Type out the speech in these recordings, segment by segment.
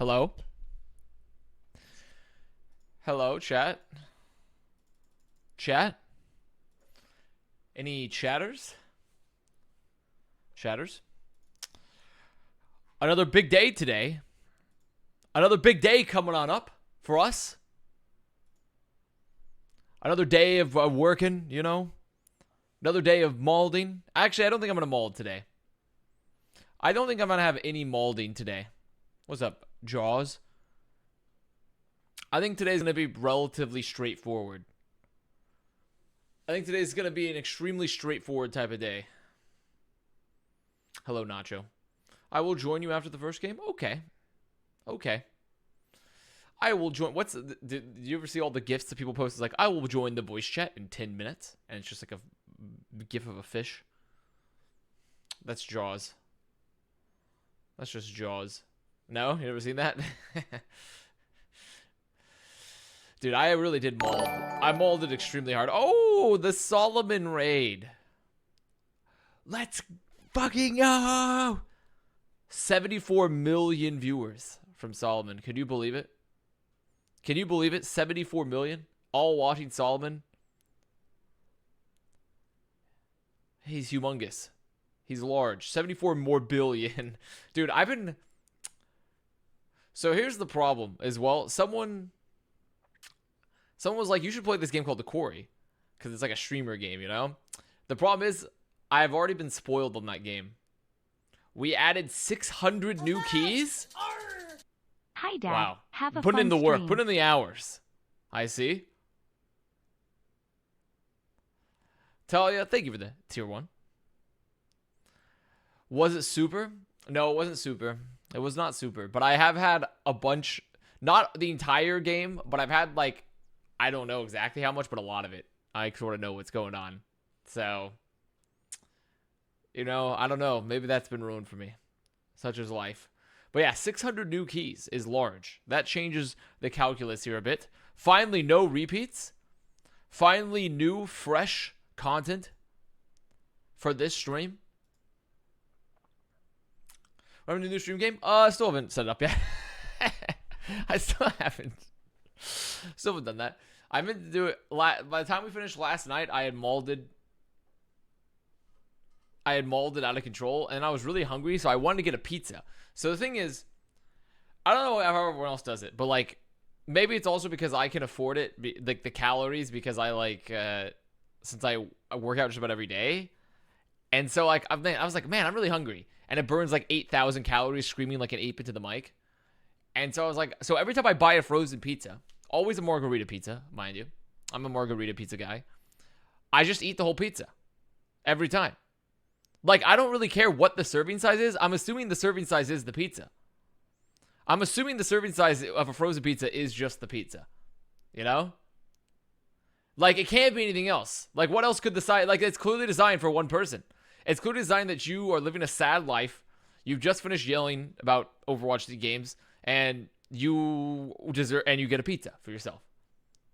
Hello? Hello, chat? Chat? Any chatters? Chatters? Another big day today. Another big day coming on up for us. Another day of working, you know? Another day of molding. Actually, I don't think I'm going to mold today. I don't think I'm going to have any molding today. What's up, Jaws? I think today's going to be relatively straightforward. I think today's going to be an extremely straightforward type of day. Hello, Nacho. I will join you after the first game. Okay. Okay. I will join. Did you ever see all the GIFs that people post? It's like, I will join the voice chat in 10 minutes. And it's just like a GIF of a fish. That's Jaws. That's just Jaws. No? You ever seen that? Dude, I really did mold. I molded extremely hard. Oh, the Solomon raid. Let's fucking go. 74 million viewers from Solomon. Can you believe it? Can you believe it? 74 million? All watching Solomon. He's humongous. He's large. 74 more billion. Dude, I've been... So here's the problem as well. Someone was like, you should play this game called The Quarry. Because it's like a streamer game, you know? The problem is, I've already been spoiled on that game. We added 600 new keys? Hi, Dad. Wow. Have a Put in the fun work. stream. Put in the hours. I see. Talia, thank you for the tier 1. Was it super? No, it wasn't super. It was not super. But I have had a bunch. Not the entire game, but I've had like, I don't know exactly how much, but a lot of it. I sort of know what's going on. So, you know, I don't know. Maybe that's been ruined for me. Such is life. But yeah, 600 new keys is large. That changes the calculus here a bit. Finally, no repeats. Finally, new, fresh content for this stream. Remember the new stream game? I still haven't set it up yet. I still haven't. Still haven't done that. I meant to do it. By the time we finished last night, I had molded out of control, and I was really hungry, so I wanted to get a pizza. So the thing is, I don't know how everyone else does it, but like, maybe it's also because I can afford it, like the calories, because I like, since I work out just about every day. And so like, I was like, man, I'm really hungry. And it burns like 8,000 calories screaming like an ape into the mic. And so I was like, so every time I buy a frozen pizza, always a margarita pizza, mind you. I'm a margarita pizza guy. I just eat the whole pizza. Every time. Like, I don't really care what the serving size is. I'm assuming the serving size is the pizza. I'm assuming the serving size of a frozen pizza is just the pizza. You know? Like, it can't be anything else. Like, what else could the size... Like, it's clearly designed for one person. It's clearly designed that you are living a sad life. You've just finished yelling about Overwatch games. And you deserve... And you get a pizza for yourself.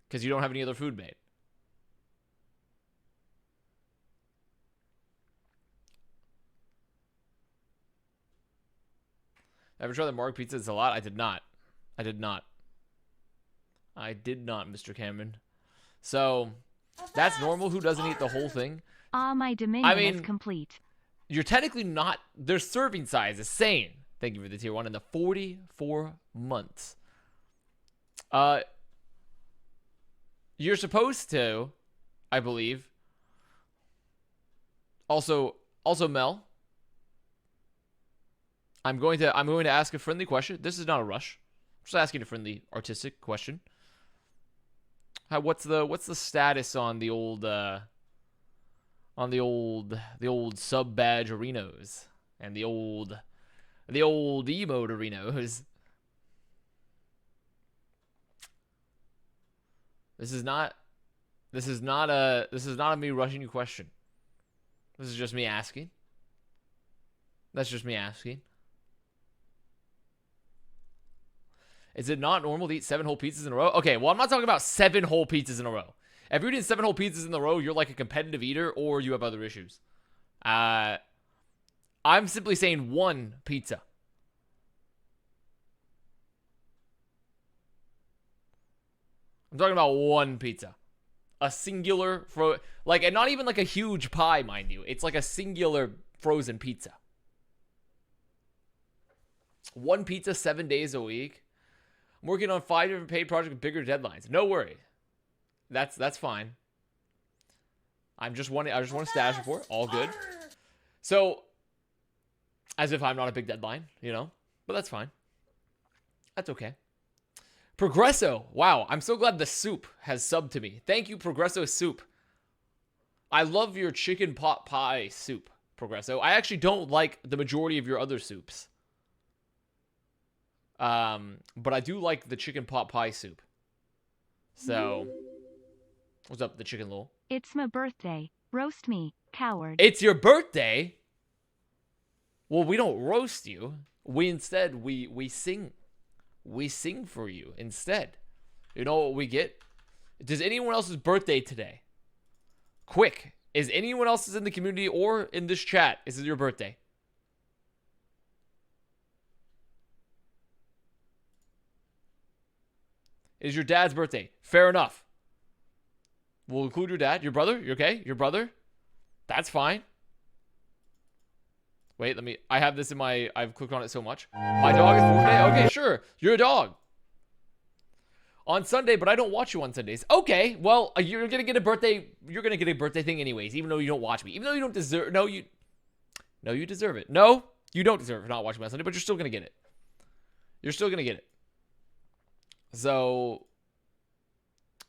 Because you don't have any other food made. Ever try the Marg pizza? It's a lot. I did not. I did not, Mr. Cameron. So, that's normal. Who doesn't eat the whole thing? My dominion is complete. You're technically not... Their serving size is sane. Thank you for the tier 1 in the 44 months. You're supposed to, I believe. Also Mel. I'm going to ask a friendly question. This is not a rush. I'm just asking a friendly, artistic question. What's the status on the old sub badge arenos and the old emote arenos? This is not a me rushing you question. This is just me asking. That's just me asking. Is it not normal to eat 7 whole pizzas in a row? Okay, well, I'm not talking about 7 whole pizzas in a row. If you're eating 7 whole pizzas in a row, you're like a competitive eater or you have other issues. I'm simply saying 1 pizza. I'm talking about one pizza. A singular, and not even like a huge pie, mind you. It's like a singular frozen pizza. One pizza 7 days a week. I'm working on 5 different paid projects with bigger deadlines. No worry. That's fine. I just want a status report. All good. So, as if I'm not a big deadline, you know? But that's fine. That's okay. Progresso. Wow, I'm so glad the soup has subbed to me. Thank you, Progresso Soup. I love your chicken pot pie soup, Progresso. I actually don't like the majority of your other soups. But I do like the chicken pot pie soup. So, what's up, the chicken lol? It's my birthday. Roast me, coward. It's your birthday? Well, we don't roast you. We instead, we sing. We sing for you instead. You know what we get? Does anyone else's birthday today? Quick. Is anyone else's in the community or in this chat? Is it your birthday? It is your dad's birthday. Fair enough. We'll include your dad. Your brother? You okay? Your brother? That's fine. Wait, I have this in I've clicked on it so much. My dog is birthday? Okay, sure. You're a dog. On Sunday, but I don't watch you on Sundays. Okay, well, you're going to get a birthday thing anyways, even though you don't watch me. Even though you don't deserve, no, you deserve it. No, you don't deserve it for not watching me on Sunday, but you're still going to get it. You're still going to get it. So,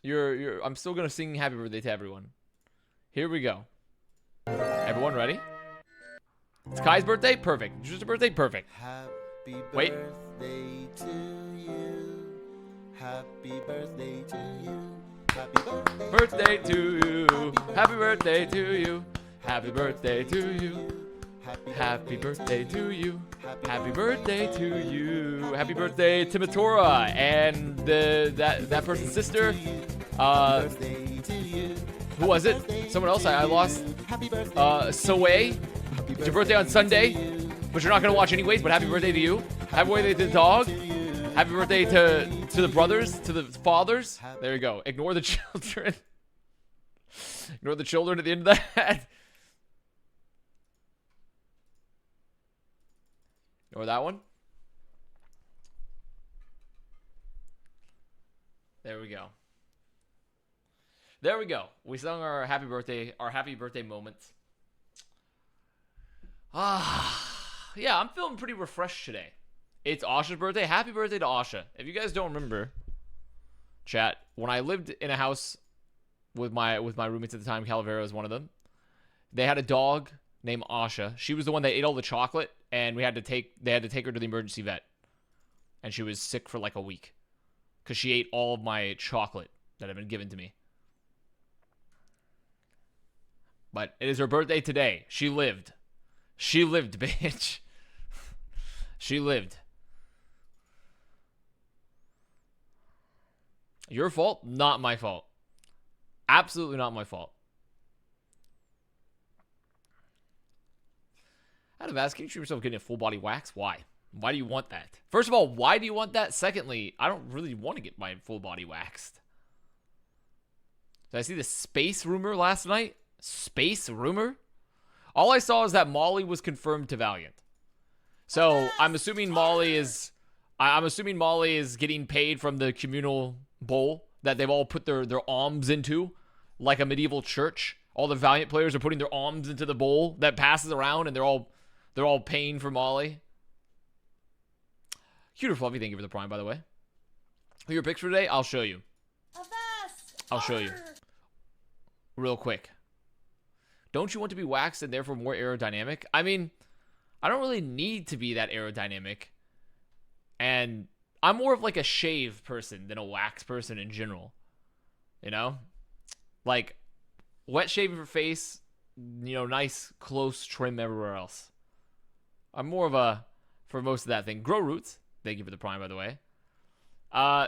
I'm still going to sing happy birthday to everyone. Here we go. Everyone ready? It's Kai's birthday? Perfect. Just a birthday? Perfect. Happy Wait. birthday to you. Happy birthday to you. Happy Birthday to you. Happy birthday to you. Happy birthday to you. Happy birthday to you. Happy birthday to you. Happy birthday to Matora and that person's sister. Who was it? Someone else I lost. Soe. It's your birthday on Sunday, but you're not going to watch anyways, but happy birthday to you. Happy birthday to the dog. Happy birthday to the brothers, to the fathers. There you go. Ignore the children. Ignore the children at the end of that. Ignore that one. There we go. There we go. We sung our happy birthday moments. Yeah, I'm feeling pretty refreshed today. It's Asha's birthday. Happy birthday to Asha. If you guys don't remember, chat, when I lived in a house with my roommates at the time, Calavera was one of them. They had a dog named Asha. She was the one that ate all the chocolate, and they had to take her to the emergency vet. And she was sick for like a week because she ate all of my chocolate that had been given to me. But it is her birthday today. She lived. She lived, bitch. She lived. Your fault? Not my fault. Absolutely not my fault. Out of ask, can you treat yourself getting a full body wax? Why? Why do you want that? First of all, why do you want that? Secondly, I don't really want to get my full body waxed. Did I see the space rumor last night? Space rumor? All I saw is that Molly was confirmed to Valiant. So I'm assuming Molly is getting paid from the communal bowl that they've all put their alms into, like a medieval church. All the Valiant players are putting their alms into the bowl that passes around, and they're all paying for Molly. Cuter Fluffy, thank you for the prime, by the way. Your picture today, I'll show you. Avast! I'll show you. Real quick. Don't you want to be waxed and therefore more aerodynamic? I mean, I don't really need to be that aerodynamic. And I'm more of like a shave person than a wax person in general. You know? Like, wet shaving for face, you know, nice, close trim everywhere else. I'm more of a, for most of that thing. Grow Roots, thank you for the prime, by the way.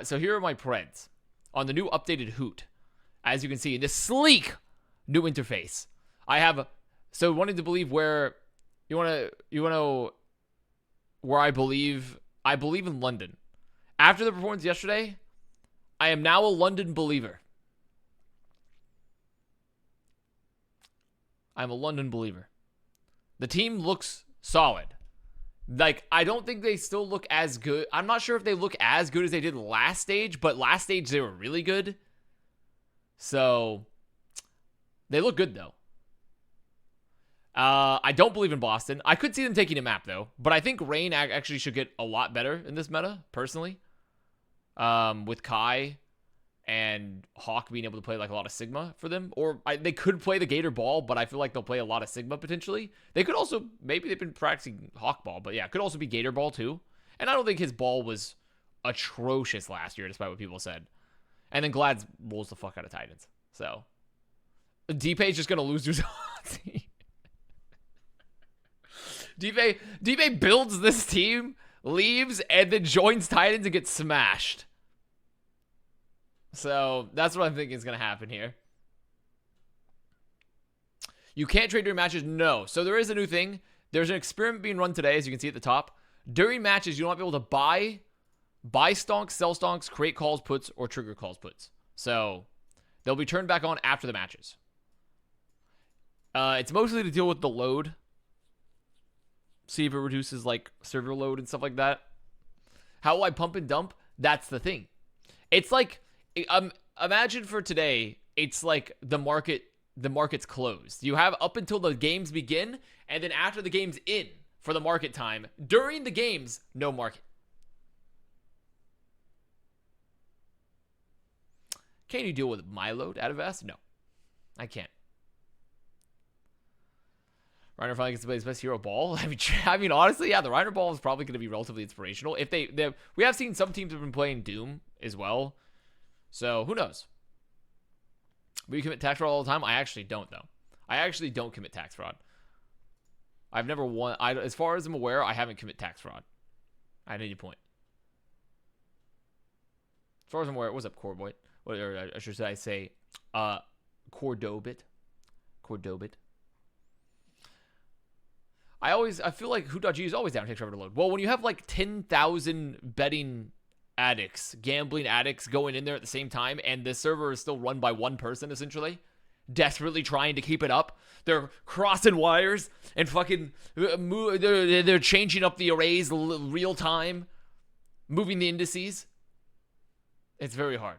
So here are my preds on the new updated Hoot. As you can see, in this sleek new interface. I have, so wanting to believe where, you want to know where I believe in London. After the performance yesterday, I am now a London believer. I'm a London believer. The team looks solid. Like, I don't think they still look as good. I'm not sure if they look as good as they did last stage, but last stage they were really good. So, they look good, though. I don't believe in Boston. I could see them taking a map, though. But I think Rain actually should get a lot better in this meta, personally. With Kai and Hawk being able to play like a lot of Sigma for them. Or they could play the Gator Ball, but I feel like they'll play a lot of Sigma potentially. They could also, maybe they've been practicing Hawk Ball, but yeah, it could also be Gator Ball too. And I don't think his ball was atrocious last year, despite what people said. And then Glad's rolls the fuck out of Titans. So, D-Pay's just going to lose to Zonzi. D-Pay builds this team, leaves, and then joins Titans and gets smashed. So, that's what I'm thinking is going to happen here. You can't trade during matches? No. So, there is a new thing. There's an experiment being run today, as you can see at the top. During matches, you don't be able to buy stonks, sell stonks, create calls, puts, or trigger calls, puts. So, they'll be turned back on after the matches. It's mostly to deal with the load. See if it reduces, like, server load and stuff like that. How will I pump and dump? That's the thing. It's like... imagine for today, it's like the market's closed. You have up until the games begin, and then after the game's in for the market time, during the games, no market. Can you deal with my load out of Avast? No, I can't. Reiner finally gets to play his best hero ball. I mean, honestly, yeah, the Reiner ball is probably going to be relatively inspirational. If we have seen some teams have been playing Doom as well. So, who knows? Will you commit tax fraud all the time? I actually don't, though. I actually don't commit tax fraud. I've never won. As far as I'm aware, I haven't commit tax fraud at any point. As far as I'm aware, what's up, Corboy? Or should I say, Cordobit. Cordobit. I feel like Who.G is always down to take forever to load. Well, when you have like 10,000 betting addicts, gambling addicts going in there at the same time, and the server is still run by one person, essentially, desperately trying to keep it up. They're crossing wires and fucking they're changing up the arrays real time, moving the indices. It's very hard.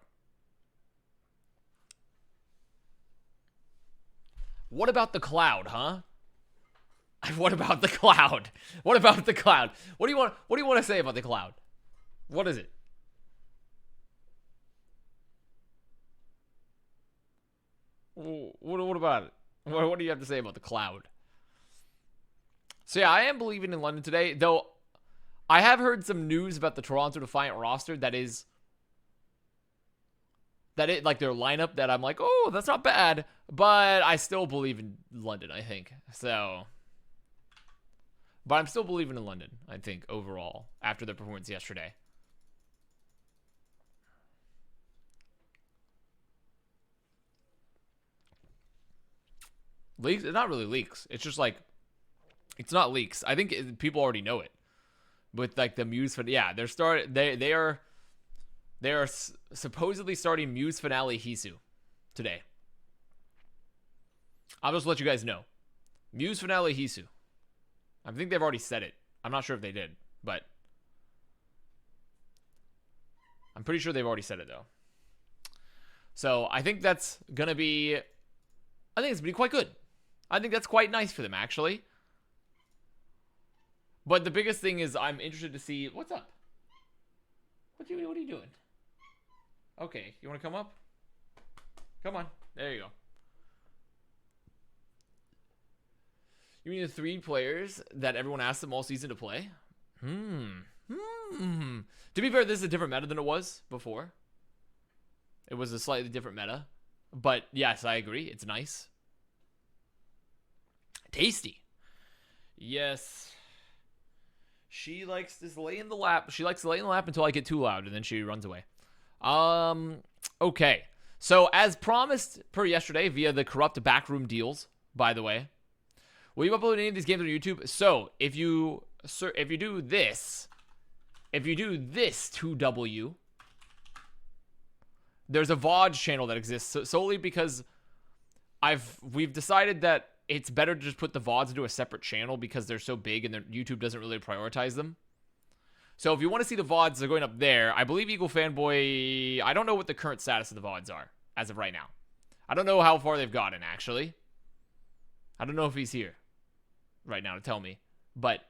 What about the cloud, huh? What about the cloud? What about the cloud? What do you want to say about the cloud? What is it? What about it? What do you have to say about the cloud? So yeah, I am believing in London today, though I have heard some news about the Toronto Defiant roster that like their lineup that I'm like, oh, that's not bad, but I still believe in London, I think. So, but I'm still believing in London, I think, overall, after their performance yesterday. Leaks? It's not really leaks. It's just like, it's not leaks. I think people already know it. With like the Muse, yeah, they are supposedly starting Muse finale Hisu today. I'll just let you guys know. Muse finale Hisu. I think they've already said it. I'm not sure if they did, but I'm pretty sure they've already said it though. So I think that's gonna be. I think it's gonna be quite good. I think that's quite nice for them actually. But the biggest thing is I'm interested to see what's up. What are you doing? Okay, you want to come up? Come on. There you go. You mean the 3 players that everyone asked them all season to play? To be fair, this is a different meta than it was before. It was a slightly different meta. But yes, I agree. It's nice. Tasty. Yes. She likes to lay in the lap. She likes to lay in the lap until I get too loud, and then she runs away. Okay. So, as promised per yesterday via the corrupt backroom deals, by the way, will you upload any of these games on YouTube? So, if you do this 2W, there's a VODs channel that exists solely because we've decided that it's better to just put the VODs into a separate channel because they're so big and YouTube doesn't really prioritize them. So if you want to see the VODs, they're going up there. I believe EagleFanboy, I don't know what the current status of the VODs are as of right now. I don't know how far they've gotten, actually. I don't know if he's here right now to tell me. But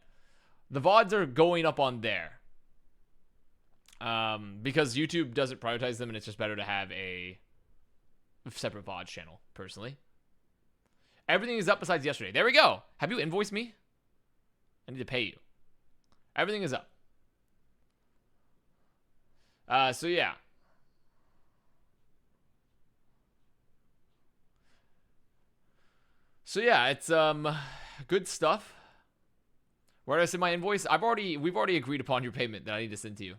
the VODs are going up on there. Because YouTube doesn't prioritize them and it's just better to have a separate VODs channel, personally. Everything is up besides yesterday. There we go. Have you invoiced me? I need to pay you. Everything is up. So yeah. So yeah, it's good stuff. Where did I send my invoice? We've already agreed upon your payment that I need to send to you.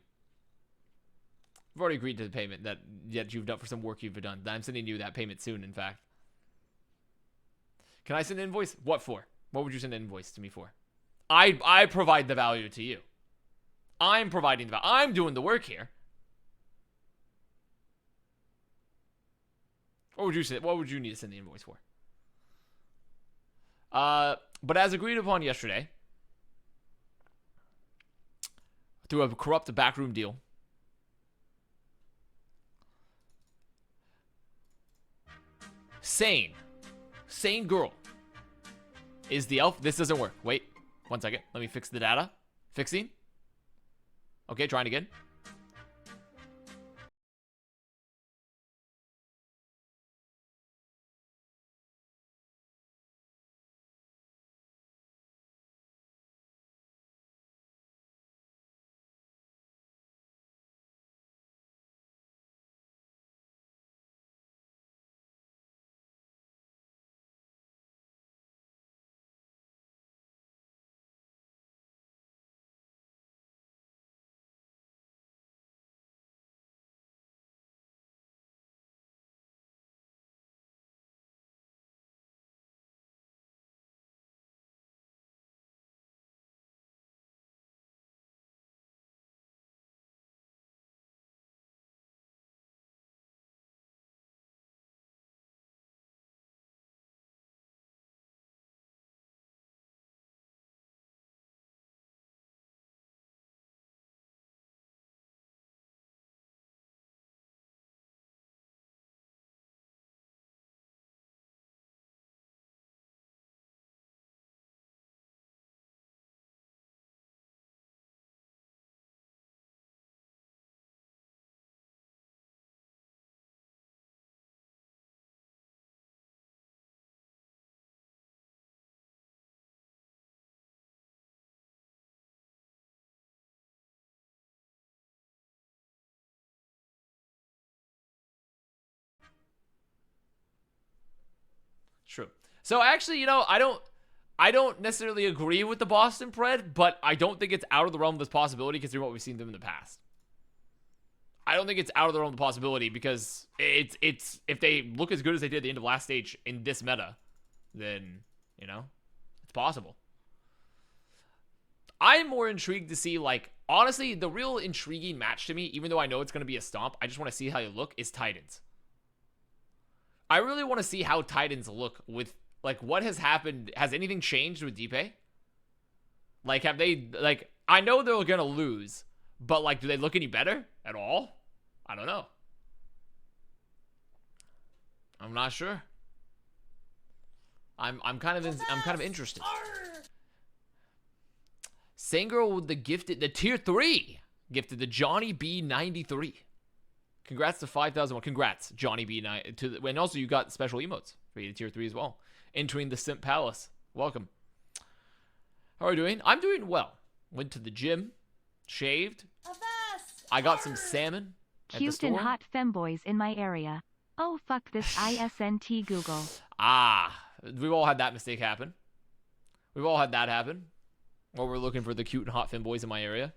We've already agreed to the payment that you've done for some work you've done. I'm sending you that payment soon, in fact. Can I send an invoice? What for? What would you send an invoice to me for? I provide the value to you. I'm providing the value. I'm doing the work here. What would you say? What would you need to send the invoice for? But as agreed upon yesterday, through a corrupt backroom deal, Sane girl is the elf. This doesn't work. Wait, 1 second. Let me fix the data. Fixing. Okay, trying again. True. So actually, you know, I don't necessarily agree with the Boston Pred, but I don't think it's out of the realm of this possibility considering what we've seen them in the past. I don't think it's out of the realm of the possibility because it's if they look as good as they did at the end of last stage in this meta, then, you know, it's possible. I'm more intrigued to see, like, honestly, the real intriguing match to me, even though I know it's going to be a stomp, I just want to see how you look, is Titans. I really want to see how Titans look with, like, what has happened. Has anything changed with Deep? Like, have they, like, I know they're going to lose, but, like, do they look any better at all? I don't know. I'm not sure. I'm kind of interested. Same girl with the tier 3 gifted the Johnny B93. Congrats to 5,001. Congrats, Johnny B9. And also you got special emotes for you to tier 3 as well. Entering the Simp Palace. Welcome. How are you doing? I'm doing well. Went to the gym, shaved. Avast! I got some salmon at the Cute store. and hot femboys in my area. Oh fuck this ISNT Google. Ah, we've all had that mistake happen. We've all had that happen. While we're looking for the cute and hot femboys in my area.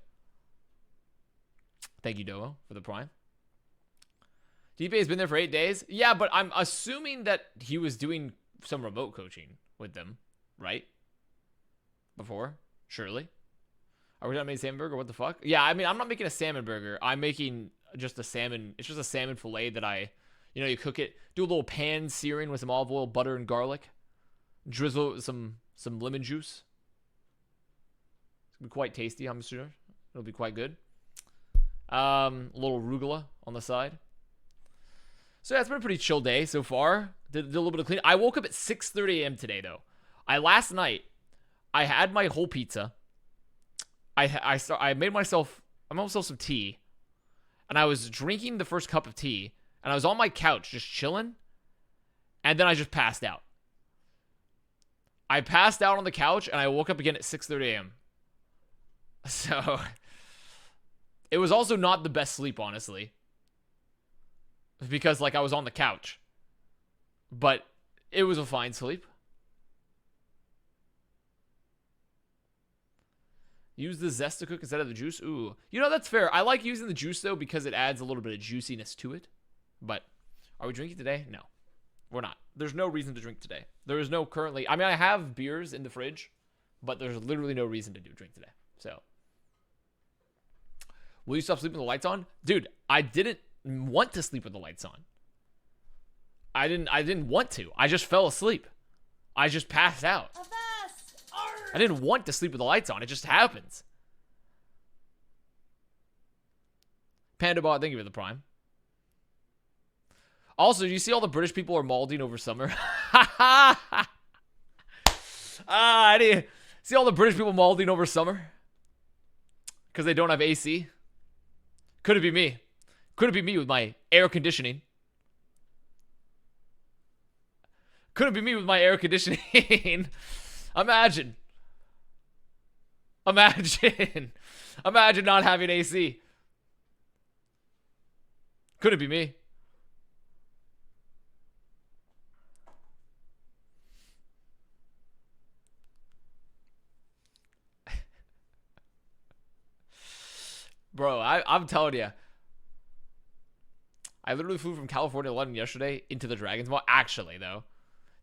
Thank you, Doa, for the prime. DP has been there for 8 days. Yeah, but I'm assuming that he was doing some remote coaching with them, right? Before, surely. Are we not making salmon burger? What the fuck? Yeah, I mean, I'm not making a salmon burger. I'm making just a salmon. It's just a salmon fillet that you cook it, do a little pan searing with some olive oil, butter, and garlic. Drizzle it with some lemon juice. It's gonna be quite tasty, I'm sure. It'll be quite good. A little arugula on the side. So yeah, it's been a pretty chill day so far. Did a little bit of cleaning. I woke up at 6:30 a.m. today though. Last night I had my whole pizza. I made myself some tea, and I was drinking the first cup of tea, and I was on my couch just chilling, and then I just passed out. I passed out on the couch, and I woke up again at 6:30 a.m. So it was also not the best sleep, honestly, because like I was on the couch, but it was a fine sleep. Use the zest to cook instead of the juice. Ooh. That's fair. I like using the juice, though, because it adds a little bit of juiciness to it. But are we drinking today? No. We're not. There's no reason to drink today. There is no currently... I mean, I have beers in the fridge, but there's literally no reason to drink today. So. Will you stop sleeping with the lights on? Dude, I didn't want to sleep with the lights on. I didn't want to. I just fell asleep. I just passed out. I didn't want to sleep with the lights on. It just happens. PandaBot, thank you for the prime. Also, do you see all the British people are malding over summer? See all the British people malding over summer? Because they don't have AC? Could it be me? Could it be me with my air conditioning? Could it be me with my air conditioning? Imagine not having AC. Could it be me? Bro, I'm telling you. I literally flew from California to London yesterday into the Dragons Mall. Actually, though.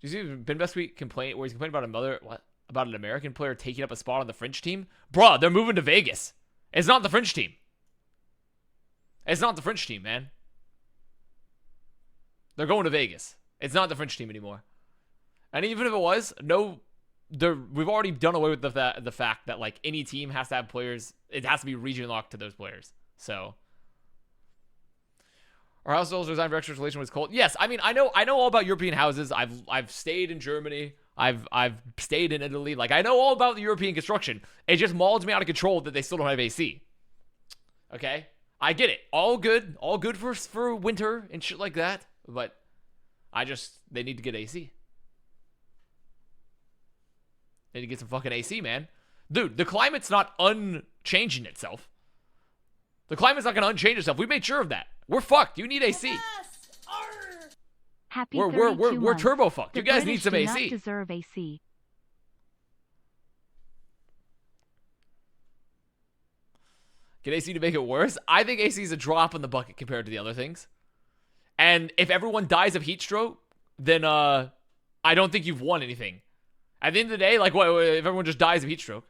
Did you see Ben Bestweek complain where he's complaining about an American player taking up a spot on the French team? Bruh, they're moving to Vegas. It's not the French team. It's not the French team, man. They're going to Vegas. It's not the French team anymore. And even if it was, we've already done away with the fact that like any team has to have players. It has to be region locked to those players. So. Our house also designed for extra relation with cold. Yes, I mean I know all about European houses. I've stayed in Germany. I've stayed in Italy. Like I know all about the European construction. It just mauls me out of control that they still don't have AC. Okay? I get it. All good for winter and shit like that. But they need to get AC. They need to get some fucking AC, man. Dude, the climate's not unchanging itself. The climate's not going to unchange itself. We made sure of that. We're fucked. You need AC. Happy we're turbo fucked. You guys British need some do AC. Not deserve AC. Get AC to make it worse? I think AC is a drop in the bucket compared to the other things. And if everyone dies of heat stroke, then I don't think you've won anything. At the end of the day, like what if everyone just dies of heat stroke?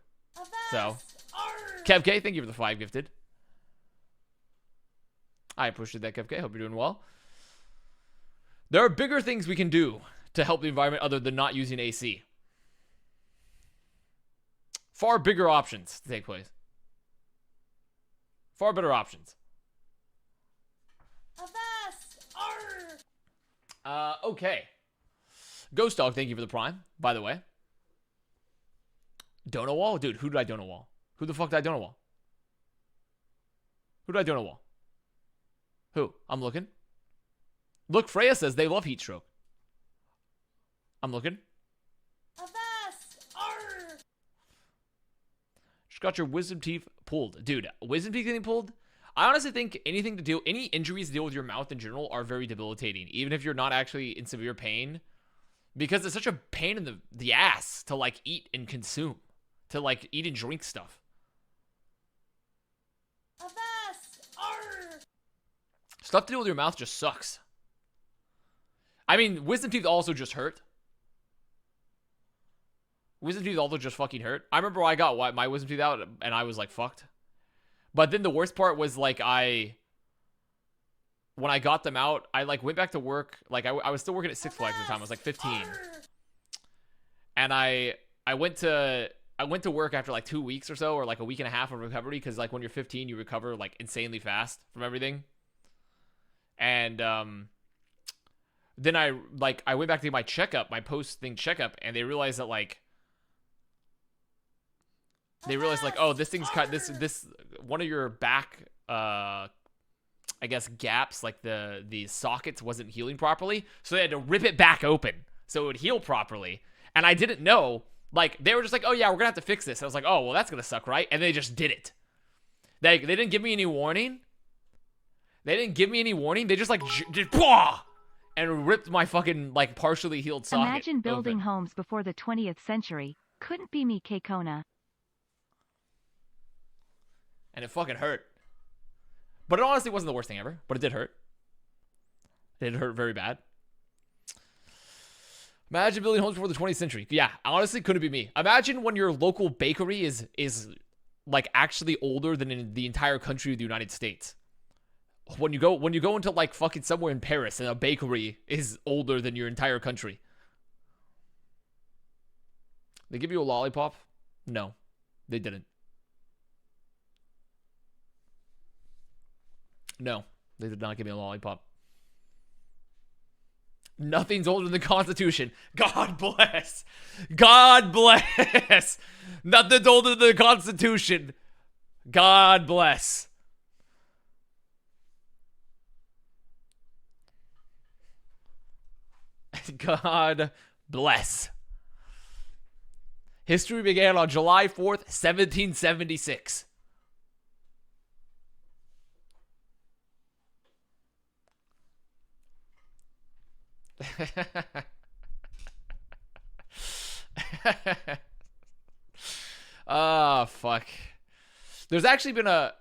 So, Kev K, thank you for the 5 gifted. I appreciate that, Kev K. Hope you're doing well. There are bigger things we can do to help the environment other than not using AC. Far bigger options to take place. Far better options. Okay. Ghost Dog, thank you for the prime, by the way. Donut wall? Dude, who did I donut wall? Who the fuck did I donut wall? Who did I donut wall? Who? I'm looking. Look, Freya says they love heat stroke. I'm looking. Just got your wisdom teeth pulled. Dude, wisdom teeth getting pulled? I honestly think any injuries to deal with your mouth in general are very debilitating, even if you're not actually in severe pain. Because it's such a pain in the ass to like eat and consume. To like eat and drink stuff. Stuff to do with your mouth just sucks. I mean, wisdom teeth also just hurt. Wisdom teeth also just fucking hurt. I remember I got my wisdom teeth out and I was like fucked. But then the worst part was like I when I got them out, I like went back to work. Like I was still working at Six Flags at the time. I was like 15, and I went to work after like 2 weeks or so, or like a week and a half of recovery, because like when you're 15, you recover like insanely fast from everything. And then I went back to my checkup, my post thing checkup, and they realized that like. They realized like, oh, this thing's cut. This one of your back, I guess gaps, like the sockets wasn't healing properly, so they had to rip it back open so it would heal properly. And I didn't know. Like they were just like, oh yeah, we're gonna have to fix this. I was like, oh well, that's gonna suck, right? And they just did it. They didn't give me any warning. They just like just and ripped my fucking like partially healed socket. Imagine building open. homes before the 20th century. Couldn't be me, Kekona. And it fucking hurt. But it honestly wasn't the worst thing ever. But it did hurt. It did hurt very bad. Imagine building homes before the 20th century. Yeah, honestly, couldn't be me. Imagine when your local bakery is like actually older than in the entire country of the United States. When you go into like fucking somewhere in Paris and a bakery is older than your entire country. They give you a lollipop? No, they didn't. No, they did not give me a lollipop. Nothing's older than the Constitution. God bless. God bless. Nothing's older than the Constitution. God bless. God bless. History began on July 4th, 1776. Oh fuck. There's actually been a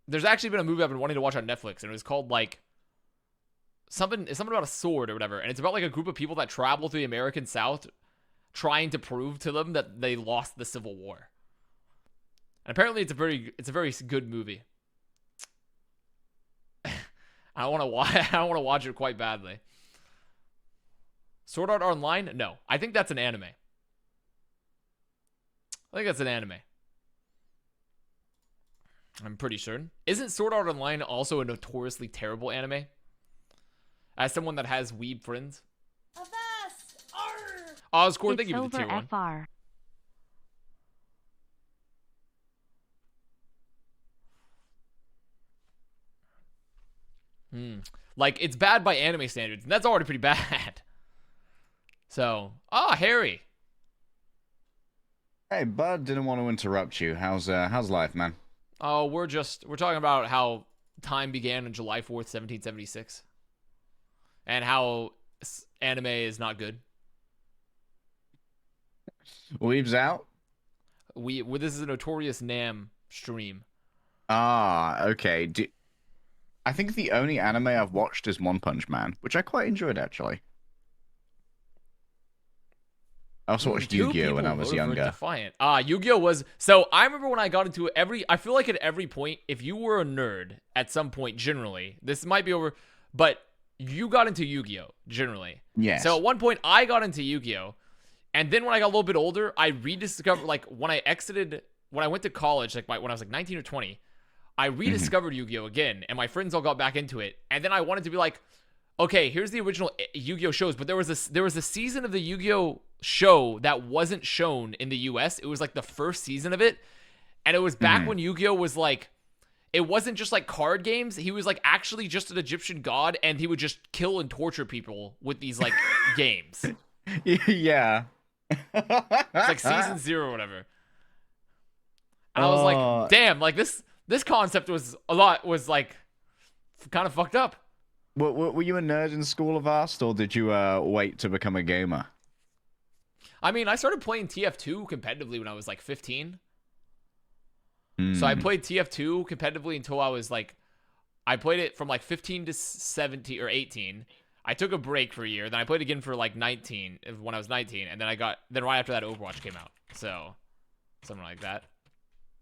movie I've been wanting to watch on Netflix, and it was called like something about a sword or whatever, and it's about like a group of people that travel through the American South trying to prove to them that they lost the Civil War. And apparently it's a very good movie. I want to watch it quite badly. Sword Art Online? No. I think that's an anime. I'm pretty certain. Isn't Sword Art Online also a notoriously terrible anime? As someone that has weeb friends. Avast! Arr! Oscorp, It's thank you for the over tier 1. FR. Like, it's bad by anime standards, and that's already pretty bad. So, Harry. Hey, bud, didn't want to interrupt you. How's life, man? Oh, we're talking about how time began on July 4th, 1776. And how anime is not good. Weeb's out? This is a Notorious Nam stream. Okay. I think the only anime I've watched is One Punch Man, which I quite enjoyed, actually. I also watched Yu-Gi-Oh! When I was younger. Defiant. Yu-Gi-Oh! Was... So, I remember when I got into it, I feel like at every point, if you were a nerd, at some point, generally, this might be over, but you got into Yu-Gi-Oh! Generally. Yes. So, at one point, I got into Yu-Gi-Oh! And then when I got a little bit older, I rediscovered, like, when I went to college, like, when I was, like, 19 or 20, I rediscovered Yu-Gi-Oh! Again, and my friends all got back into it. And then I wanted to be like, okay, here's the original Yu-Gi-Oh! Shows, but there was a season of the Yu-Gi-Oh! Show that wasn't shown in the US. It was like the first season of it, and it was back when Yu-Gi-Oh! Was like, it wasn't just like card games. He was like actually just an Egyptian god, and he would just kill and torture people with these like games. Yeah. It's like season 0 or whatever. And I was like, damn, like this concept was like kind of fucked up. Were you a nerd in school of Avast, or did you wait to become a gamer? I mean, I started playing TF2 competitively when I was like 15. So I played TF2 competitively until I was like, I played it from like 15 to 17 or 18. I took a break for a year. Then I played again for like 19 when I was 19. And then right after that, Overwatch came out. So something like that.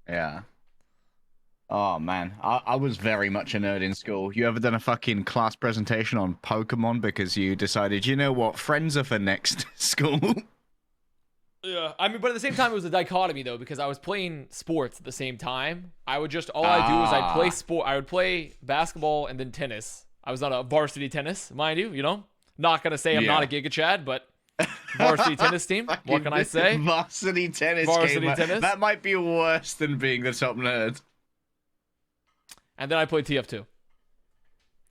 Yeah. Oh man, I was very much a nerd in school. You ever done a fucking class presentation on Pokemon because you decided, you know what, friends are for next school? Yeah, I mean, but at the same time, it was a dichotomy though because I was playing sports at the same time. I would just all I do is I'd play sport. I would play basketball and then tennis. I was on a varsity tennis, mind you. You know, not gonna say I'm not a Giga Chad, but varsity tennis team. What can I say? Varsity tennis. Varsity gamer. tennis. That might be worse than being the top nerd. And then I played TF2.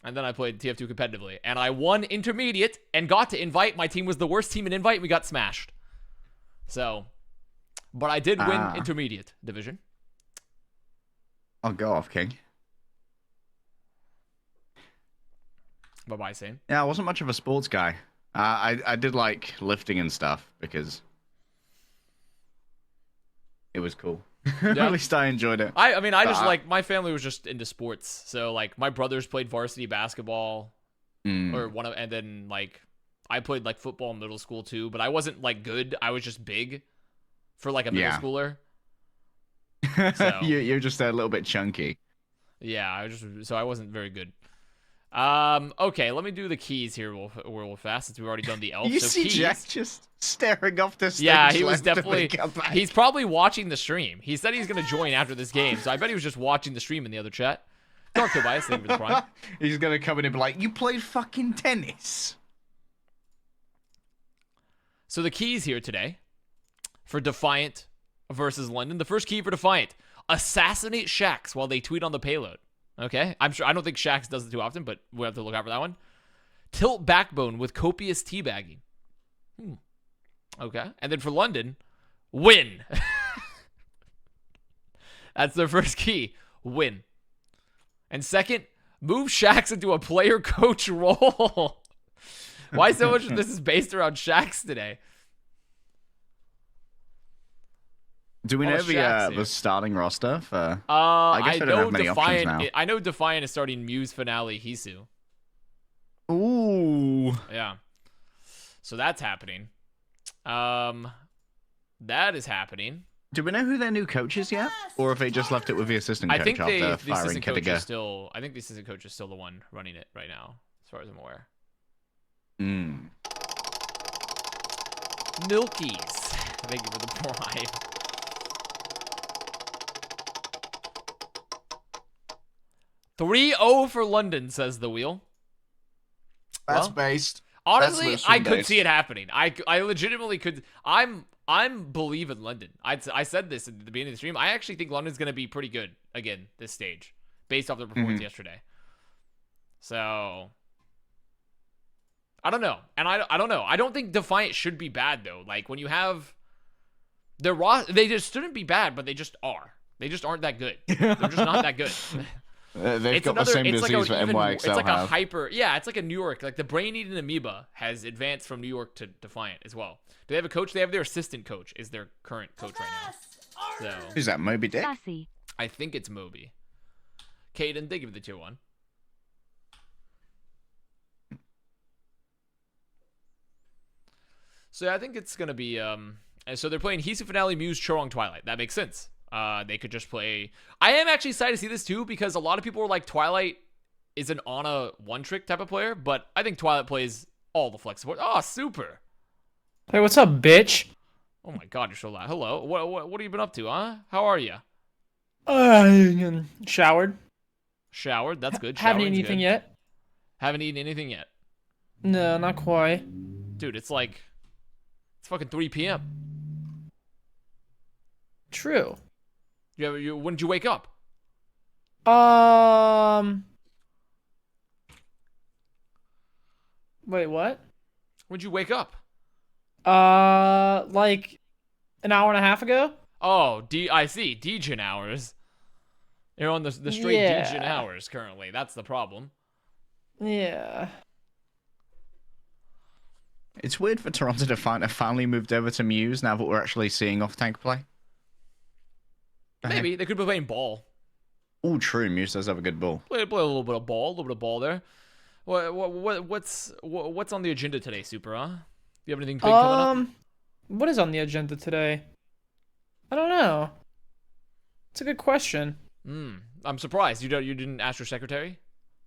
And then I played TF2 competitively. And I won intermediate and got to invite. My team was the worst team in invite. And we got smashed. So, but I did win intermediate division. I'll go off, King. Bye-bye, Sane. Yeah, I wasn't much of a sports guy. I did like lifting and stuff because it was cool. Yeah. At least I enjoyed it. I mean, I just like, my family was just into sports. So, like, my brothers played varsity basketball. Or and then, like, I played, like, football in middle school, too. But I wasn't, like, good. I was just big for, like, a middle schooler. So, You're just a little bit chunky. Yeah, so I wasn't very good. Okay, let me do the keys here real fast since we've already done the elf. You so see keys, Jack just staring off the stage. yeah, he was left to definitely. come back. He's probably watching the stream. He said he's gonna join after this game, so I bet he was just watching the stream in the other chat. Dark Tobias, thank you for the prime. He's gonna come in and be like, "You played fucking tennis." So the keys here today for Defiant versus London. The first key for Defiant: assassinate Shax while they tweet on the payload. Okay, I don't think Shax does it too often, but we'll have to look out for that one. Tilt backbone with copious teabagging. Okay, and then for London, win. That's their first key, win. And second, move Shax into a player coach role. Why so much of this is based around Shax today? Do we know the starting roster for? I guess know don't have many options now. I know Defiant is starting Muse, Finale, Hisu. Ooh. Yeah. So that's happening. That is happening. Do we know who their new coach is yet, or have they just left it with the assistant coach I think after the firing assistant coach Kittiger? is still. I think the assistant coach is still the one running it right now, as far as I'm aware. Milkies. Thank you for the prime. "3-0 for London," says the wheel. That's Well, based. Honestly, That's I could based. see it happening. I legitimately could. I'm believe in London. I said this at the beginning of the stream. I actually think London's going to be pretty good again this stage, based off their performance yesterday. So I don't know, and I don't know. I don't think Defiant should be bad though. Like when you have their they just shouldn't be bad, but they just are. They just aren't that good. They're just not that good. They've got the same disease that NYXL It's like have. a hyper. Yeah, it's like a New York. Like the brain-eating amoeba has advanced from New York to Defiant as well. Do they have a coach? They have their assistant coach is their current coach right now. So Who's that, Moby Dick? Sassy. I think it's Moby. Caden, they give it the tier 1. So yeah, I think it's gonna be and so they're playing Hisu Finale, Muse, Chorong, Twilight. That makes sense. They could just play. I am actually excited to see this too because a lot of people were like Twilight is an Ana one-trick type of player, but I think Twilight plays all the flex support. Oh, super. Hey, what's up, bitch? Oh my god, you're so loud. Hello. What have you been up to, huh? How are you? Showered. Showered. That's good. Haven't eaten Showering's anything good. yet. Haven't eaten anything yet. No, not quite. Dude, it's fucking 3 p.m. True. When did you wake up? Wait, what? When did you wake up? Like an hour and a half ago? Oh, I see. Degen hours. You're on the straight Degen hours currently. That's the problem. Yeah. It's weird for Toronto to have finally moved over to Muse now that we're actually seeing off-tank play. Maybe. They could be playing ball. Oh, true. Muse does have a good ball. Play a little bit of ball there. What's on the agenda today, Super, huh? Do you have anything big coming up? What is on the agenda today? I don't know. It's a good question. I'm surprised you didn't ask your secretary.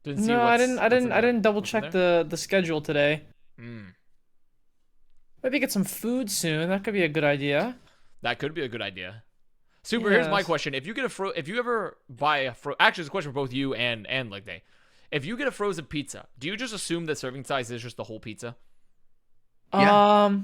Didn't see No, I what's- didn't. I what's in didn't. I there? didn't double What's in check there? the schedule today. Mm, Maybe get some food soon. That could be a good idea. that could be a good idea. Super. Here's my Yes. question: if you ever buy actually, it's a question for both you and Leg Day. If you get a frozen pizza, do you just assume that serving size is just the whole pizza? Yeah.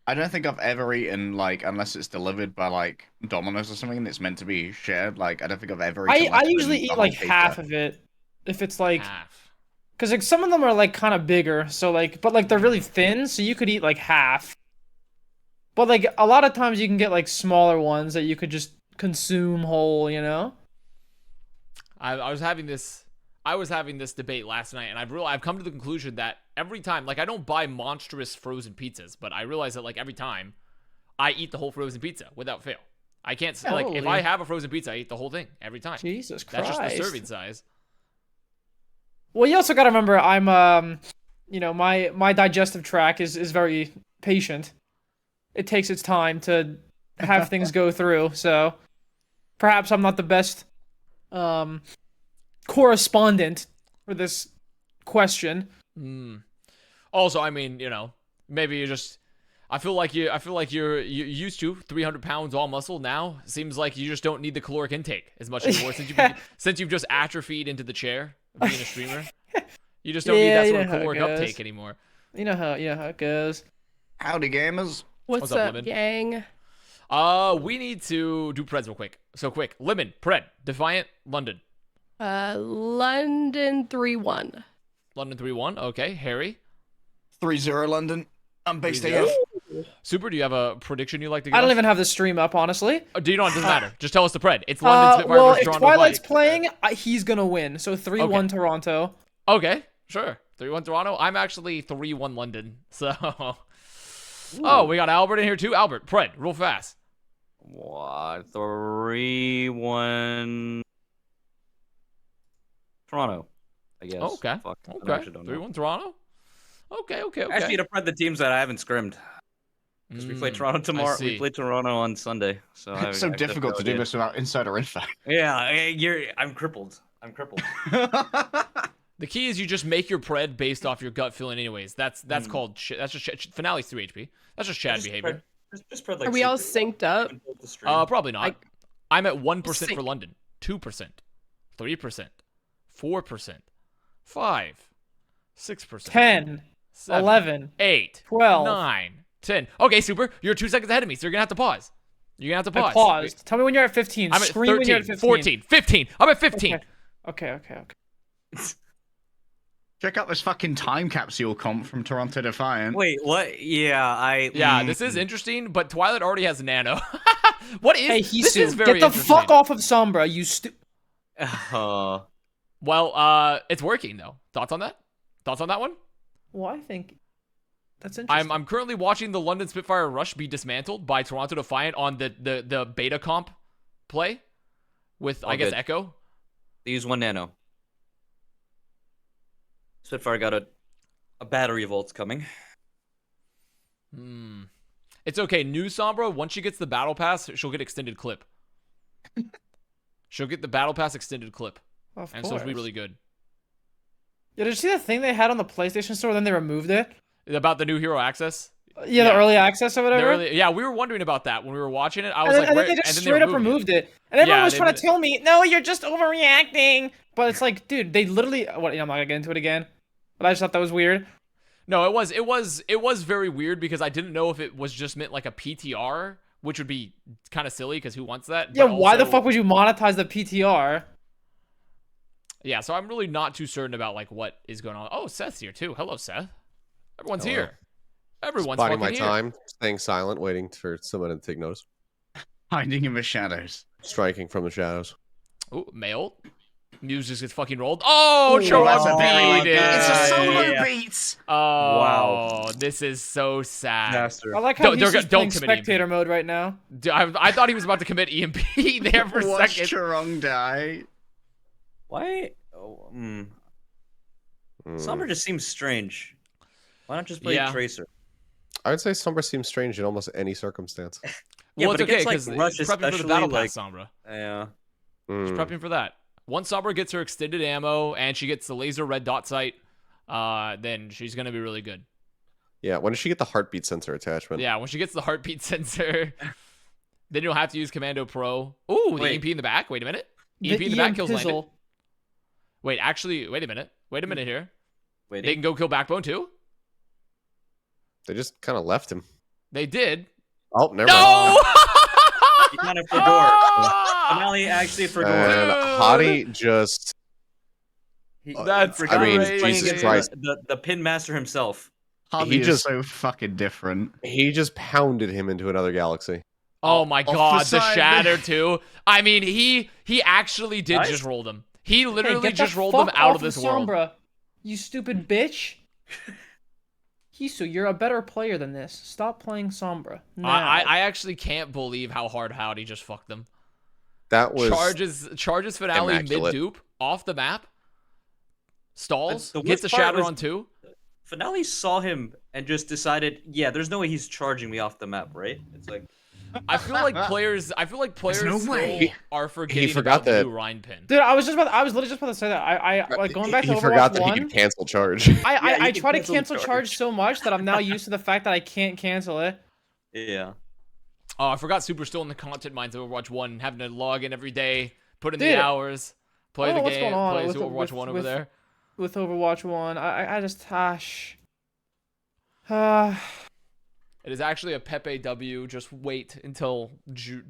I don't think I've ever eaten, like, unless it's delivered by, like, Domino's or something and it's meant to be shared. Like, I don't think I've ever eaten I less usually than the eat whole like pizza. half of it, if it's like, Half. cause like some of them are like kind of bigger, so like, but like they're really thin, so you could eat like half. But like a lot of times you can get like smaller ones that you could just consume whole, you know? I was having this debate last night, and I've come to the conclusion that every time, like, I don't buy monstrous frozen pizzas, but I realize that like every time I eat the whole frozen pizza without fail. I can't like if I Holy. have a frozen pizza, I eat the whole thing every time. Jesus That's Christ. just the serving size. Well, you also gotta remember I'm you know, my digestive tract is very patient. It takes its time to have things go through, so perhaps I'm not the best correspondent for this question. Also, I mean, maybe you just. I feel like you're used to 300 pounds all muscle now. Seems like you just don't need the caloric intake as much anymore since you've just atrophied into the chair of being a streamer. You just don't need that Yeah, sort of you know how it caloric goes. uptake anymore. You know how it goes. Howdy, gamers. What's up, up, Lemon? gang? We need to do Preds real quick. So quick. Lemon, Pred, Defiant, London. London 3-1. London 3-1. Okay. Harry. 3-0 London. I'm based 3-0. AF. Super, do you have a prediction you'd like to give I don't us? even have the stream up, honestly. Do you know? It doesn't matter. Just tell us the Pred. It's London Spitfire Well, versus if Toronto Twilight's Defiant. playing, he's gonna win. So 3-1 Toronto. Okay, sure. 3-1 Toronto. I'm actually 3-1 London. So, oh, we got Albert in here too. Albert, Pred, real fast. What? 3-1 Toronto, I guess. Okay. Fuck, I Okay. actually don't know. 3-1 Toronto. Okay. Actually, to spread the teams that I haven't scrimmed. Because we play Toronto tomorrow. see. We play Toronto on Sunday. So It's so difficult to do this without insider info. Yeah, I'm crippled. The key is you just make your Pred based off your gut feeling, anyways. That's called shit. That's just finale's 3 HP. That's just Chad behavior. Just spread like. Are we all synced up? Probably not. I'm at 1% for Sync. London, 2%, 3%, 4%, 5, 6%, 10, 7, 11, 8, 12. 9, 10. Okay, super. You're 2 seconds ahead of me, so you're gonna have to pause. I paused. Tell me when you're at 15. I'm at Scream when you're at 13, 15. 14, 15. I'm at 15. Okay. Check out this fucking time capsule comp from Toronto Defiant. Wait, what? Yeah, Yeah, this is interesting, but Twilight already has Nano. What is Hey, this? Hisu, Is very get the interesting. fuck off of Sombra, you Well, it's working though. Thoughts on that? Thoughts on that one? Well, I think that's interesting. I'm currently watching the London Spitfire Rush be dismantled by Toronto Defiant on the beta comp play with I guess good. Echo. They use 1 nano. Spitfire got a battery volt's coming. It's okay. New Sombra, once she gets the battle pass, she'll get extended clip. She'll get the battle pass extended clip, Of and so it'll be course. really good. Yeah, did you see the thing they had on the PlayStation Store? Then they removed it. About the new hero access. Yeah, the early access or whatever. We were wondering about that when we were watching it. I was And then, like, and where? then they just and then straight up removed it. removed it. And everyone Yeah, was they trying did to tell me, no, you're just overreacting. But it's like, dude, they literally. What? I'm not gonna get into it again. But I just thought that was weird. No, it was very weird because I didn't know if it was just meant like a PTR, which would be kind of silly because who wants that? Yeah, But why the also- fuck would you monetize the PTR? Yeah, so I'm really not too certain about like what is going on. Oh, Seth's here too. Hello, Seth. Everyone's Hello. here. Everyone's Biding fucking my here. time, staying silent, waiting for someone to take notice. Hiding in the shadows. Striking from the shadows. Ooh, mail. News just gets fucking rolled. Oh, Ooh, Charles that's a very beat lucky- It's a it. solo yeah. beat! Oh, Wow. this is so sad. Master. I like how Don't- he's don't just playing commit EMP. spectator mode right now. I thought he was about to commit EMP there for a Watch second. Charong die. Why? Summer just seems strange. Why not just play Yeah. Tracer? I would say Sombra seems strange in almost any circumstance. Yeah, Well, but it's okay against, like, because Rush prepping for the especially, battle pass, like- Sombra. Yeah. She's prepping for that. Once Sombra gets her extended ammo and she gets the laser red dot sight, then she's gonna be really good. Yeah, when does she get the heartbeat sensor attachment? Yeah, when she gets the heartbeat sensor, then you'll have to use Commando Pro. Ooh, the Wait. EMP in the back. Wait a minute. EMP in the back kills Landon. Pizzle. Wait, actually, wait a minute. Wait a minute here. Wait. They can go kill Backbone too? They just kind of left him. They did. Oh, never mind. No! He kind of Fedor. Finale actually Fedor. And Hottie just... That's I mean, crazy. Jesus Christ. The pin master himself. Harvey He is just- so fucking different. He just pounded him into another galaxy. Oh my Off the god, the side. shatter too. I mean, he actually did Nice. just roll them. He Hey, literally get the just rolled them fuck out off of this world. Sombra, you stupid bitch. Hisu, you're a better player than this. Stop playing Sombra. Now. I actually can't believe how hard Howdy just fucked them. That was... Charges finale mid immaculate. dupe off the map. Stalls, The gets a worst part shatter was- on 2. Finale saw him and just decided, yeah, there's no way he's charging me off the map, right? It's like, I feel like players no still way. are forgetting forgot about the that- new Rhine pin. Dude, I was literally just about to say that. I like going back to He Overwatch forgot that 1. he could cancel charge. I you can try to cancel cancel charge. charge so much that I'm now used to the fact that I can't cancel it. yeah. Oh, I forgot Super's still in the content mines of Overwatch 1, having to log in every day, put in Dude, the hours, play I the don't know what's game, going on plays with- Overwatch with- 1 over with- there. With Overwatch 1, I just It is actually a Pepe W. Just wait until June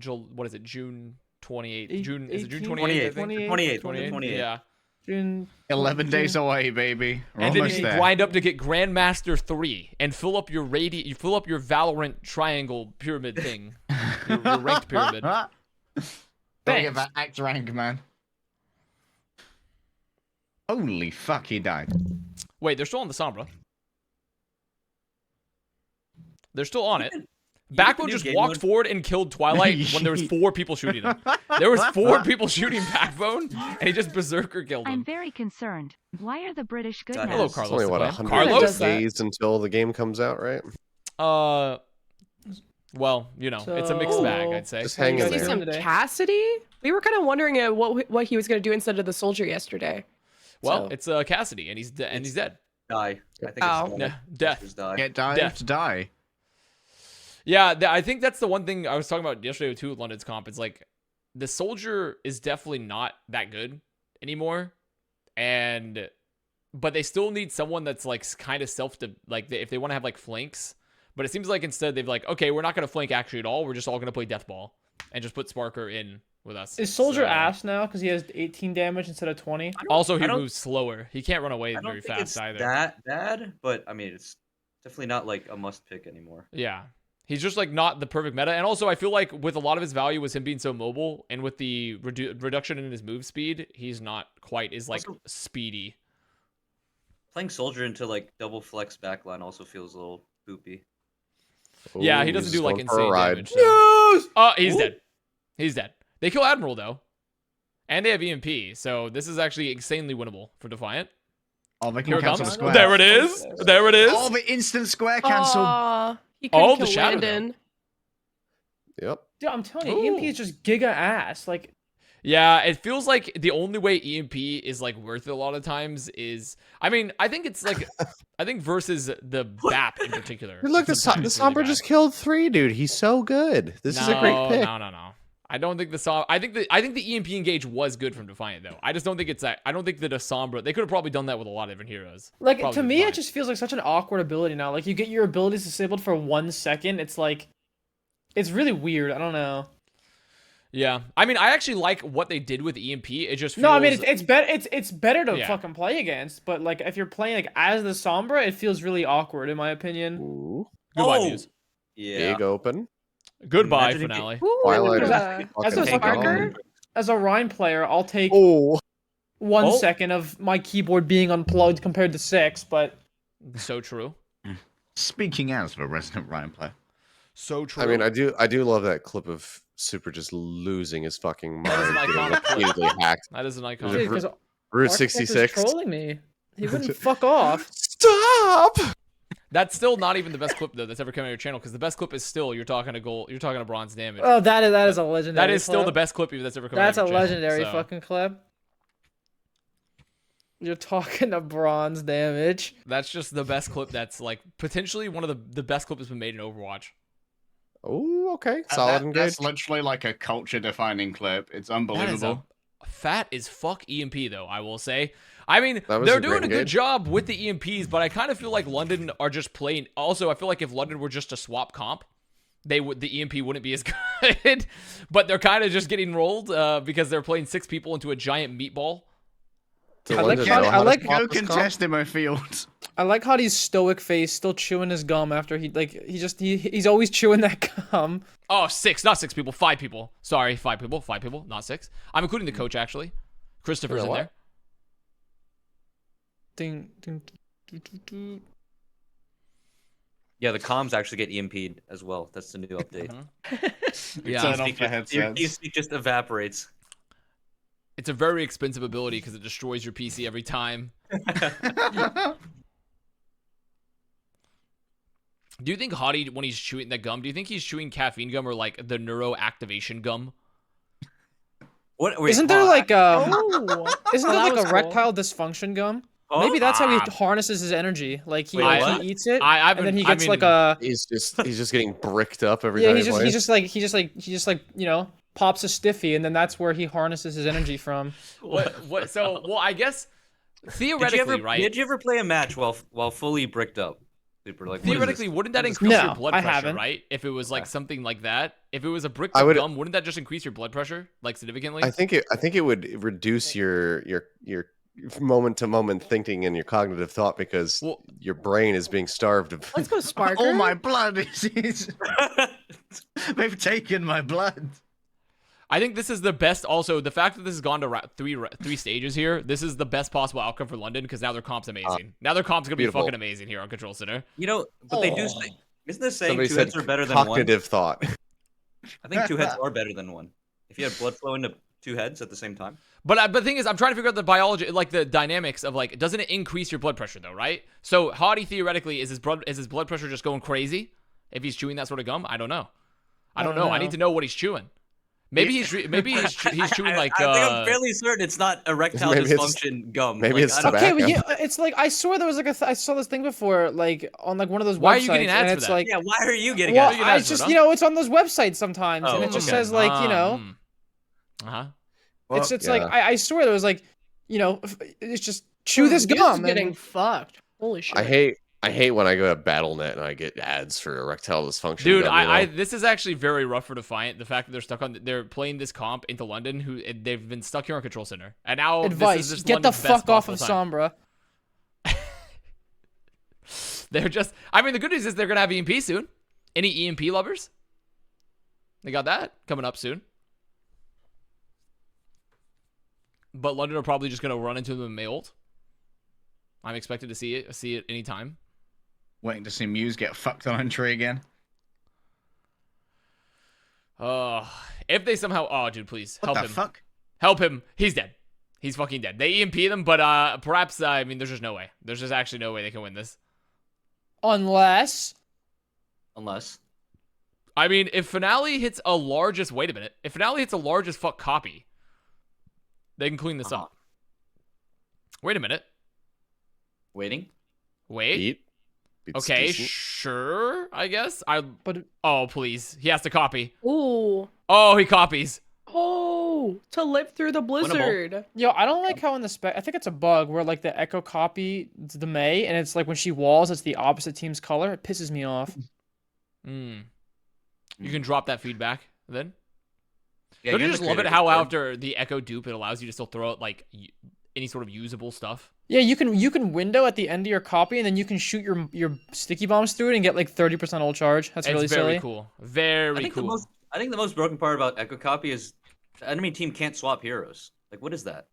28th. June is it June 28th? I think? 28th. 28th. Yeah. June 11 days away, baby. We're And then almost you there. grind up to get Grandmaster 3 and fill up your you fill up your Valorant triangle pyramid thing. your ranked pyramid. Don't Thanks. get that act rank, man. Holy fuck, he died. Wait, they're still on the Sombra. They're still on it. Backbone new just game walked mode? forward and killed Twilight when there was 4 people shooting him. There was 4 people shooting Backbone, and he just berserker killed I'm him. very concerned. Why are the British good Hello, now? It's Carlos. only, what, again. 100 Carlos? days until the game comes out, right? Well, you know, it's a mixed bag, I'd say. Just hang you in guys See there. doing some today? Cassidy? We were kind of wondering what he was going to do instead of the soldier yesterday. Well, So- it's Cassidy, and he's dead. Die. I think Oh. it's Yeah, death. Just die. Get died Death. to die. Yeah, I think that's the one thing I was talking about yesterday too with London's comp. It's like the soldier is definitely not that good anymore, but they still need someone that's like kind of if they want to have like flanks. But it seems like instead they've like, okay, we're not going to flank actually at all. We're just all going to play deathball and just put Sparker in with us. Is Soldier So- ass now because he has 18 damage instead of 20? Also, he I don't- moves slower. He can't run away I very don't think fast it's either. that bad, but I mean, it's definitely not like a must pick anymore. Yeah. He's just like not the perfect meta. And also I feel like with a lot of his value was him being so mobile, and with the reduction in his move speed, he's not quite as like Also- speedy. Playing soldier into like double flex backline also feels a little boopy. Yeah, he Ooh, doesn't he's do like going for a insane ride. damage. So. Oh, he's Ooh. dead. He's dead. They kill Admiral though. And they have EMP, so this is actually insanely winnable for Defiant. Oh, they Here can it cancel comes. the square. There it is. There it is. Oh, the instant square cancel. He couldn't Oh, the kill shadow, though. Landon. Yep. Dude, I'm telling you, EMP Ooh. is just giga ass. Like, Yeah, it feels like the only way EMP is like worth it a lot of times is, I mean, I think it's like, I think versus the BAP in particular. Dude, look, the it's sometimes Sombra really just bad. killed 3, dude. He's so good. This is a great pick. No. I don't think I think the EMP engage was good from Defiant though. I just don't think it's that. I don't think that a Sombra. They could have probably done that with a lot of different heroes. like Probably to me, fine. it just feels like such an awkward ability now. Like, you get your abilities disabled for 1 second. It's like, it's really weird. I don't know. Yeah, I mean, I actually like what they did with EMP. It just feels, No, I mean it's better. It's better to Yeah. fucking play against. But like, if you're playing like as the Sombra, it feels really awkward in my opinion. Ooh. goodbye Oh! Muse. Yeah. Big open. Goodbye Imagine if finale. Ooh, Twilight is uh, As a fucking Sparker? gone. As a Rhine player, I'll take Oh. 1 second of my keyboard being unplugged compared to 6. But So true. Speaking as the resident Ryan player. So true. I mean, I do love that clip of Super just losing his fucking That is an mind, getting iconic clip. repeatedly hacked. that is an icon. Dude, because Route 66. trolling me, he wouldn't fuck off. Stop! That's still not even the best clip though that's ever come on your channel, because the best clip is still you're talking to gold, you're talking to bronze damage. Oh, that is a legendary. That is still clip. the best clip that's ever come That's on a your channel. legendary So, fucking clip. You're talking to bronze damage. That's just the best clip. That's like potentially one of the best clips that's been made in Overwatch. Oh, okay. Solid and good. That's literally like a culture-defining clip. It's That is unbelievable. fat as fuck EMP though, I will say. I mean, That was they're a doing great a good engage. job with the EMPs, but I kind of feel like London are just playing. Also, I feel like if London were just a swap comp, the EMP wouldn't be as good. But they're kind of just getting rolled because they're playing 6 people into a giant meatball. Do I like London how- know I how to like- swap Go this comp? contest in my field. I like how he's stoic face, still chewing his gum after he's always chewing that gum. Oh, 6, not 6 people, 5 people. Sorry, 5 people, not 6. I'm including the coach actually. Christopher's in what? there. Ding, ding, ding, ding, ding. Yeah, the comms actually get EMP'd as well. That's the new update. Yeah. Turn off Your the headsets. TeamSpeak just evaporates. It's a very expensive ability because it destroys your PC every time. Do you think Hottie, when he's chewing that gum, do you think he's chewing caffeine gum or like the neuro activation gum? What? Wait, Isn't there hold on. like isn't there that like was a cool. erectile dysfunction gum? Oh, Maybe that's how he Ah. harnesses his energy. Like he, Wait, like, what? he eats it, I've and then he been- I gets like mean, a He's just getting bricked up every yeah. time He just plays. you know, pops a stiffy, and then that's where he harnesses his energy from. What? So, well, I guess Did theoretically, you ever, right? Did you ever play a match while fully bricked up? Super. Like what is this? Theoretically, wouldn't that What is increase No, your blood I pressure, haven't. right? If it was like something like that, if it was a brick I would- gum, wouldn't that just increase your blood pressure like significantly? I think it would reduce your moment to moment thinking and your cognitive thought because Well- your brain is being starved of. Let's go, Sparker. Oh my blood! They've taken my blood. I think this is the best. Also, the fact that this has gone to three stages here, this is the best possible outcome for London because now their comp's amazing. Now their comp's gonna be beautiful. fucking amazing here on Control Center. You know, but they do say, isn't this saying Somebody two said heads are better than one? cognitive thought. I think 2 heads are better than one. If you have blood flow into 2 heads at the same time. But the thing is, I'm trying to figure out the biology, like the dynamics of like, doesn't it increase your blood pressure though, right? So Hottie theoretically is his blood pressure just going crazy if he's chewing that sort of gum? I don't know. I don't know. I need to know what he's chewing. Maybe he's chewing like. I think I'm fairly certain it's not erectile Maybe it's- dysfunction gum. maybe Like, it's I don't- Okay, tobacco. but yeah, it's like I saw there was like I saw this thing before, like on like one of those websites. Why are you getting ads and for it's that? like, Yeah, why are you getting well, ads? get I ads for just it, you know it's on those websites sometimes, and Oh, it just okay. says like you know Uh-huh. it's yeah. like I swear there was like you know it's just chew this Dude's gum. getting And, fucked. Holy shit. I hate when I go to BattleNet and I get ads for erectile dysfunction. Dude, gum, you know? this is actually very rough for Defiant. The fact that they're playing this comp into London, they've been stuck here on Control Center, and now advice: this is just get the London's best fuck off of possible time. Sombra. They're just. I mean, the good news is they're gonna have EMP soon. Any EMP lovers? They got that coming up soon. But London are probably just gonna run into them in May ult. I'm expected to see it anytime. Waiting to see Muse get fucked on entry again. If they somehow, dude, please What help the him. fuck? Help him. He's dead. He's fucking dead. They EMP them, but perhaps I mean, there's just no way. There's just actually no way they can win this. Unless Unless. I mean, if Finale hits a largest, wait a minute. If Finale hits a largest fuck copy, they can clean this up. Wait a minute. Waiting. Wait. Beats Okay, decent. sure. I guess. But- oh, please. He has to copy. Ooh. Oh, he copies. Oh, to live through the blizzard. yo, I don't like how in the spec. I think it's a bug where like the echo copy the May, and it's like when she walls, it's the opposite team's color. It pisses me off. You can drop that feedback then. Yeah, Don't you you're in just the love it creator how Discord. after the echo dupe, it allows you to still throw out like any sort of usable stuff? Yeah, you can window at the end of your copy, and then you can shoot your sticky bombs through it and get like 30% ult charge. That's really It's very silly. cool. Very I think cool. I think the most broken part about Echo Copy is the enemy team can't swap heroes. Like, what is that?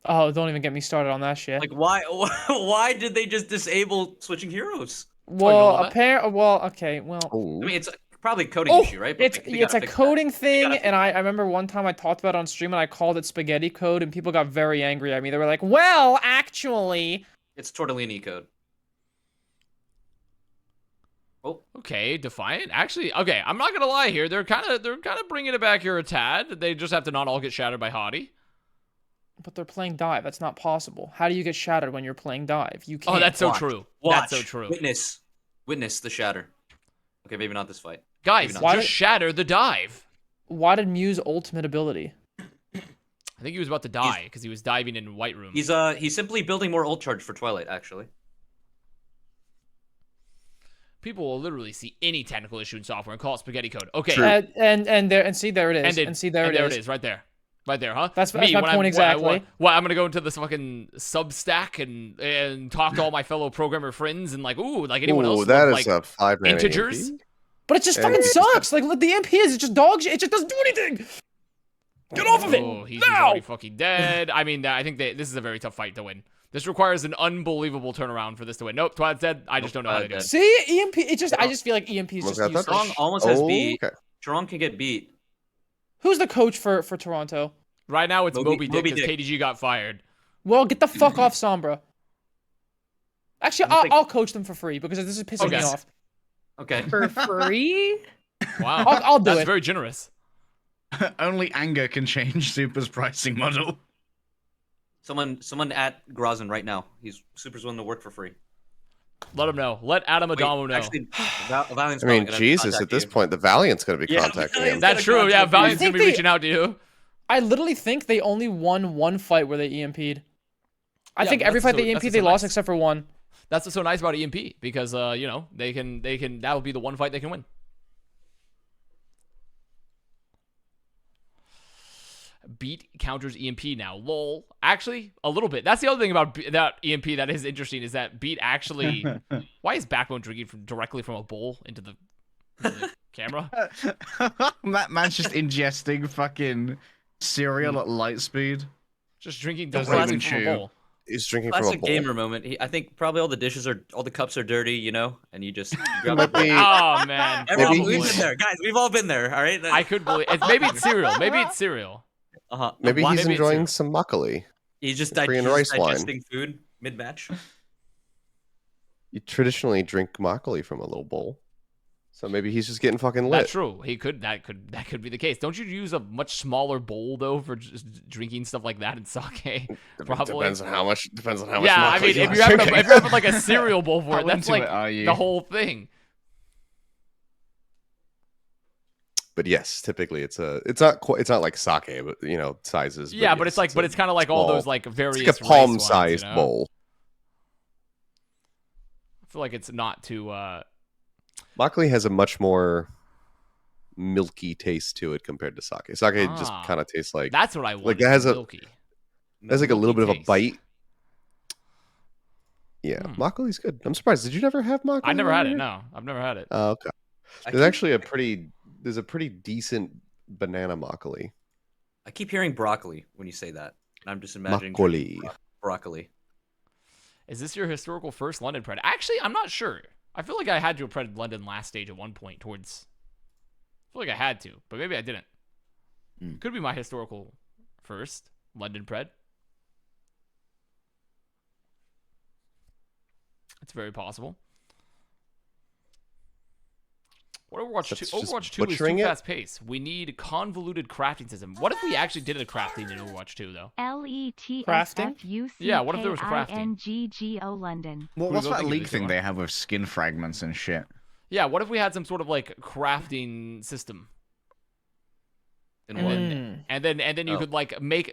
Oh, don't even get me started on that shit. Like, why did they just disable switching heroes? well, love it? okay, well, Ooh. I mean, it's probably a coding oh, issue, right? But, it's like, they it's gotta a fix that. coding thing, gotta and I remember one time I talked about it on stream and I called it spaghetti code, and people got very angry at me. They were like, "Well, actually." It's tortellini code. Okay, Defiant. Actually, okay, I'm not gonna lie here. They're kind of bringing it back here a tad. They just have to not all get shattered by Hottie. But they're playing dive. That's not possible. How do you get shattered when you're playing dive? You can't. Oh, that's so Watch. true. Watch. That's so true. Witness the shatter. Okay, maybe not this fight. Guys, Maybe not. just shatter the dive. Why did Mew's ultimate ability? I think he was about to die because he was diving in White Room. He's simply building more ult charge for Twilight, actually. People will literally see any technical issue in software and call it spaghetti code. Okay. True. And see there it is. And see there it is. right there. Right there, huh? That's Me, my when point exactly. What, I'm gonna go into this fucking Substack and talk to all my fellow programmer friends and like, ooh, like anyone else. That love, is like, a 5-man integers. AMP. But it just Yeah, fucking yeah. sucks. Like the EMP is just dog shit. It just doesn't do anything. Get off of it Oh, he's now. already fucking dead. I mean, I think this is a very tough fight to win. This requires an unbelievable turnaround for this to win. Nope, Twilight's dead. I just don't know how to do it. See, EMP. I just feel like EMP is just Almost got useless. touched. Strong almost has beat. Okay. Strong can get beat. Who's the coach for Toronto? Right now, it's Moby Dick Moby because Dick. KDG got fired. Well, get the fuck off Sombra. Actually, I'll coach them for free because this is pissing me Okay. off. Okay. For free? Wow, I'll do that's it. very generous. Only anger can change Super's pricing model. Someone at Grozen right now. Super's willing to work for free. Let him know. Let Adam Wait, Adamo know. Actually, Valiant's I mean, probably gonna Jesus, contact at this you. point, the Valiant's going to be Yeah, contacting him. Valiant's That's true. Yeah, Valiant's think gonna be they- reaching out to you. I literally think they only won one fight where they EMP'd. I Yeah, think but every that's fight so- they that's EMP'd, what's they so lost nice. except for one. That's what's so nice about EMP because you know they can that will be the one fight they can win. Beat counters EMP now. Lol. Actually, a little bit. That's the other thing about that EMP that is interesting is that Beat actually. Why is Backbone drinking directly from a bowl into the camera? That man's just ingesting fucking cereal at light speed. Just drinking Doesn't directly even from a chew. bowl. He's drinking from a Classic bowl. gamer moment. I think probably all the cups are dirty, you know, and you just grab Might a be- Oh man. Everyone, Maybe we've he's- been there, guys. We've all been there. All right. I could believe maybe it's cereal. Maybe it's cereal. Maybe Why- he's maybe it's enjoying cereal. some makgeolli. He's just Korean he's rice wine. digesting food mid match. You traditionally drink makgeolli from a little bowl. So maybe he's just getting fucking lit. That's true. That could be the case. Don't you use a much smaller bowl though for just drinking stuff like that in sake? Probably. Depends on how much. Yeah, I mean, if you're having like a cereal bowl for How it, that's into like it are you? the whole thing. But yes, typically it's not like sake, but sizes. Yeah, but yes, it's like, but it's kind of like all small- those like various. It's like a rice ones, palm-sized you know? bowl. I feel like it's not too. Makgeolli has a much more milky taste to it compared to sake. Sake just Ah. kind of tastes like That's what I want. like it has milky. it has like a little bit of a taste. bite. Yeah, Hmm. Makgeolli's good. I'm surprised. Did you never have makgeolli? I never had it. earlier? No, I've never had it. Oh, okay. There's actually there's a pretty decent banana makgeolli. I keep hearing broccoli when you say that, and I'm just imagining Makgeolli. broccoli. Is this your historical first London Pred? Actually, I'm not sure. I feel like I had to have Pred London last stage at one point towards. I feel like I had to, but maybe I didn't. Could be my historical first London Pred. It's very possible. What Overwatch 2? That's just Overwatch 2 is butchering too it? fast paced. We need convoluted crafting system. What if we actually did a crafting in Overwatch 2 though? Crafting? Yeah, what if there was crafting? LETSFUCKINGGO London. What's go that think of leak this thing one. they have with skin fragments and shit? Yeah, what if we had some sort of like crafting system? And what? And then you Oh. could like make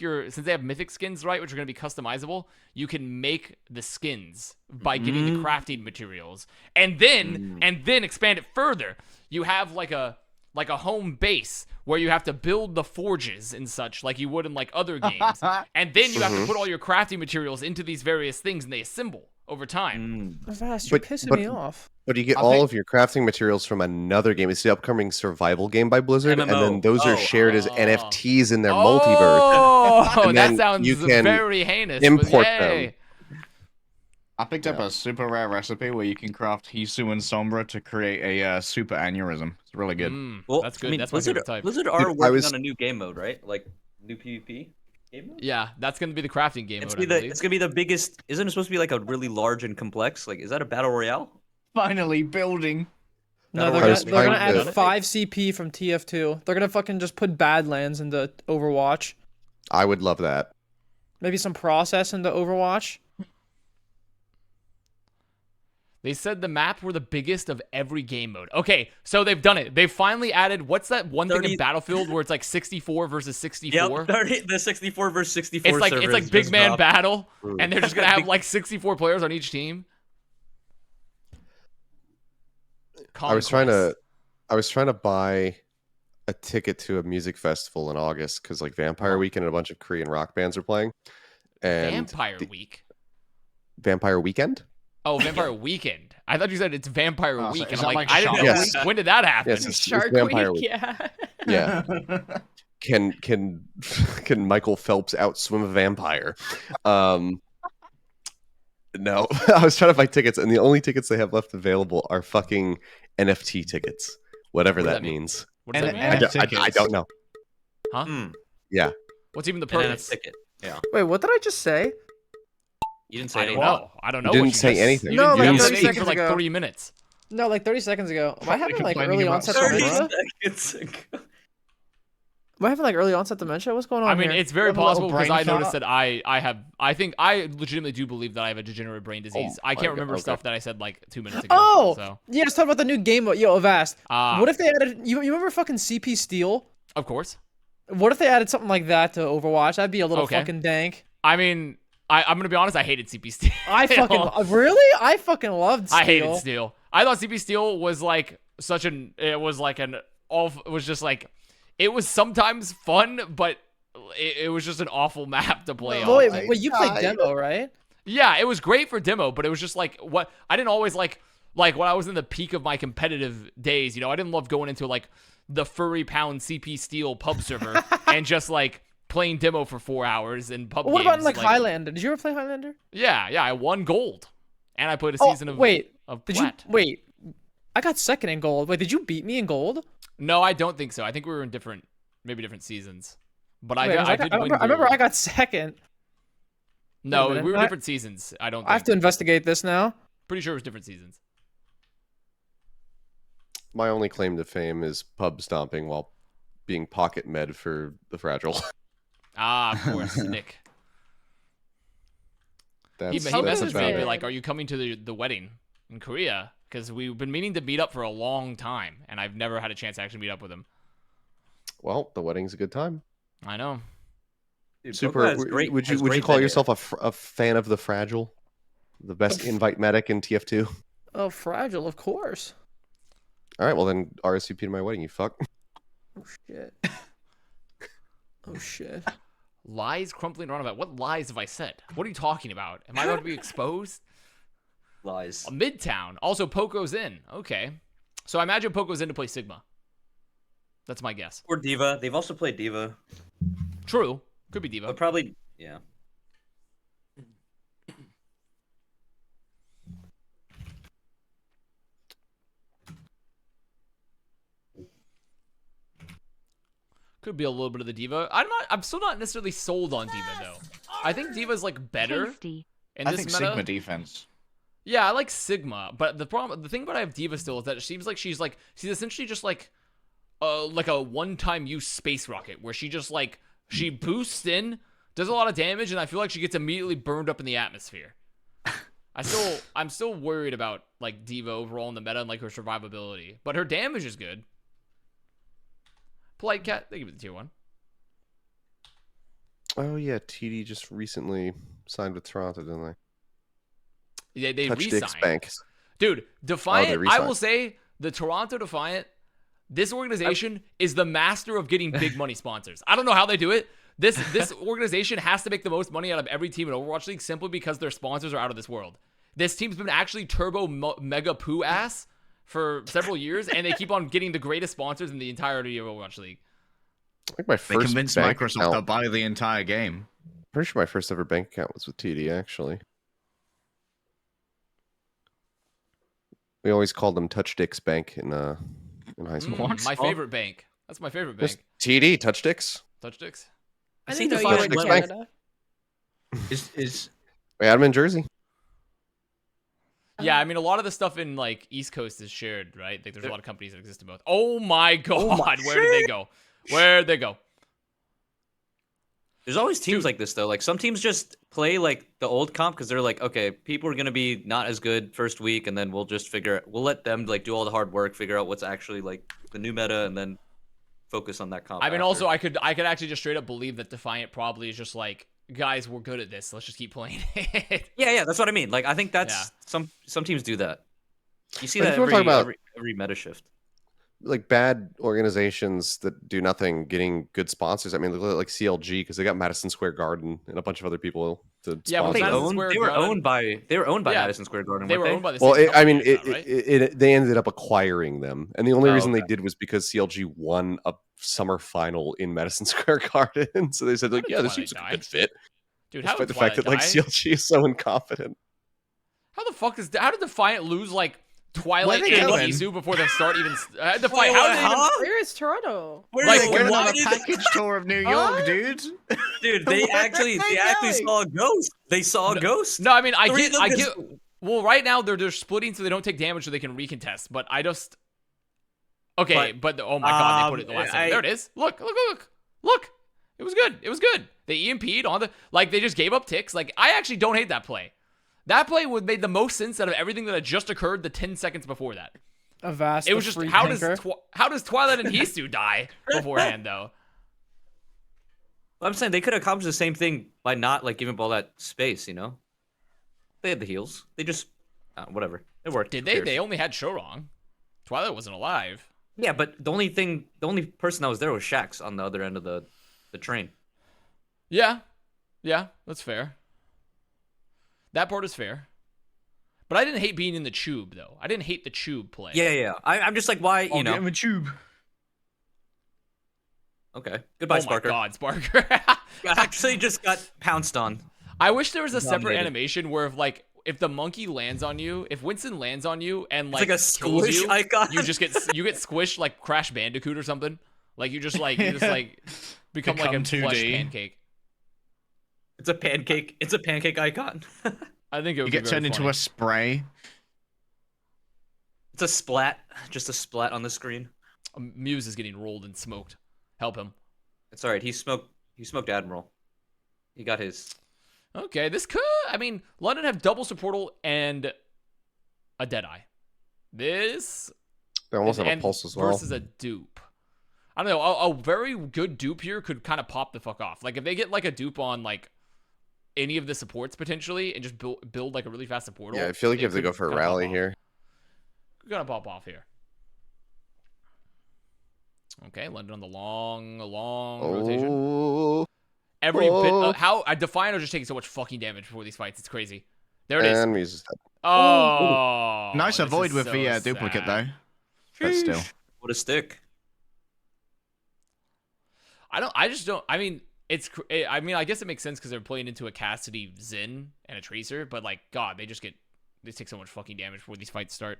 your since they have mythic skins, right, which are going to be customizable, you can make the skins by getting the crafting materials. And then expand it further. You have like a home base where you have to build the forges and such like you would in like other games. And then you have to put all your crafting materials into these various things and they assemble over time. Avast, you're But- pissing but- me off. But you get I all think- of your crafting materials from another game. It's the upcoming survival game by Blizzard, and MMO. then those are Oh. shared as NFTs in their multiverse. Oh, And that then sounds you can very heinous. import but yay. them. I picked up a super rare recipe where you can craft Hisu and Sombra to create a super aneurysm. It's really good. Well, That's good. I mean, That's my Blizzard, favorite type. Blizzard are Dude, working was- on a new game mode, right? Like new PvP game mode. Yeah, that's going to be the crafting game It's mode, I gonna be believe. it's gonna be the biggest. Isn't it supposed to be like a really large and complex? Like, is that a battle royale? Finally building. No, I they're was gonna trying add to- 5 CP from TF2. They're gonna fucking just put Badlands into Overwatch. I would love that. Maybe some process into Overwatch. They said the map were the biggest of every game mode. Okay, so they've done it. They finally added, what's that one thing 30 in Battlefield where it's like 64 versus 64? Yep, 30, the 64 versus 64 It's like server big just man dropped. battle, Mm. and they're just gonna have like 64 players on each team. I was trying to buy a ticket to a music festival in August because like Vampire Weekend and a bunch of Korean rock bands are playing. And Vampire Week. Vampire Weekend? Oh, Vampire Weekend. I thought you said it's Vampire Oh, so Week, is and that I'm like, like I didn't know. Shark Week? When did that happen? Yes, it's Shark Vampire Week, Week. yeah. Yeah. Can Michael Phelps outswim a vampire? No, I was trying to buy tickets, and the only tickets they have left available are fucking NFT tickets, whatever What does that that mean? means. What does that mean? And I don't know. Huh? Yeah, What's even the And then a purpose? ticket. Yeah. Wait, what did I just say? You didn't say I don't anything. know. I don't know. You what didn't say just- anything. You No, didn't, like you 30 didn't speak for seconds like ago. 3 minutes. No, like 30 seconds ago. Am I Probably having like complaining early about onset 30 dementia? seconds ago. Am I having like early onset dementia? What's going on I mean, here? it's very You have a little possible because brain I noticed fart? that I think I legitimately do believe that I have a degenerate brain disease. I can't my remember God, stuff that I said like 2 minutes ago. Oh! So, Yeah, let's talk about the new game mode. Yo, Avast. Ah. What if they added... You remember fucking CP Steel? of course. What if they added something like that to Overwatch? That'd be a little Okay. fucking dank. I mean, I'm gonna be honest. I hated CP Steel. I fucking... Really? I fucking loved Steel. I hated Steel. I thought CP Steel was like such an. It was like an. It was just like. It was sometimes fun, but it was just an awful map to play on. Wait, you played demo, right? Yeah, it was great for demo, but it was just like what I didn't always like when I was in the peak of my competitive days, you know, I didn't love going into like the furry pound CP Steel pub server and just like playing demo for 4 hours in pub What games. about in like Highlander? Did you ever play Highlander? Yeah, I won gold. And I played a Oh, season of wait. of Did plat. you... Wait. I got second in gold. Wait, did you beat me in gold? No, I don't think so. I think we were in different seasons. But Wait, I 'cause did win I remember gold. I got second. No, Wait a minute. we were I- different seasons. I don't think. I have to investigate this now. Pretty sure it was different seasons. my only claim to fame is pub stomping while being pocket med for the Fragile. Ah, of course, Nick. He That's messaged about me it. like, "Are you coming to the wedding in Korea?" Because we've been meaning to meet up for a long time, and I've never had a chance to actually meet up with him. Well, the wedding's a good time. I know. Dude, Super. Poco has great- would has you great call venue. yourself a fan of the Fragile? The best invite medic in TF2. Oh, Fragile, of course. All right, well then RSVP to my wedding. You fuck. Oh, shit. Oh, shit. Lies crumpling around about what lies have I said? What are you talking about? Am I about to be exposed? Lies. Midtown. Also, Poco's in. Okay. So I imagine Poco's in to play Sigma. That's my guess. Or Diva. They've also played Diva. True. Could be Diva. But probably, yeah. Could be a little bit of the Diva. I'm still not necessarily sold on Diva though. I think Diva's like better Tasty. in I this think meta. Sigma defense. Yeah, I like Sigma, but the thing about I have Diva still is that it seems like she's essentially just like a one-time use space rocket where she just like she boosts in, does a lot of damage, and I feel like she gets immediately burned up in the atmosphere. I'm still worried about like Diva overall in the meta and like her survivability, but her damage is good. Polite Cat, they give it the tier 1. Oh yeah, TD just recently signed with Toronto, didn't they? Yeah, they Touch Dicks re-signed. Bank. Dude, Defiant, I re-signed. will say, the Toronto Defiant, this organization is the master of getting big money sponsors. I don't know how they do it. This organization has to make the most money out of every team in Overwatch League simply because their sponsors are out of this world. This team's been actually turbo mega poo ass for several years, and they keep on getting the greatest sponsors in the entirety of Overwatch League. I think my They first convinced bank Microsoft account, to buy the entire game. pretty sure my first ever bank account was with TD, actually. We always called them Touch Dicks Bank in high school. My favorite bank. That's my favorite bank. Just TD, Touch Dicks. Touch Dicks. I See, didn't know you were in Defiant Bank. Canada. Is Wait, I'm in Jersey. Yeah, I mean, a lot of the stuff in like East Coast is shared, right? Like, there's a lot of companies that exist in both. Oh my god, where did they go? Where'd they go? There's always teams like this though. Like some teams just play like the old comp because they're like, okay, people are gonna be not as good first week, and then we'll just we'll let them like do all the hard work, figure out what's actually like the new meta, and then focus on that comp. I mean, after. also, I could actually just straight up believe that Defiant probably is just like, guys, we're good at this. Let's just keep playing it. Yeah, that's what I mean. Like I think that's Yeah. some teams do that. You see Like, that if you wanna talk about- every meta shift. Like bad organizations that do nothing getting good sponsors. I mean, look at like CLG because they got Madison Square Garden and a bunch of other people to Yeah, but sponsor. Madison Square They were Garden- owned by Yeah. Madison Square Garden. They were weren't owned by the Well, same I mean, company as that, right? they ended up acquiring them, and the only Oh, reason they okay. did was because CLG won a summer final in Madison Square Garden. So they said, like, did yeah, this Twilight seems like die? a good fit. Dude, how Despite did the fact that like Twilight die? CLG is so incompetent. How the fuck how did Defiant lose like Twilight Where they and going? Isu before the start even? Defiant, Wait, how did they even? huh? Where is Toronto? Where Like, is it? They're going Why on a did- package tour of New York, Huh? dude. Dude, they Where actually are they going? saw a ghost. They saw a ghost. No, I mean, I Three of them get. just- Well, right now they're splitting so they don't take damage so they can recontest. But I just. Okay, but oh my god, they put it in the last second. There it is. Look. It was good. It was good. They EMP'd on the they just gave up ticks. Like, I actually don't hate that play. That play would made the most sense out of everything that had just occurred the 10 seconds before that. Avast. It was the just free how tanker. does Twilight and Hisu die beforehand though? I'm saying they could have accomplished the same thing by not like giving Ball that space. You know, they had the heals. They just whatever. It worked. Did Who they? cares? They only had Shorong. Twilight wasn't alive. Yeah, but the only person that was there was Shax on the other end of the train. Yeah, that's fair. That part is fair. But I didn't hate being in the tube though. I didn't hate the tube play. Yeah. I'm just like, why? You know. a tube. Okay. Goodbye, Oh Sparker. my god, Sparker. Actually, just got pounced on. I wish there was a separate Dominated. animation where if the monkey lands on you, if Winston lands on you and It's like a kills squish you, icon. you get squished like Crash Bandicoot or something. Like you just become like a Become 2D. flesh pancake. It's a pancake. It's a pancake icon. I think it would You be get very turned into funny. a spray. It's a splat. Just a splat on the screen. Muse is getting rolled and smoked. Help him. It's all right. He smoked Admiral. He got his. Okay, this could. I mean, London have double supportal and a Deadeye. This They almost have a and pulse as well. versus a dupe. I don't know. A very good dupe here could kind of pop the fuck off. Like if they get like a dupe on like any of the supports potentially and just build like a really fast support. Yeah, I feel like you have to go for a rally here. Gonna pop off here. Okay, London on the long rotation. Oh, Every bit oh. how Defiant are just taking so much fucking damage before these fights. It's crazy. There it is. and Muse is dead. Oh, Nice this avoid is with so the duplicate though. sad. But still. What a stick. I just don't. I mean, I guess it makes sense because they're playing into a Cassidy Zin and a Tracer, but like, God, they take so much fucking damage before these fights start.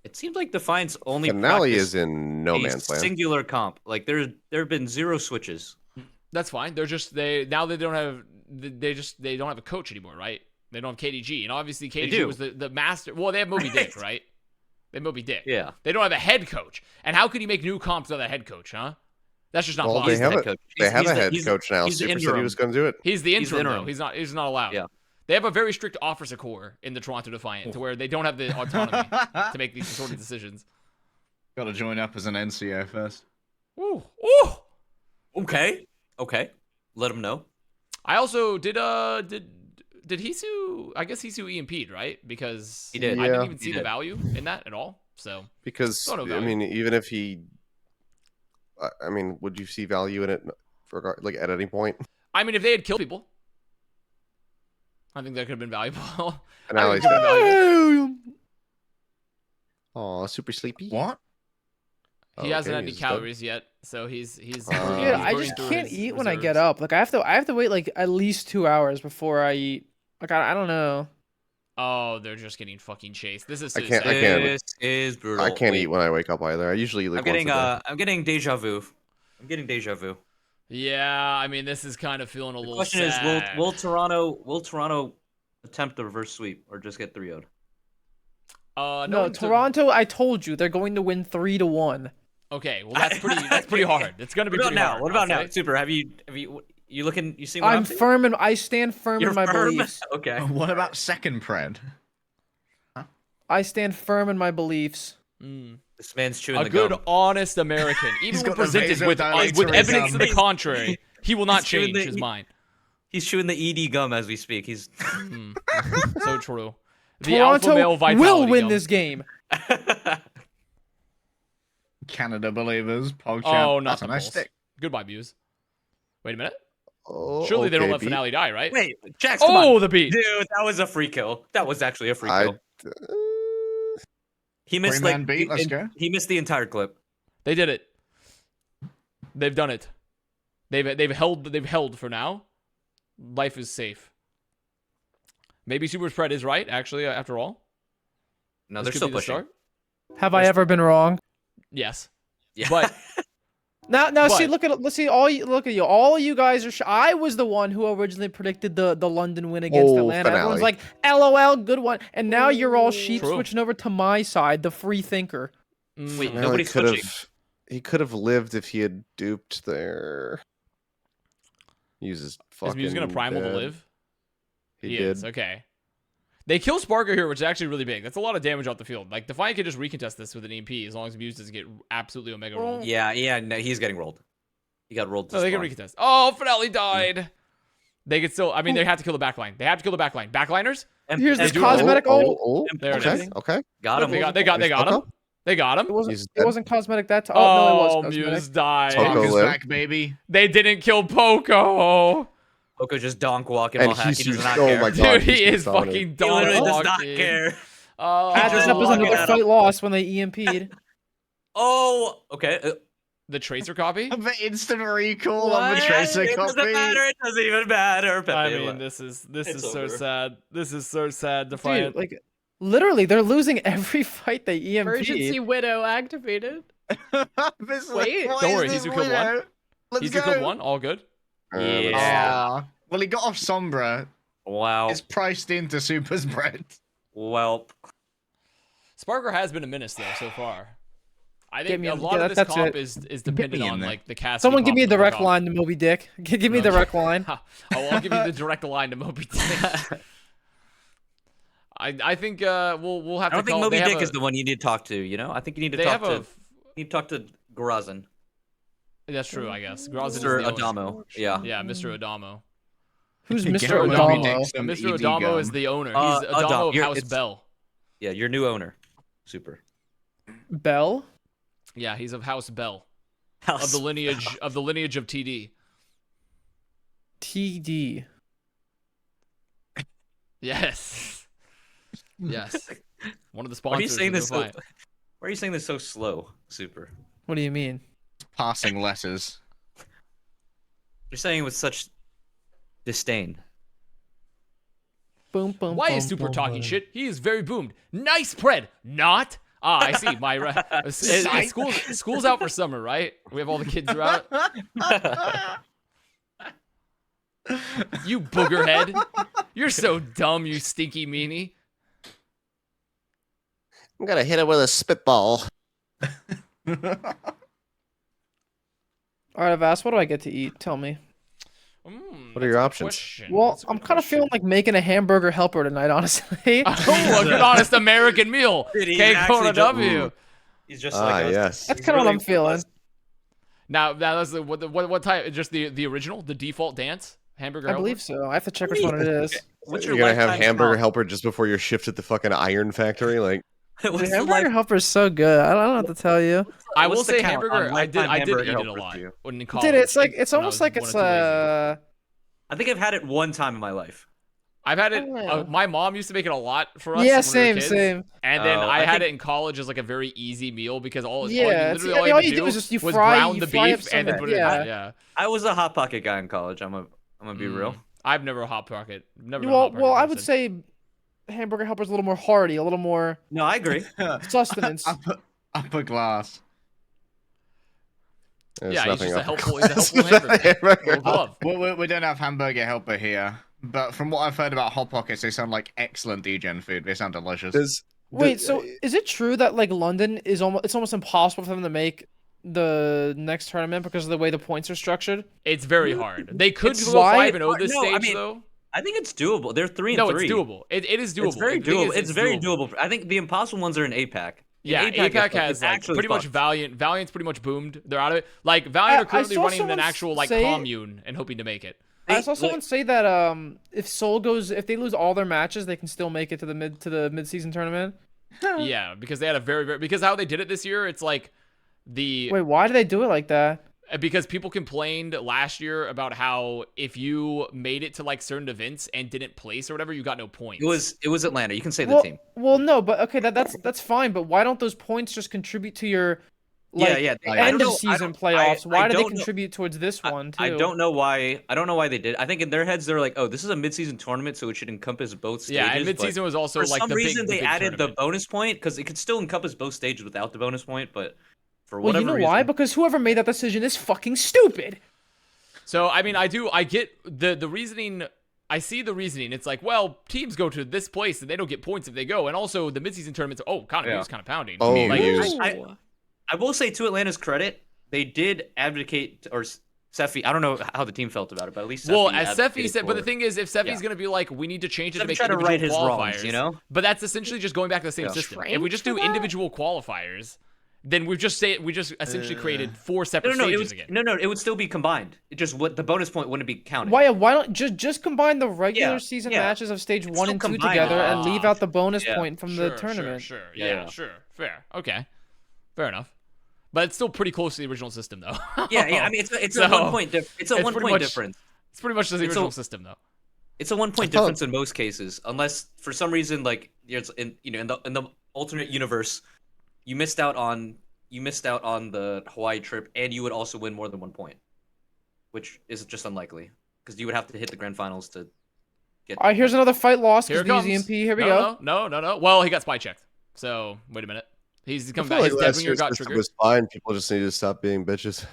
It seems like Defiant's only Finale practiced is in no a man's land. singular comp. Like there have been 0 switches. That's fine. They're just they don't have a coach anymore, right? They don't have KDG, and obviously KDG do. was the master. Well, they have Moby Dick, right? They have Moby Dick. Yeah. They don't have a head coach, and how could you make new comps without a head coach, huh? That's just not Well, possible. they have head a coach. they He's- have he's a the- head he's- coach now. he's the Super said he interim. was going to do it. He's the He's the interim, though. interim. He's not allowed. Yeah. They have a very strict officer core in the Toronto Defiant, to where they don't have the autonomy to make these sort of decisions. Gotta join up as an NCO first. Ooh, ooh. Okay. Let him know. I also did Hisu? I guess Hisu EMP'd, right? Because He did. I Yeah. didn't even He see the did. value in that at all. So Because Saw no I value. mean, even if he, I mean, would you see value in it, like at any point? I mean, if they had killed people, I think that could have been valuable. And I now think he's it could have been valuable. Oh, super sleepy. What? He Oh, hasn't okay, had any he's dead. calories yet, so he's. Oh. he's Dude, I burning just through can't his eat when I get reserves. up. Like I have to wait like at least 2 hours before I eat. Like I don't know. Oh, they're just getting fucking chased. This is I suicide. can't- This is brutal. I can't Wait, eat when I wake up either. I usually eat like I'm getting once a day. I'm getting deja vu. I'm getting deja vu. Yeah, I mean, this is kind of feeling a The little question is, sad. will Toronto attempt the reverse sweep or just get 3-0'd? No, one Toronto. I told you they're going to win 3-1. Okay, well that's pretty hard. It's gonna be What about pretty now? hard. What about I'll now? say. Super. Have you you seen what I'm I'm seeing? firm and I stand firm You're in my firm? beliefs. Okay. What about second pred? I stand firm in my beliefs. This man's chewing A the good, gum. honest American, He's even when got the presented with vasodilatory evidence to the gum. contrary, he will not He's chewing change the- his mind. He's chewing the ED gum as we speak. He's So true. The alpha male Toronto vitality will win gum. this game. Canada believers. PogChamp. Oh, not That's the a nice Bulls. stick. Goodbye, Muse. Wait a minute. Oh, Surely they don't okay, let beat. Finale die, right? Wait, Jax, come Oh, on. the beat. Dude, that was a free kill. That was actually a free I, kill. He missed Three-man like beat, let's go. he missed the entire clip. They did it. They've done it. They've held for now. Life is safe. Maybe Super Spread is right, actually, after all. No, This they're could still be the pushing. start. Have I ever been wrong? Yes. Yeah. But Now, see, But- let's see. Look at you. All you guys are. I was the one who originally predicted the London win against Oh, Atlanta. Everyone's Finale. like, "LOL, good one." And now you're all sheep True. switching over to my side, the free thinker. Wait, Finale nobody's could switching. have. He could have lived if he had duped their. Uses fucking. is Muse gonna primal to dead. live? He is. did. Okay. They kill Sparker here, which is actually really big. That's a lot of damage off the field. Like, Defiant can just recontest this with an EMP as long as Muse doesn't get absolutely Omega rolled. Yeah, no, he's getting rolled. He got rolled. No, they can recontest. Oh, Finale died. They could still. I mean, they have to kill the backline. They have to kill the backline. Backliners. Here's this do- cosmetic. There it okay, is. okay. Got him. They got him. They got him. It He's dead. wasn't cosmetic that time. Oh, Oh, no, it was cosmetic. Muse died. Poco Talk is live. back, baby. They didn't kill Poco. Poco just donk walking And while hacking. he's He does not oh care. my god, Dude, he he's is dominant. fucking He dog literally does not walking. care. Oh, Adds just it up as walking another at fight lost when they EMP'd. Oh, okay. the tracer copy. The instant recall on the What? tracer It doesn't copy. matter. It doesn't even matter. Pepe, I mean, what? this is It's so over. sad. This is so sad. Dude, Defiant. like, literally, they're losing every fight they EMP'd. Emergency widow activated. This is- Wait. what Don't is worry, this he's who killed one. window? Let's He's go. killed one. All good. Yeah. Aw. Well, he got off Sombra. Wow. It's priced into Super's bread. Well, Sparker has been a menace though so far. I Get think me a in- lot yeah, of this that's comp it. is dependent me in on there. like the cast. Someone give me a direct line to Moby Dick. Give me a direct line. I'll give you the direct line to Moby Dick. I think we'll have I to don't think call. Moby they have Dick a- is the one you need to talk to. You know, I think you need to They talk have to. a. You need to talk to Gorazin. That's true, I guess. Grazin is Mr. the owner. Adamo. Yeah. Yeah, Mr. Adamo. Who's Get Mr. Moby Adamo? Dick some Mr. ED Adamo gum. is the owner. Uh, He's Adamo Adam- of you're- House it's- Bell. Yeah, your new owner. Super. Bell? Yeah, he's of House Bell. House. Of the lineage of TD. TD. Yes. Yes. One of the Why are you sponsors. saying of this? So, Defiant. why are you saying this so slow? Super. What do you mean? Passing letters. You're saying it with such disdain. Boom, boom, Why boom, is Super boom, talking boom. shit? He is very boomed. Nice pred. Not. Ah, I see. School's out for summer, right? We have all the kids are out. You boogerhead. You're so dumb, you stinky meanie. I'm gonna hit it with a spitball. All right, Avast, what do I get to eat? Tell me. What are your options? Well, I'm kind of feeling like making a hamburger helper tonight, honestly. Oh, a good honest American meal. Dude, he's Okay, actually Kona just- W. He's just Ah, like us. yes. That's He's kind of what really I'm feeling. Now that's what type? Just the original, the default dance hamburger. I helper? believe so. I have to check which one it is. What's You're your gonna have lifetime hamburger comp? helper just before your shift at the fucking iron factory, like. What's The the hamburger life- helper is so good. I don't know what to tell you. I what's will the say count on hamburger. I did lifetime eat hamburger it a helpers lot for you? when in college. Dude, it's like it's when I almost was like one it's or two years I think I've had it one time in my life. I've had it. Oh. My mom used to make it a lot for us. yeah, when we were same, kids, same. And then Oh, I I had think- it in college as like a very easy meal because all Yeah, you it's- literally I mean, all all you you do is just you was fry- brown you the fry up beef and then some- put it in. yeah. Yeah. I was a hot pocket guy in college. I'm gonna be real. I've never hot pocket. Never. been a Well, Hot Pocket well, I would person. say hamburger helper is a little more hearty, a little more No, I agree. sustenance. Upper glass. There's Yeah, he's nothing just a upper helpful. class He's a helpful with a hamburger. hamburger Little glove. We don't have hamburger helper here. But from what I've heard about Hot Pockets, they sound like excellent degen food. They sound delicious. Wait, so is it true that like London is almost impossible for them to make the next tournament because of the way the points are structured? It's very hard. They could It's go why- 5-0 this No, I stage mean, though. I think it's doable. They're 3-3. No, it's doable. It is doable. It's very The thing doable. is, It's very doable. I think the impossible ones are in APAC. Yeah, APAC has like actually pretty much fucked. Valiant. Valiant's pretty much boomed. They're out of it. Like Valiant are currently saw running an someone actual like say- commune and hoping to make it. I saw someone say that if they lose all their matches, they can still make it to the mid-season tournament. Yeah, because they had a very because how they did it this year, it's like the Wait, why do they do it like that? because people complained last year about how if you made it to like certain events and didn't place or whatever, you got no points. It was Atlanta. You can say the Well, team. well, no, but okay, that's fine. But why don't those points just contribute to your Yeah. I end don't of know- season I playoffs? Why do they don't know- contribute towards this one too? I don't know why. I don't know why they did. I think in their heads they're like, oh, this is a mid-season tournament, so it should encompass both stages. Yeah, and but mid-season was also for like some the reason big, they big added the tournament. bonus point because it could still encompass both stages without the bonus point. But for Well, whatever you know reason, why? Because whoever made that decision is fucking stupid. So I mean, I get the reasoning. I see the reasoning. It's like, well, teams go to this place and they don't get points if they go, and also the midseason tournaments. Oh, kind of is kind of pounding. Oh, like, Muse. I will say to Atlanta's credit, they did advocate, or Sephi. I don't know how the team felt about it, but at least Sephi well, as Sephi advocated said, but the for- thing is, if Sephi's Yeah. gonna be like, we need to change it to Sephi make tried to individual right his qualifiers, wrongs, you know? But that's essentially just going back to the same Yeah. system. If Trained we just for do that? individual qualifiers, then we've just essentially created 4 separate No, stages again. it would still be combined. It just what the bonus point wouldn't be counted. Why don't just combine the regular Yeah, season yeah. matches of stage It's 1 still and 2 combined. together and leave out the bonus Yeah. point from the tournament? Sure. Yeah, Yeah, yeah. sure. Fair. Okay. Fair enough. But it's still pretty close to the original system, though. Yeah. I mean, it's So, a 1 point. It's a it's 1 pretty point much- difference. It's pretty much the It's a- original system, though. It's a 1 point I thought- difference in most cases, unless for some reason, like in the alternate universe, you missed out on the Hawaii trip, and you would also win more than 1 point, which is just unlikely because you would have to hit the grand finals to get. All right, here's another fight lost Here because it the comes. EMP. Here we No. go. No. Well, he got spy checked. So wait a minute. He's I come feel back. like His last dead ringer year's got system triggered. was fine. People just need to stop being bitches.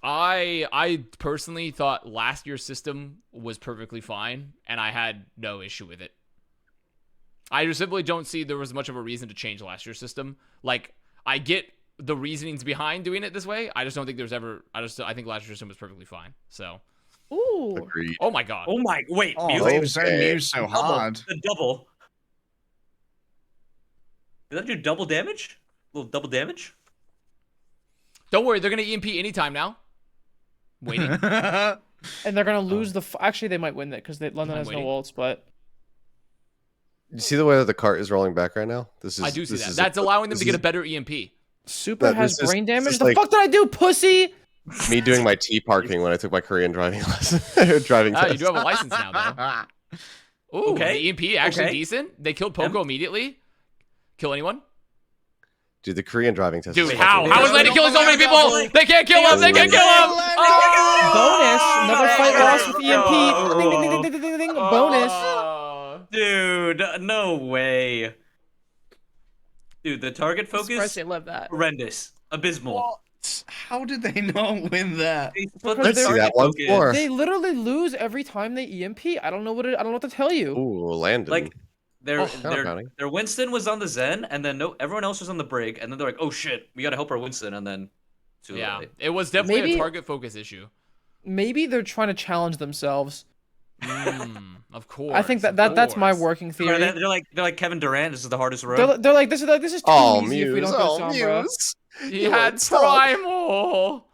I personally thought last year's system was perfectly fine, and I had no issue with it. I just simply don't see there was much of a reason to change last year's system. Like, I get the reasonings behind doing it this way. I just don't think there's ever. I think last year's system was perfectly fine. So, Ooh. Agreed. oh my god. Oh my! Wait, Oh, Muse? they were so Okay. Muse so Double. hard. The double. Did that do double damage? A little double damage? Don't worry, they're gonna EMP anytime now. Waiting. And they're gonna lose the. Actually, they might win it because London I'm has waiting. no ults. But You see the way that the cart is rolling back right now? This is. I do see this that. is That's allowing them this to get is a better EMP. Super That- has this is- brain this damage. is The like- fuck did I do, pussy? me doing my T parking when I took my Korean driving lesson. driving Ah, test. you do have a license now, though. Ooh, Okay. the EMP actually Okay. decent. They killed Poco immediately. Kill anyone? Dude, the Korean driving test. Dude, is how? fucking How is amazing. Lady killing so many people? They can't kill him. They can't kill him. Bonus. Another fight lost with EMP. Oh. Ding, ding, ding, ding, ding, ding, ding. Bonus. Dude, no way. Dude, the target I'm surprised focus they love that. horrendous, abysmal. What? How did they not win that? They split Because the Let's see target that one focus. more. They literally lose every time they EMP. I don't know what to tell you. Ooh, Landon. Like their Oh, counting. their Winston was on the Zen, and then everyone else was on the Brig, and then they're like, oh shit, we gotta help our Winston, and then too Yeah, late. it was definitely Maybe- a target focus issue. Maybe they're trying to challenge themselves. Of course. I think of that's my course. working Or theory. They're like Kevin Durant. This is the hardest road. They're like this is too oh, easy if we Muse. don't go Oh, Sombra. Muse. He You had weren't stuck. primal.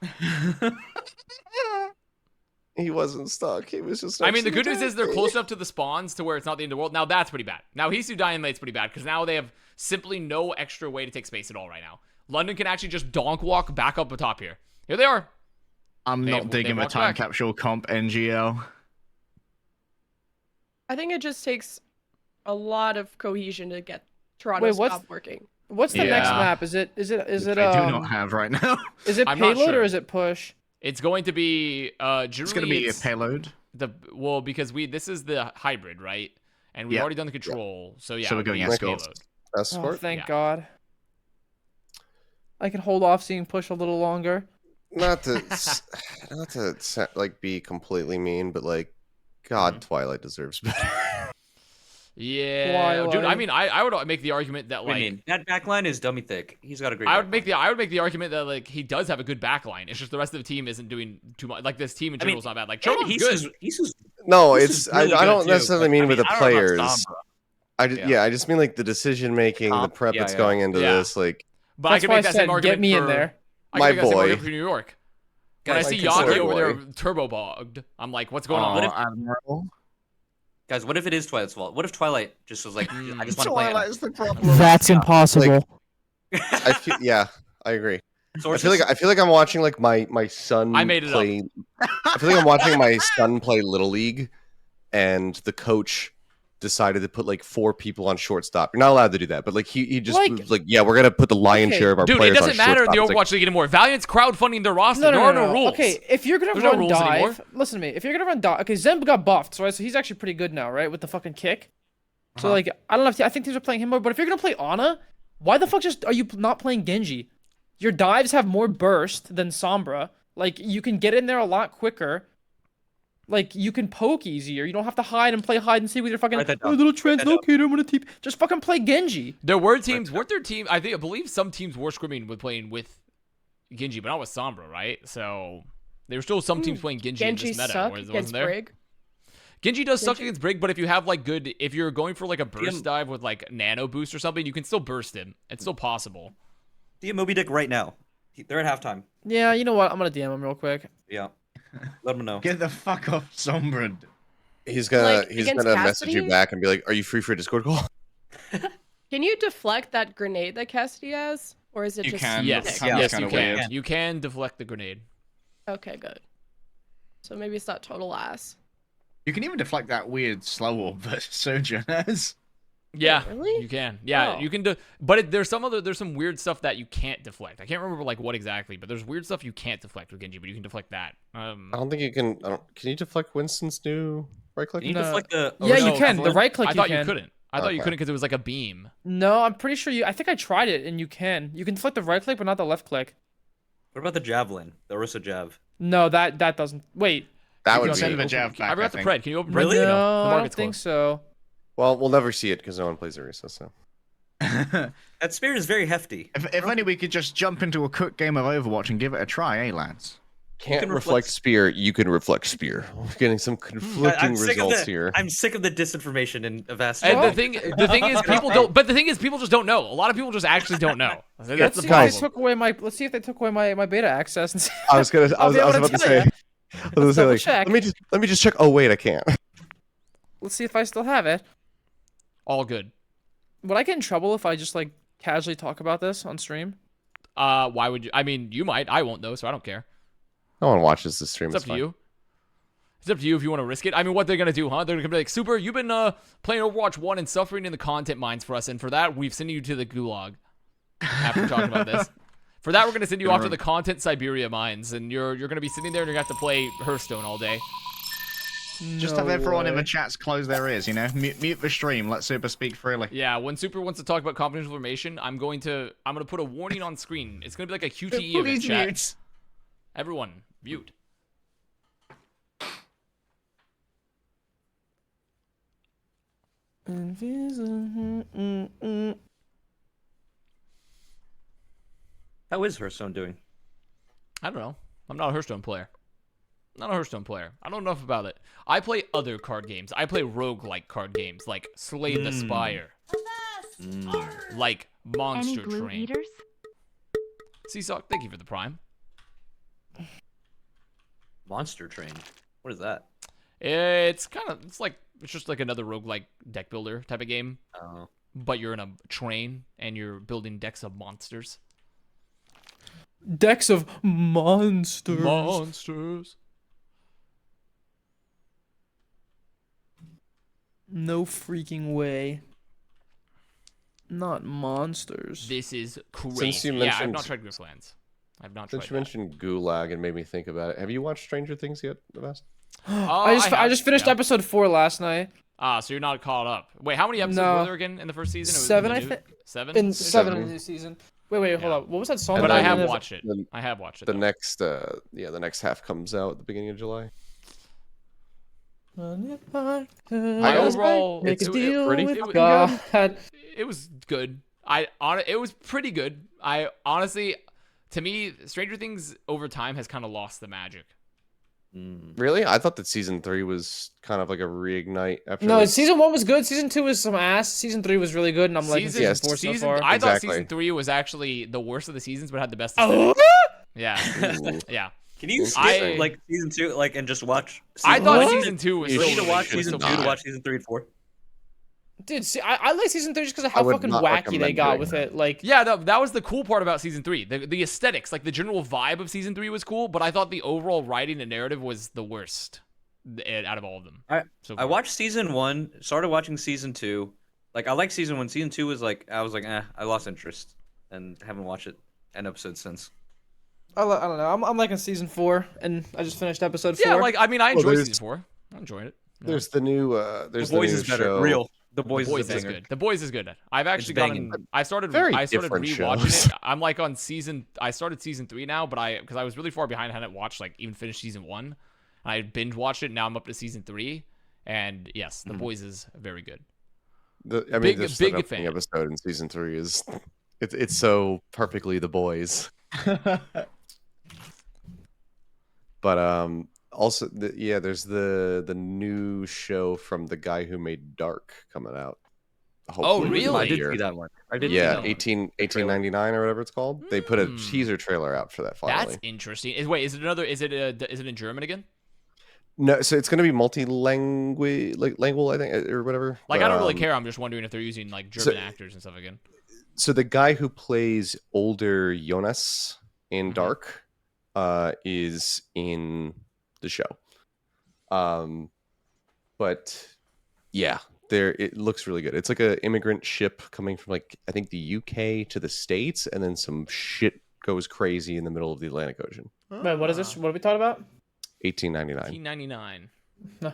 He wasn't stuck. He was just. I mean, the next to good news is they're Jackie. close enough to the spawns to where it's not the end of the world. Now that's pretty bad. Now Hisu Dynamite's pretty bad because now they have simply no extra way to take space at all right now. London can actually just donk walk back up the top here. Here they are. I'm They- not digging they the walked time back. capsule comp NGL. I think it just takes a lot of cohesion to get Toronto Wait, to what's- stop working. What's the next Yeah. map? Is it I do not have right now. is it I'm not payload sure. or is it push? It's going to be generally It's gonna be a it's payload. well because this is the hybrid, right? And we've Yeah. already done the control. So yeah. So we're going it's escort. payload. Oh, Escort. thank Yeah. God. I can hold off seeing push a little longer. Not to like be completely mean, but like God, Twilight deserves better. Yeah, dude. I Twilight. mean, I would make the argument that What do you like mean? That backline is dummy thick. He's got a great. I would make backline. the argument that like he does have a good backline. It's just the rest of the team isn't doing too much. Like this team in I mean, general is not bad. Like And Chodo's good. No, This it's is really I good don't too, necessarily but, mean I with the mean, I don't know about players. Sombra. I just mean like the decision making, the Comp, prep yeah, that's yeah. going into Yeah. this. Like But That's I can why I make that said same argument get me for, in there. I My can make that same boy. argument for New York. When I Guys, see like, Yaki consider over boy. there turbo bogged, I'm like, what's going Oh, on? Admiral. Guys, what if it is Twilight's fault? What if Twilight just was like, I just want to play Twilight it? is the problem. That's Yeah. impossible. I feel, yeah, I agree. Sources? I feel like I'm watching like my son I made it play. I feel like I'm watching my son play Little League, and the coach decided to put like 4 people on shortstop. You're not allowed to do that, but like he just was like, yeah, we're gonna put the lion's Okay. share of our Dude, it players doesn't on matter in the shortstop. It's like, Overwatch League anymore. Valiant's crowdfunding their roster. There are no rules. Okay, if you're gonna There's no run rules dive, anymore. listen to me. If you're gonna run dive, okay, Zen got buffed, so he's actually pretty good now, right? With the fucking kick. So like, I don't know if I think teams are playing him more, but if you're gonna play Ana, why the fuck just are you not playing Genji? Your dives have more burst than Sombra. Like you can get in there a lot quicker. Like you can poke easier. You don't have to hide and play hide and seek with your fucking Write that down. little Write that down. translocator. I'm gonna TP. Just fucking play Genji. There were teams, weren't there teams? I believe some teams were scrimming with playing with Genji, but not with Sombra, right? So there were still some teams playing Genji, Genji in this meta. suck Wasn't against there? Brig. Genji does suck Genji- against Brig, but if you have like good, if you're going for like a burst DM dive with like nano boost or something, you can still burst him. It's still possible. DM Moby Dick right now. They're at halftime. Yeah, you know what? I'm gonna DM him real quick. Yeah. Let them know. Get the fuck off, Sombra. he's gonna Like, he's against gonna message you Cassidy? back and be like, "Are you free for a Discord call?" Can you deflect that grenade that Cassidy has, or is it You just can. Yes, That stick? sounds yes, you kinda can. weird. You can deflect the grenade. Okay, good. So maybe it's not total ass. You can even deflect that weird slow orb that Sojourn has. Yeah, really? you can. Yeah, Oh. you can do. But there's some weird stuff that you can't deflect. I can't remember like what exactly, but there's weird stuff you can't deflect with Genji, but you can deflect that. I don't think you can. Can you deflect Winston's new right click? Can you No. deflect the? Yeah, no, you can. The Evelyn? right click I you thought can. you couldn't. I thought you Okay. couldn't because it was like a beam. No, I'm pretty sure you. I think I tried it, and you can. You can deflect the right click, but not the left click. What about the javelin? The Orisa Jav. No, that doesn't. Wait. That You would can send be. him a jab back, I forgot I the think. pred. Can you open pred? Really? No, No, the I don't market's think closed. so. Well, we'll never see it because no one plays Orisa. So That spear is very hefty. If only we could just jump into a quick game of Overwatch and give it a try, eh, lads? can't can reflect reflect- spear. You can reflect spear. We're getting some conflicting results here. I'm sick of the disinformation in Avast. And Well- the thing is, people don't. But the thing is, people just don't know. A lot of people just actually don't know. That's the Let's see problem. if they took away my. Let's see if they took away my beta access. And see. I was gonna. I I'll was, be I was able about to to tell say. ya. I was gonna say double like, check. let me just check. Oh wait, I can't. Let's see if I still have it. All good. Would I get in trouble if I just like casually talk about this on stream? Why would you? I mean, you might. I won't though, so I don't care. No one watches the stream. It's up to you. It's up to you if you want to risk it. I mean, what they're gonna do, huh? They're gonna be like, Super, you've been playing Overwatch 1 and suffering in the content mines for us, and for that, we've sent you to the gulag. After talking about this, for that, we're gonna send you off to the content Siberia mines, and you're gonna be sitting there and you're gonna have to play Hearthstone all day. Just No have everyone in way. the chats close their ears, you know? Mute the stream, let Super speak freely. Yeah, when Super wants to talk about confidential information, I'm gonna put a warning on screen. It's gonna be like a QTE of Please chat. mute. Everyone, mute. How is Hearthstone doing? I don't know. I'm not a Hearthstone player. Not a Hearthstone player. I don't know enough about it. I play other card games. I play roguelike card games like Slay the Spire, like Any Monster glue Train. eaters? Seesaw, thank you for the prime. Monster Train. What is that? It's just like another roguelike deck builder type of game, Oh. but you're in a train and you're building decks of monsters. Decks of monsters. Monsters. No freaking way. Not monsters. This is crazy. Since you Yeah, I've mentioned- not tried Grifflands. I've not Since tried you mentioned Gulag and made me think about it, have you watched Stranger Things yet, Avast? that. I just finished yeah. episode 4 last night. So you're not caught up. Wait, how many episodes No. were there again in the first season? It was 7, in I the new- think. 7? In Is it? 7 in the new season. Wait, hold Yeah. up. What was that song? And But I then have there's- watched it. the- I have watched it. The though. next, the next half comes out at the beginning of July. My guess overall, Make a it- deal pretty with fucking God. it was good. It was pretty good. I honestly, to me, Stranger Things over time has kind of lost the magic. Really? I thought that season 3 was kind of like a reignite after. No, like, season 1 was good. Season 2 was some ass. Season 3 was really good, and I'm liking Season, season 4 so far. I thought Exactly. season 3 was actually the worst of the seasons, but had the best. Oh, aesthetic. Yeah, Ooh. yeah. Can you skip I- like season 2, like, and just watch? I season thought one? season 2 was. You We so need to should watch should season 2 not. to watch season 3 and 4. dude, see, I like season 3 just because of I how would fucking not wacky they recommend got doing with that. it. Like, Yeah, that was the cool part about season 3. The aesthetics, like the general vibe of season 3 was cool, but I thought the overall writing and narrative was the worst out of all of them. So I far. watched season 1, started watching season 2. Like, I like season 1. Season 2 was like, I was like, I lost interest and haven't watched an episode since. I don't know. I'm liking season 4, and I just finished episode 4. Yeah, like I mean, I Well, enjoyed there's- season 4. I enjoyed it. Yeah. There's the new. There's The Boys new is better. show. Real. The The Boys, Boys is a is banger. good. The Boys is good. I've actually banging. gotten. I started Very different different rewatching shows. it. I'm like on season. I started season 3 now, but because I was really far behind, I hadn't watched like even finished season 1. I binge watched it. Now I'm up to season 3, and yes, The Boys is very good. I mean, Big- just big the opening fan. episode in season 3 is. It's so perfectly The Boys. But also there's the new show from the guy who made Dark coming out. Hopefully within really? the I did year. see that one. I did see Yeah, that one. 1899 or whatever it's called. They put a teaser trailer out for that finally. That's interesting. Is it another? Is it in German again? No, so it's gonna be multi-language, like language, I think, or whatever. Like But, I don't really care. I'm just wondering if they're using like German so- actors and stuff again. So the guy who plays older Jonas in Mhm. Dark is in the show. But yeah, it looks really good. It's like an immigrant ship coming from like I think the UK to the States, and then some shit goes crazy in the middle of the Atlantic Ocean. Wait, what is this? What are we talking about? 1899. 1999. No,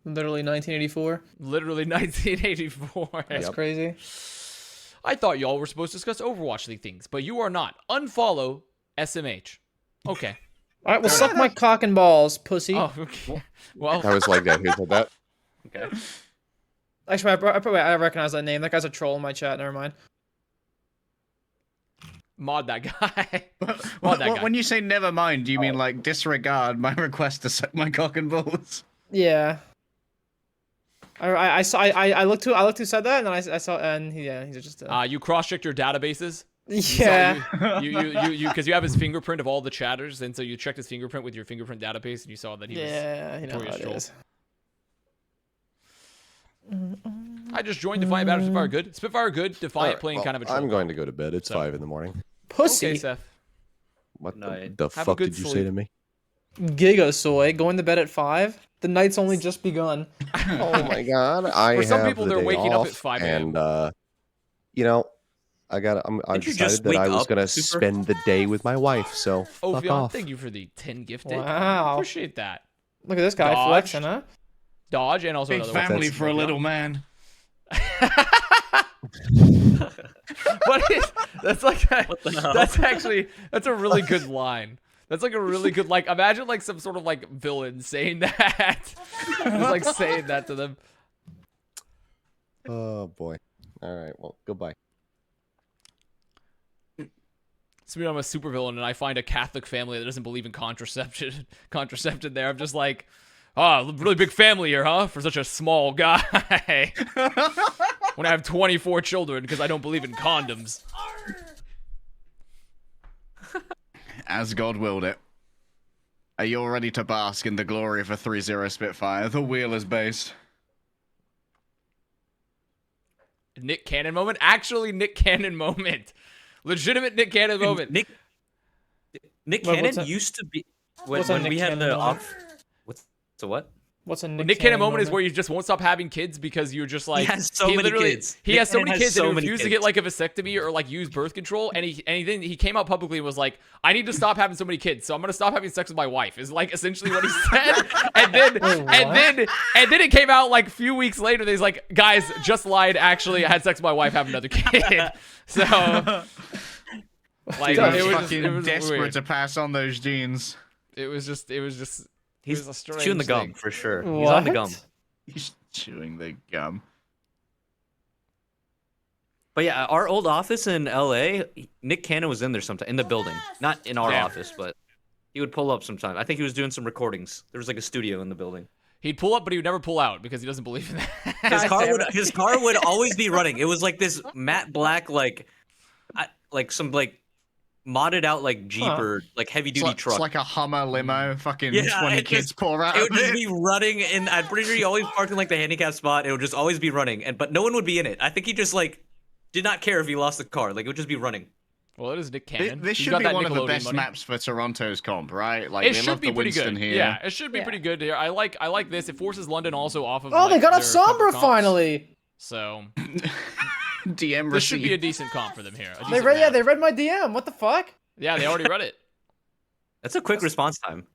literally 1984. Literally 1984. That's Yep. crazy. I thought y'all were supposed to discuss Overwatch League things, but you are not. Unfollow SMH. Okay. All right, well, suck my cock and balls, pussy. Oh, okay. Well, I was like that. Who said that? Okay. Actually, I recognize that name. That guy's a troll in my chat. Never mind. mod that guy. Mod that guy. When you say never mind, do you mean like disregard my request to suck my cock and balls? Yeah. I saw I looked who said that, and then I saw, and he's just You cross-checked your databases. yeah. You because you have his fingerprint of all the chatters, and so you checked his fingerprint with your fingerprint database, and you saw that he was. Yeah, you know how notorious it troll. is. I just joined Defiant Battle Spitfire good. Spitfire good. Defiant playing Well, kind of a troll. I'm going to go to bed. It's So- 5 in the morning. Pussy. Okay, Seth. What Night. the Have a fuck good did you say sleep. to me? Gigasoy going to bed at 5. The night's only just begun. Oh my god! I For some have people, the they're day waking up off, at 5 a.m. and you know, I Didn't you decided just that wake I was up, gonna Super? spend the day with my wife. So fuck Ophion, off. thank you for the 10 gifted. Wow. Appreciate that. Look at this guy Dodged. flexing, huh? Dodge and also Big another one. family That's- for a little man. What is that's like What the hell? that's a really good line. That's like a really good imagine like some sort of like villain saying that. Just like saying that to them. Oh boy. All right. Well, goodbye. So I'm a supervillain and I find a Catholic family that doesn't believe in contraception there. I'm just like, oh, really big family here, huh? For such a small guy. When I have 24 children because I don't believe in condoms. As God willed it. Are you all ready to bask in the glory of a 3-0 Spitfire? The wheel is based. Nick Cannon moment? Actually, Nick Cannon moment. Legitimate Nick Cannon moment. Nick Wait, Cannon what's that? used to be What's a when Nick we had Cannon the moment? off. What's a what? What's a Nick Cannon moment is where you just won't stop having kids because you're just like He has so many literally- kids. He Nick has so Cannon many has kids so and he many refused to kids. get like a vasectomy or like use birth control, and then he came out publicly and was like, "I need to stop having so many kids, so I'm gonna stop having sex with my wife." Is like essentially what he said, and then it came out like a few weeks later. That he's like, "Guys, just lied. Actually, I had sex with my wife, have another kid." So like He was it was fucking just, it was desperate weird. to pass on those genes. It was just He's was a strange chewing the gum thing. for sure. He's on the gum. What? He's chewing the gum. But yeah, our old office in LA, Nick Cannon was in there sometime in the building, not in our Damn. office, but he would pull up sometime. I think he was doing some recordings. There was like a studio in the building. He'd pull up, but he would never pull out because he doesn't believe in that. His car would always be running. It was like this matte black, like some like modded out like Jeep or like heavy duty truck. It's like a Hummer limo. Fucking Yeah, 20 it kids just- pour out It of would just it. be running, and I'm pretty sure he always parked in like the handicap spot. It would just always be running, but no one would be in it. I think he just like did not care if he lost the car. Like it would just be running. Well, it is Nick Cannon. This He's should got be that one of the Nickelodeon best money. maps for Toronto's comp, right? Like It they should love be the pretty Winston good. here. Yeah, it should be pretty good here. I like this. It forces London also off of. Oh, like, they got a their couple Sombra comps. finally. So DM this should be a receipt. decent comp for them here. a They decent read, yeah, map. they read my DM. What the fuck? Yeah, they already read it. That's a quick response time.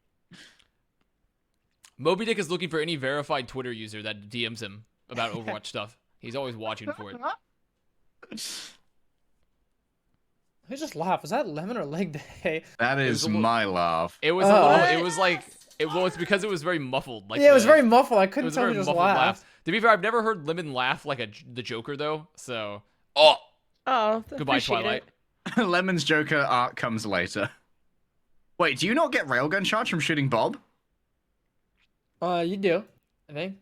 Moby Dick is looking for any verified Twitter user that DMs him about Overwatch stuff. He's always watching for it. Who just laughed? Was that Lemon or Leg Day? That was is a little- my laugh. It was a little. It was like. Well, it's because it was very muffled. Like yeah, it was the- very muffled. I It couldn't was a tell very who just muffled laughed. laugh. To be fair, I've never heard Lemon laugh like the Joker though. So, oh, Oh, goodbye appreciate Twilight. it. Lemon's Joker art comes later. Wait, do you not get railgun charge from shooting Bob? You do, I think.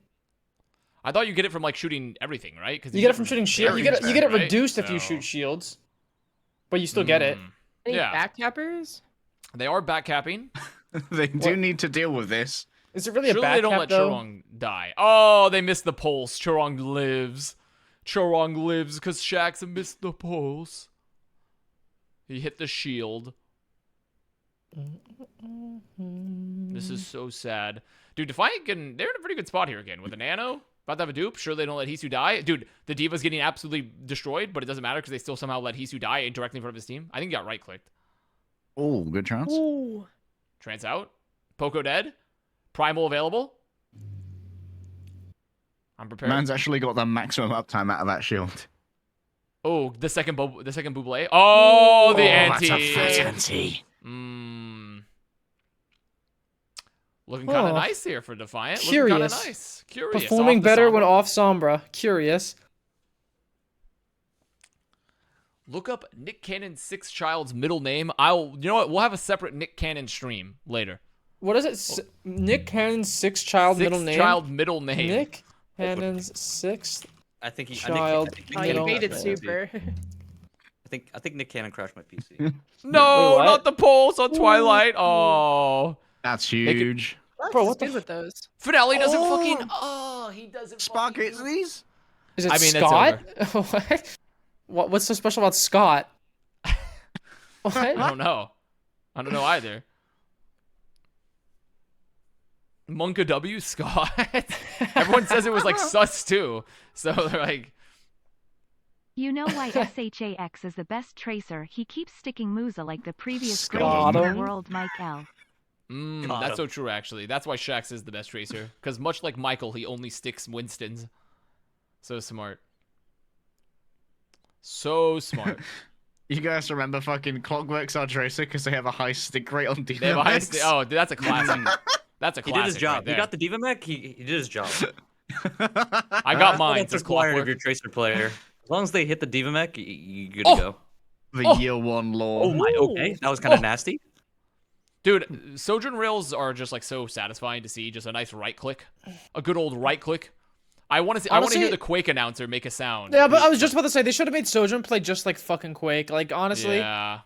I thought you get it from like shooting everything, right? Because You get it from shooting shields. You get it right? reduced if you So- shoot shields, but you still get it. Any Yeah. backtappers? They are backcapping. They do What? need to deal with this. Is it really a Surely back they don't cap let though? Chorong die. Oh, they missed the pulse. Chorong lives. Chorong lives because Shaxx missed the pulse. He hit the shield. This is so sad. Dude, Defiant they're in a pretty good spot here again with a nano. About to have a dupe. Sure, they don't let Hisu die. Dude, the Diva's getting absolutely destroyed, but it doesn't matter because they still somehow let Hisu die directly in front of his team. I think he got right-clicked. Oh, good chance. Ooh. Trance out. Poco dead. Primal available. I'm prepared. Man's actually got the maximum uptime out of that shield. Oh, the second Buble. Oh, the anti. That's a fat anti. Looking kind of Oh. nice here for Defiant. Looking Curious. kind of nice. Curious. Performing Off the better Sombra. when off Sombra. Curious. Look up Nick Cannon's sixth child's middle name. You know what? We'll have a separate Nick Cannon stream later. What is it? Nick Cannon's sixth child Sixth middle name. child middle name. Nick Cannon's sixth. I think he. Child. I think Oh, Nick you Middle. Cannon made it crashed my PC. super. I think Nick Cannon crashed my PC. No, Wait, what? not the pulse on Twilight. Oh. That's huge. Bro, Bro, what the good with those? Finale doesn't Oh. fucking. Oh, he doesn't. Spark fucking- hits these? Is it I mean, that's Scott? What? What's so special about Scott? What? I don't know. I don't know either. Monka W Scott. Everyone says it was like sus too. So they're like, You know why SHAX is the best tracer? He keeps sticking Musa like the previous Got greatest in him. the world, Mike L. Got that's him. so true actually. That's why Shaxx is the best tracer. Because much like Michael, he only sticks Winstons. So smart. So smart. You guys remember fucking Clockwork's our tracer because they have a high stick rate on They have a high DMX? oh, dude, that's a classic. That's a He classic. did his job. Right He there. got the Diva mech. He did his job. I got mine. That's Says required Clockwork. of your tracer player. As long as they hit the Diva mech, you're good Oh! to go. The Oh! year one law. Oh my. Okay, that was kind of nasty. Dude, Sojourn rails are just like so satisfying to see. Just a nice right click, a good old right click. I want to see. I want to hear Honestly- the Quake announcer make a sound. Yeah, but I was just about to say they should have made Sojourn play just like fucking Quake. Like honestly, Yeah.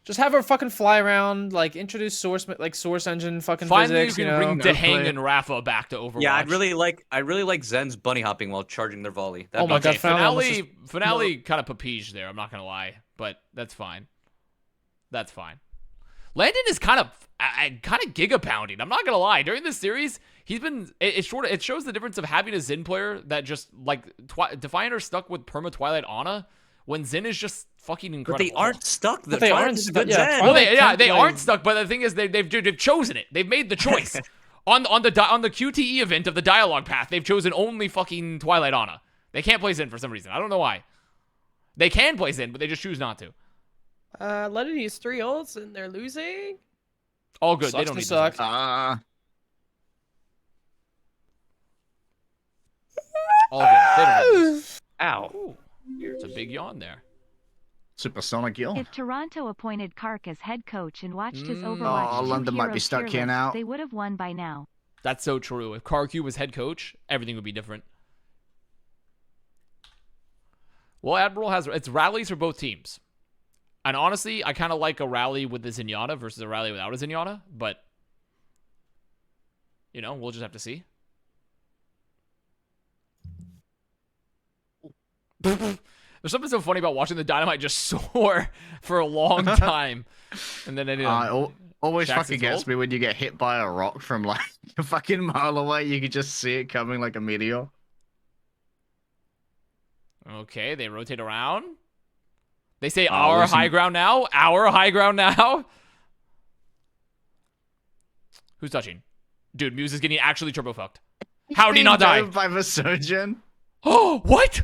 just have her fucking fly around, like introduce source engine fucking Finally, physics. you You can know? bring Dehang and Rafa back to Overwatch. Yeah, I really like Zen's bunny hopping while charging their volley. Oh my Okay, God, Finale finale kind of papige there. I'm not gonna lie, but that's fine. That's fine. Landon is kind of giga pounding. I'm not gonna lie. During this series, he's been. It shows the difference of having a Zen player that just like Defiant are stuck with perma Twilight Ana when Zen is just fucking But incredible. they aren't stuck. The they Twilight aren't is a stuck, good yeah, Zen. Twilight- Well, they can't play- aren't stuck, but the thing is, they've chosen it. They've made the choice on the QTE event of the dialogue path. They've chosen only fucking Twilight Ana. They can't play Zen for some reason. I don't know why. They can play Zen, but they just choose not to. Let it use 3 ults and they're losing. All good. They Sucks don't to need suck. this. All good. They don't know this. Ow. Ooh, it's a big yawn there. Supersonic yawn. If Toronto appointed Kark as head coach and watched his Mm. Overwatch Oh, 2 London might be heroes stuck tier here list, now. they would have won by now. That's so true. If Karq was head coach, everything would be different. Well, Admiral has it's rallies for both teams. And honestly, I kind of like a rally with the Zenyatta versus a rally without a Zenyatta, but you know, we'll just have to see. There's something so funny about watching the Dynamite just soar for a long time. And then it always Shaxx fucking is gets old? me when you get hit by a rock from like a fucking mile away. You can just see it coming like a meteor. Okay, they rotate around. They say Oh, our listen. high ground now. Our high ground now. Who's touching? Dude, Muse is getting actually turbo fucked. How did he not die? By the surgeon. Oh, what?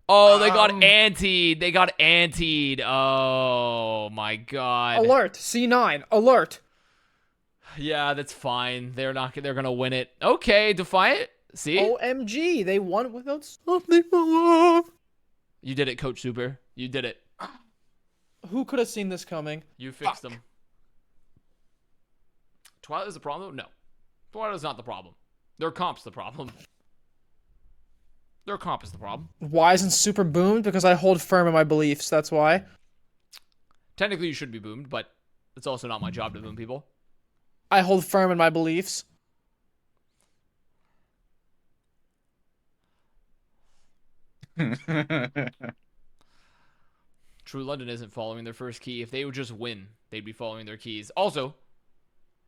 Oh, they got Um, antied. They got antied. Oh my god. Alert. C9. Alert. Yeah, that's fine. They're gonna win it. Okay, Defiant. See? OMG. They won without something more. You did it, Coach Super. You did it. Who could have seen this coming? You fixed them. Twilight is the problem? No. Twilight is not the problem. Their comp's the problem. Their comp is the problem. Why isn't Super boomed? Because I hold firm in my beliefs. That's why. Technically, you should be boomed, but it's also not my job to boom people. I hold firm in my beliefs. True London isn't following their first key. If they would just win, they'd be following their keys. Also,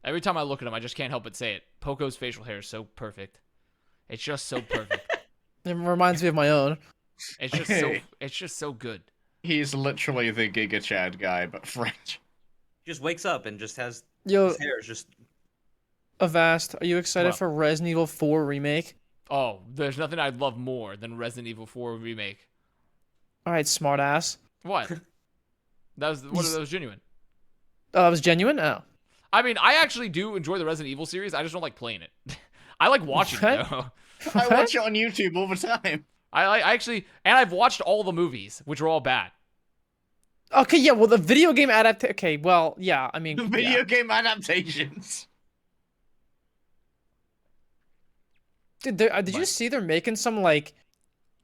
every time I look at him, I just can't help but say it. Poco's facial hair is so perfect. It's just so perfect. It reminds me of my own. It's just so good. He's literally the Giga Chad guy, but French. Just wakes up and just has Yo, his hair is just. Avast, are you excited What? for Resident Evil 4 remake? Oh, there's nothing I'd love more than Resident Evil 4 remake. All right, smartass. What? That was genuine. Oh, that was genuine? Oh. I mean, I actually do enjoy the Resident Evil series. I just don't like playing it. I like watching it What? though. I watch it on YouTube all the time. I actually, and I've watched all the movies, which are all bad. Okay, yeah, well, the video game adaptation. Okay, well, yeah, I mean. Video yeah. game adaptations. Dude, did you see they're making some, like,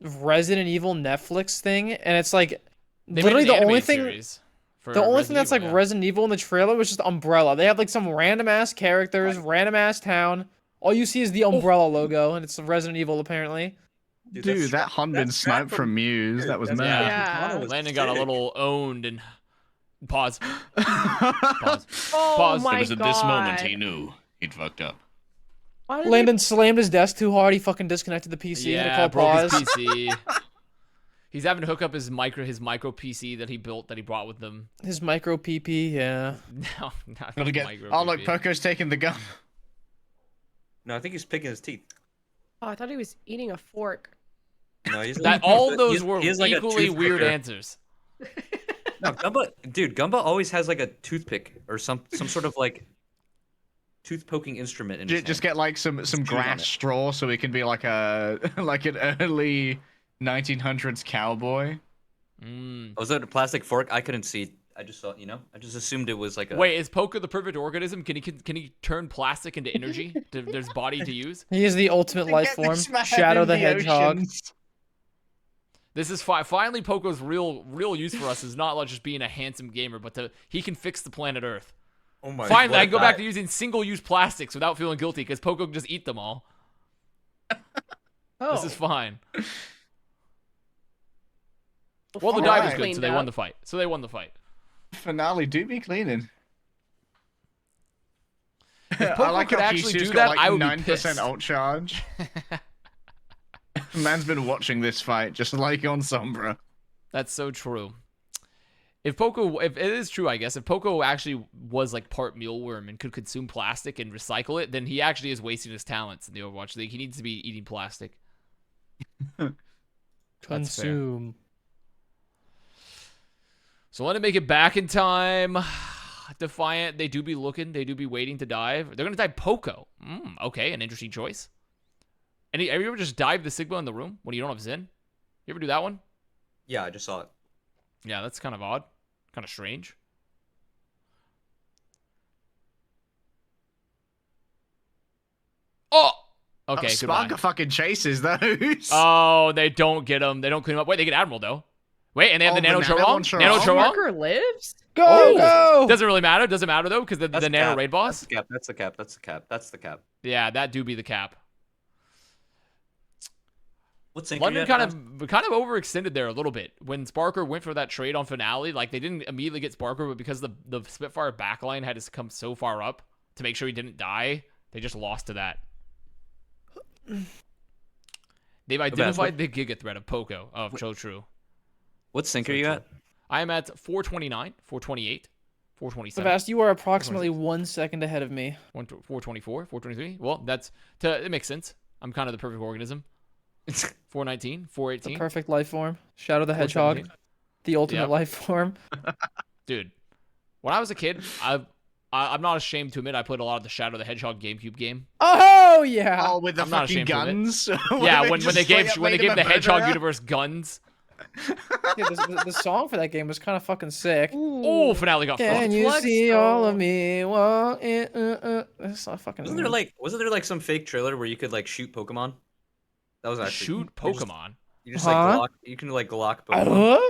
Resident Evil Netflix thing? And it's like. They Literally, made an the only animated thing. series for The only thing Resident that's like Evil, yeah. Resident Evil in the trailer was just Umbrella. They have like some random ass characters, random ass town. All you see is the Umbrella logo, and it's Resident Evil apparently. Dude, that Hunbin snipe from Muse. That was that's- mad. Yeah. Landon got a little owned and pause. Pause. Oh Pause. my It was god. knew he'd fucked up. Why did Landon slammed his desk too hard. He fucking disconnected the PC. Had to Yeah, call broke pause. his PC. He's having to hook up his micro PC that he built that he brought with him. His micro PP, yeah. No, not Gotta get. micro Oh look, PP. Poco's taking the gun. No, I think he's picking his teeth. Oh, I thought he was eating a fork. No, he's That all those he's- were he has like a equally weird toothpicker. answers. No, Gumba always has like a toothpick or some sort of like tooth poking instrument in his Just hand. get like some chewing on grass it. straw so he can be like a like an early 1900s cowboy. Was that a plastic fork? I couldn't see. I just saw, I just assumed it was like a. Wait, is Poco the perfect organism? Can he turn plastic into energy? There's body to use. He is the ultimate life Get this form. man Shadow in the Hedgehog. oceans. This is finally Poco's real use for us is not like just being a handsome gamer, but he can fix the planet Earth. Oh my. Finally, what I can go a back guy. to using single-use plastics without feeling guilty because Poco can just eat them all. Oh. This is fine. Well, Well, the Fork dive was was good, so cleaned they won up. the fight. So they won the fight. Finale do be cleaning. If Poco could how actually Hisu's do got that, like I would be 9% pissed. ult charge. Man's been watching this fight just like on Sombra. That's so true. If it is true, I guess, if Poco actually was like part mealworm and could consume plastic and recycle it, then he actually is wasting his talents in the Overwatch League. He needs to be eating plastic. Consume. So let it make it back in time. Defiant, they do be looking. They do be waiting to dive. They're going to dive Poco. Okay, an interesting choice. Have you ever just dived the Sigma in the room when you don't have Zen? You ever do that one? Yeah, I just saw it. Yeah, that's kind of odd. Kind of strange. Oh! Okay, goodbye. Sparker fucking chases those. Oh, they don't get him. They don't clean him up. Wait, they get Admiral, though. Wait, and they have the Nano Chorong? Nano Chorong? Parker lives? Go! Doesn't really matter. Doesn't matter, though, because the Nano Raid boss. That's the cap. That's the cap. That's the cap. Yeah, that do be the cap. What's London kind of overextended there a little bit. When Sparker went for that trade on Finale, like, they didn't immediately get Sparker, but because the Spitfire backline had to come so far up to make sure he didn't die, they just lost to that. They've identified the Giga threat of Poco, of Chotru. What sync are you at? I am at 429, 428, 427. Avast, you are approximately 1 second ahead of me. 424, 423. Well, it makes sense. I'm kind of the perfect organism. 419, 418. The perfect life form. Shadow the Hedgehog. The ultimate life form. Dude, when I was a kid, I'm not ashamed to admit I played a lot of the Shadow the Hedgehog GameCube game. Oh yeah. Oh, with the fucking guns. Yeah, when they gave the Hedgehog universe guns. Yeah, the song for that game was kind of fucking sick. Oh, Finale got fucked. Can you see all of me? That's not fucking. Wasn't there like some fake trailer where you could like shoot Pokemon? That was actually shoot Pokemon. You just like Glock. You can like Glock Pokemon.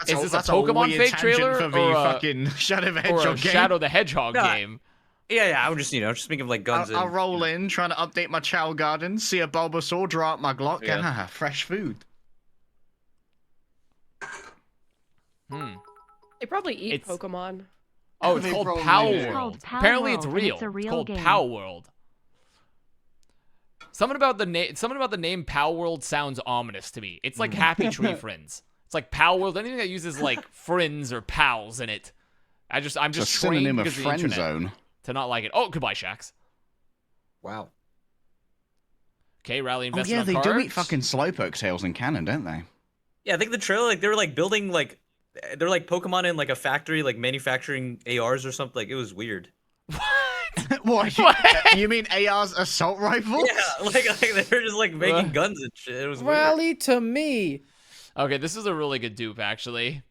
Is this a Pokemon fake trailer for the fucking Shadow the Hedgehog or a game? Shadow the Hedgehog game? Yeah. I'm just just thinking of like guns. I'll roll in trying to update my Chow Garden, see a Bulbasaur, draw out my Glock, and fresh food. They probably eat Pokemon. Oh, it's called Pow World. Apparently, it's real. It's a real called game. Pow World. Something about the name Pow World sounds ominous to me. It's like Happy Tree Friends. It's like Pow World. Anything that uses like friends or pals in it. I'm just it's a synonym of friend zone to not like it. Oh, goodbye, Shax. Wow. Okay, rally investment. Oh yeah, they cards. do eat fucking slowpoke tails in canon, don't they? Yeah, I think the trailer like they were like building like they're like Pokemon in like a factory like manufacturing ARs or something. Like it was weird. What? You mean AR's assault rifles? Yeah, like they were just like making guns and shit. It was Rally to me. Okay, this is a really good dupe, actually.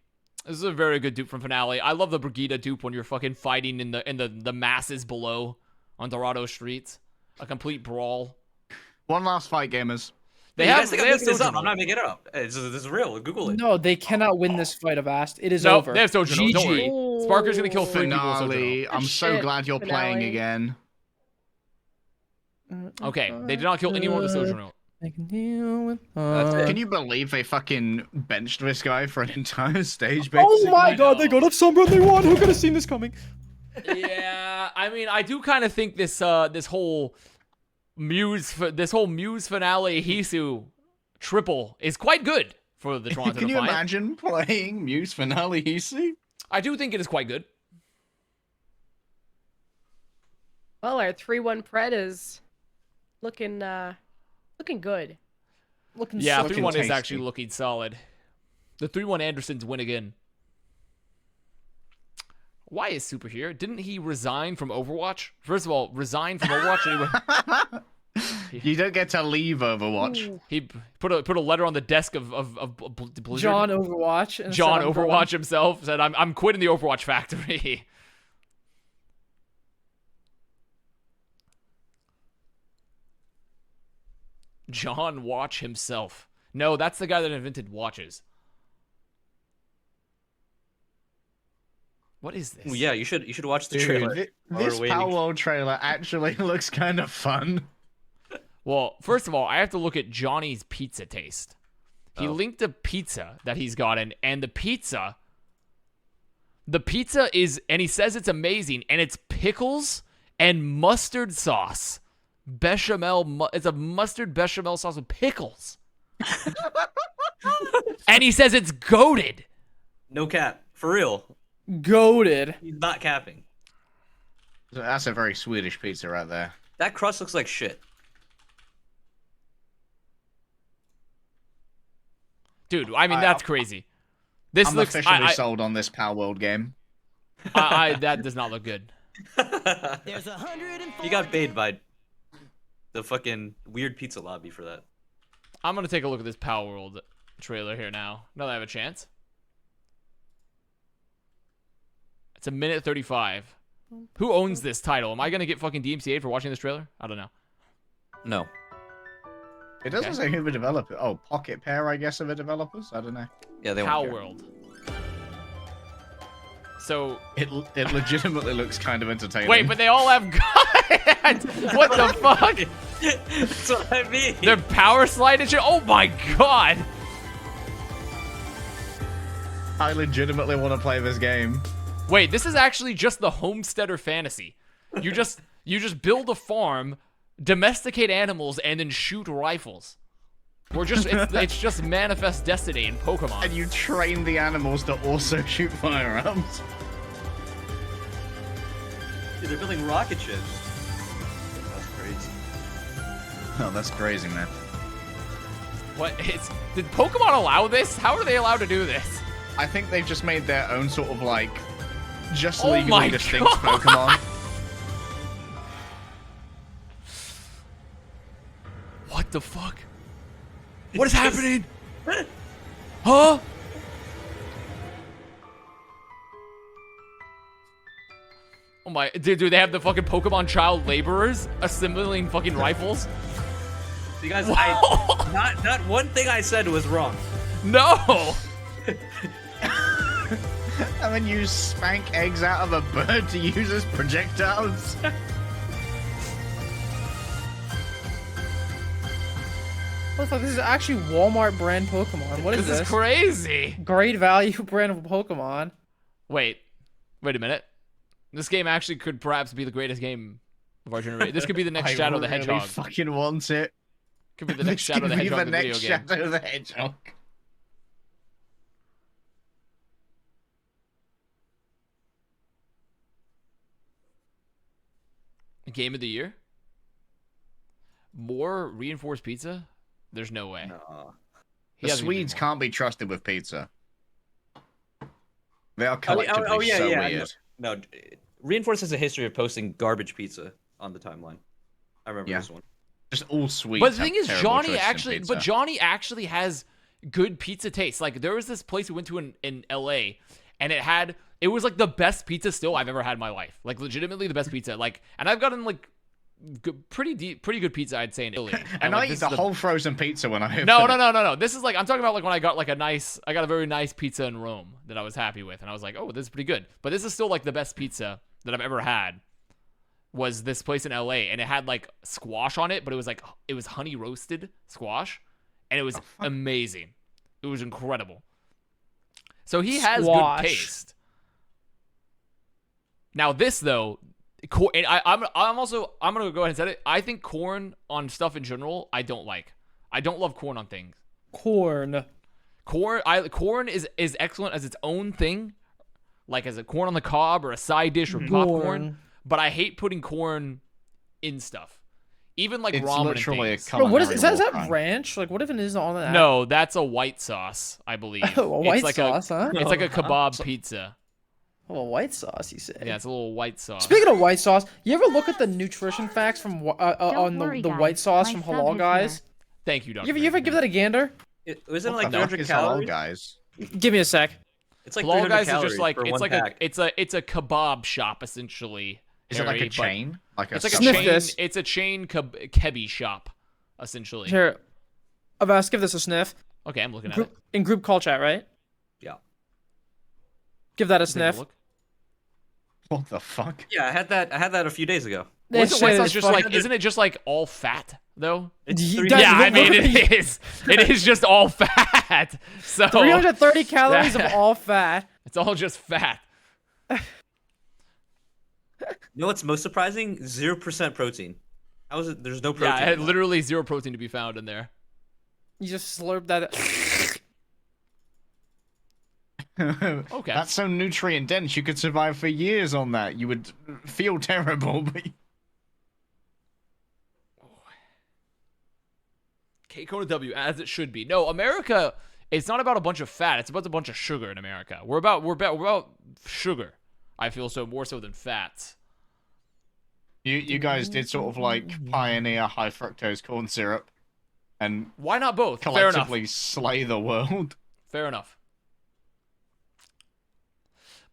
This is a very good dupe from Finale. I love the Brigida dupe when you're fucking fighting in the masses below on Dorado streets. A complete brawl. One last fight, gamers. They have this up. I'm not making it up. This is real. Google it. No, they cannot win this fight, Avast. It is No, over. they have Sojourner. Don't worry. Sparker's gonna kill 3 people. Finale. I'm so glad you're playing Finale. again. Okay, they did not kill anyone with Sojourner. Can you believe they fucking benched this guy for an entire stage? Basically? Oh my god, they got up Sombra and they won. Who could have seen this coming? Yeah, I mean, I do kind of think this whole Muse Finale Hisu triple is quite good for the Toronto Can you Defiant. imagine playing Muse Finale Hisu? I do think it is quite good. Well, our 3-1 pred is looking good. Yeah, looking 3-1 is tasty. actually looking solid. The 3-1 Andersons win again. Why is Super here? Didn't he resign from Overwatch? First of all, resign from Overwatch. You don't get to leave Overwatch. He put a letter on the desk of Blizzard. John Overwatch. And John said, "I'm Overwatch going." himself said, "I'm quitting the Overwatch factory." John Watch himself. No, that's the guy that invented watches. What is this? Well, yeah, you should watch the Dude, trailer. this waiting. Power World trailer actually looks kind of fun. Well, first of all, I have to look at Johnny's pizza taste. He linked a pizza that he's gotten, and the pizza is, and he says it's amazing, and it's pickles and mustard sauce. Bechamel, it's a mustard bechamel sauce with pickles. And he says it's goated. No cap, for real. Goated. He's not capping. That's a very Swedish pizza right there. That crust looks like shit. Dude, I mean, that's crazy. This I'm looks officially sold on this Power World game. that does not look good. He got paid by the fucking weird pizza lobby for that. I'm gonna take a look at this Power World trailer here now that I have a chance. It's a minute 35. Who owns this title? Am I gonna get fucking DMCA'd for watching this trailer? I don't know. No. It doesn't say who the developer. Oh, Pocket Pair, I guess, are the developers. I don't know. Yeah, they Power won't care. World. So It legitimately looks kind of entertaining. wait, but they all have guns. What the fuck? That's what I mean. They're power sliding shit. Oh my god. I legitimately want to play this game. Wait, this is actually just the homesteader fantasy. You just build a farm, domesticate animals, and then shoot rifles. We're just it's just Manifest Destiny in Pokemon. And you train the animals to also shoot firearms. Dude, they're building rocket ships. That's crazy. Oh, that's crazy, man. What? Did Pokemon allow this? How are they allowed to do this? I think they've just made their own sort of like just Oh my legally distinct God. Pokemon. What the fuck? What is happening? Huh? Oh my, dude, they have the fucking Pokemon child laborers assembling fucking rifles? You guys, not one thing I said was wrong. No! And then you spank eggs out of a bird to use as projectiles. What the fuck? This is actually Walmart brand Pokemon. What is This is crazy. Great value brand of Pokemon. Wait a minute. This game actually could perhaps be the greatest game of our generation. This could be the next I Shadow the really Hedgehog. fucking want it. Could be the next This Shadow could the be Hedgehog the in the video next game. Shadow the Hedgehog. Game of the year? More reinforced pizza? There's no way. The hasn't even Swedes more. can't be trusted with pizza. They are collectively so weird. No, Reinforce has a history of posting garbage pizza on the timeline. I remember Yeah. this one. Just all Swedes. But the have thing is, terrible Johnny choices in actually, pizza. but Johnny actually has good pizza taste. Like there was this place we went to in LA, and it was like the best pizza still I've ever had in my life. Like legitimately the best pizza. Like, and I've gotten like pretty good pizza, I'd say, in Italy. And like, I eat the whole frozen pizza when I No. This is like, I'm talking about like when I got a very nice pizza in Rome that I was happy with, and I was like, oh, this is pretty good. But this is still like the best pizza that I've ever had. Was this place in LA, and it had like squash on it, but it was honey roasted squash, and it was amazing. It was incredible. So he has Squash. good taste. Now this though, and I'm gonna go ahead and say it. I think corn on stuff in general, I don't like. I don't love corn on things. Corn. Corn is excellent as its own thing, like as a corn on the cob or a side dish or popcorn. Corn. But I hate putting corn in stuff, even like It's ramen literally a and things. culinary Bro, what is that? Is war that crime. ranch? Like, what even is on that? No, that's a white sauce, I believe. Oh, a white it's like sauce, huh? It's like a kebab pizza. Oh, a white sauce, you say? Yeah, it's a little white sauce. Speaking of white sauce, you ever look at the nutrition facts from on worry, the guys. white sauce My from sub Halal is guys? Thank you, Dr. You ever give that a gander? Isn't it What like the fuck 300 is hello, calories? guys? Give me a sec. It's like Halal 300 guys is calories just like for it's one like pack. it's a kebab shop essentially. Is it like Harry, a but chain? Like a It's like a Sniff chain. this. It's a chain kebi shop, essentially. Here, Avast, give this a sniff. Okay, I'm looking at it. In group call chat, right? Yeah. Give that a Take a sniff. look. What the fuck? Yeah, I had that a few days ago. This Isn't white shit sauce is just fucking- like? Isn't it just like all fat though? It's You 300 guys- Yeah, I look mean at it me. is. It is just all fat. So 330 calories of all fat. it's all just fat. You know what's most surprising? 0% protein. How is it? There's no protein. Yeah, in that. literally zero protein to be found in there. You just slurp that. Okay. That's so nutrient dense. You could survive for years on that. You would feel terrible, but K Kona W as it should be. No, America. It's not about a bunch of fat. It's about a bunch of sugar in America. We're about sugar. I feel so more so than fats. You guys did sort of like pioneer high fructose corn syrup, and Why not both? Fair enough. collectively slay the world. Fair enough.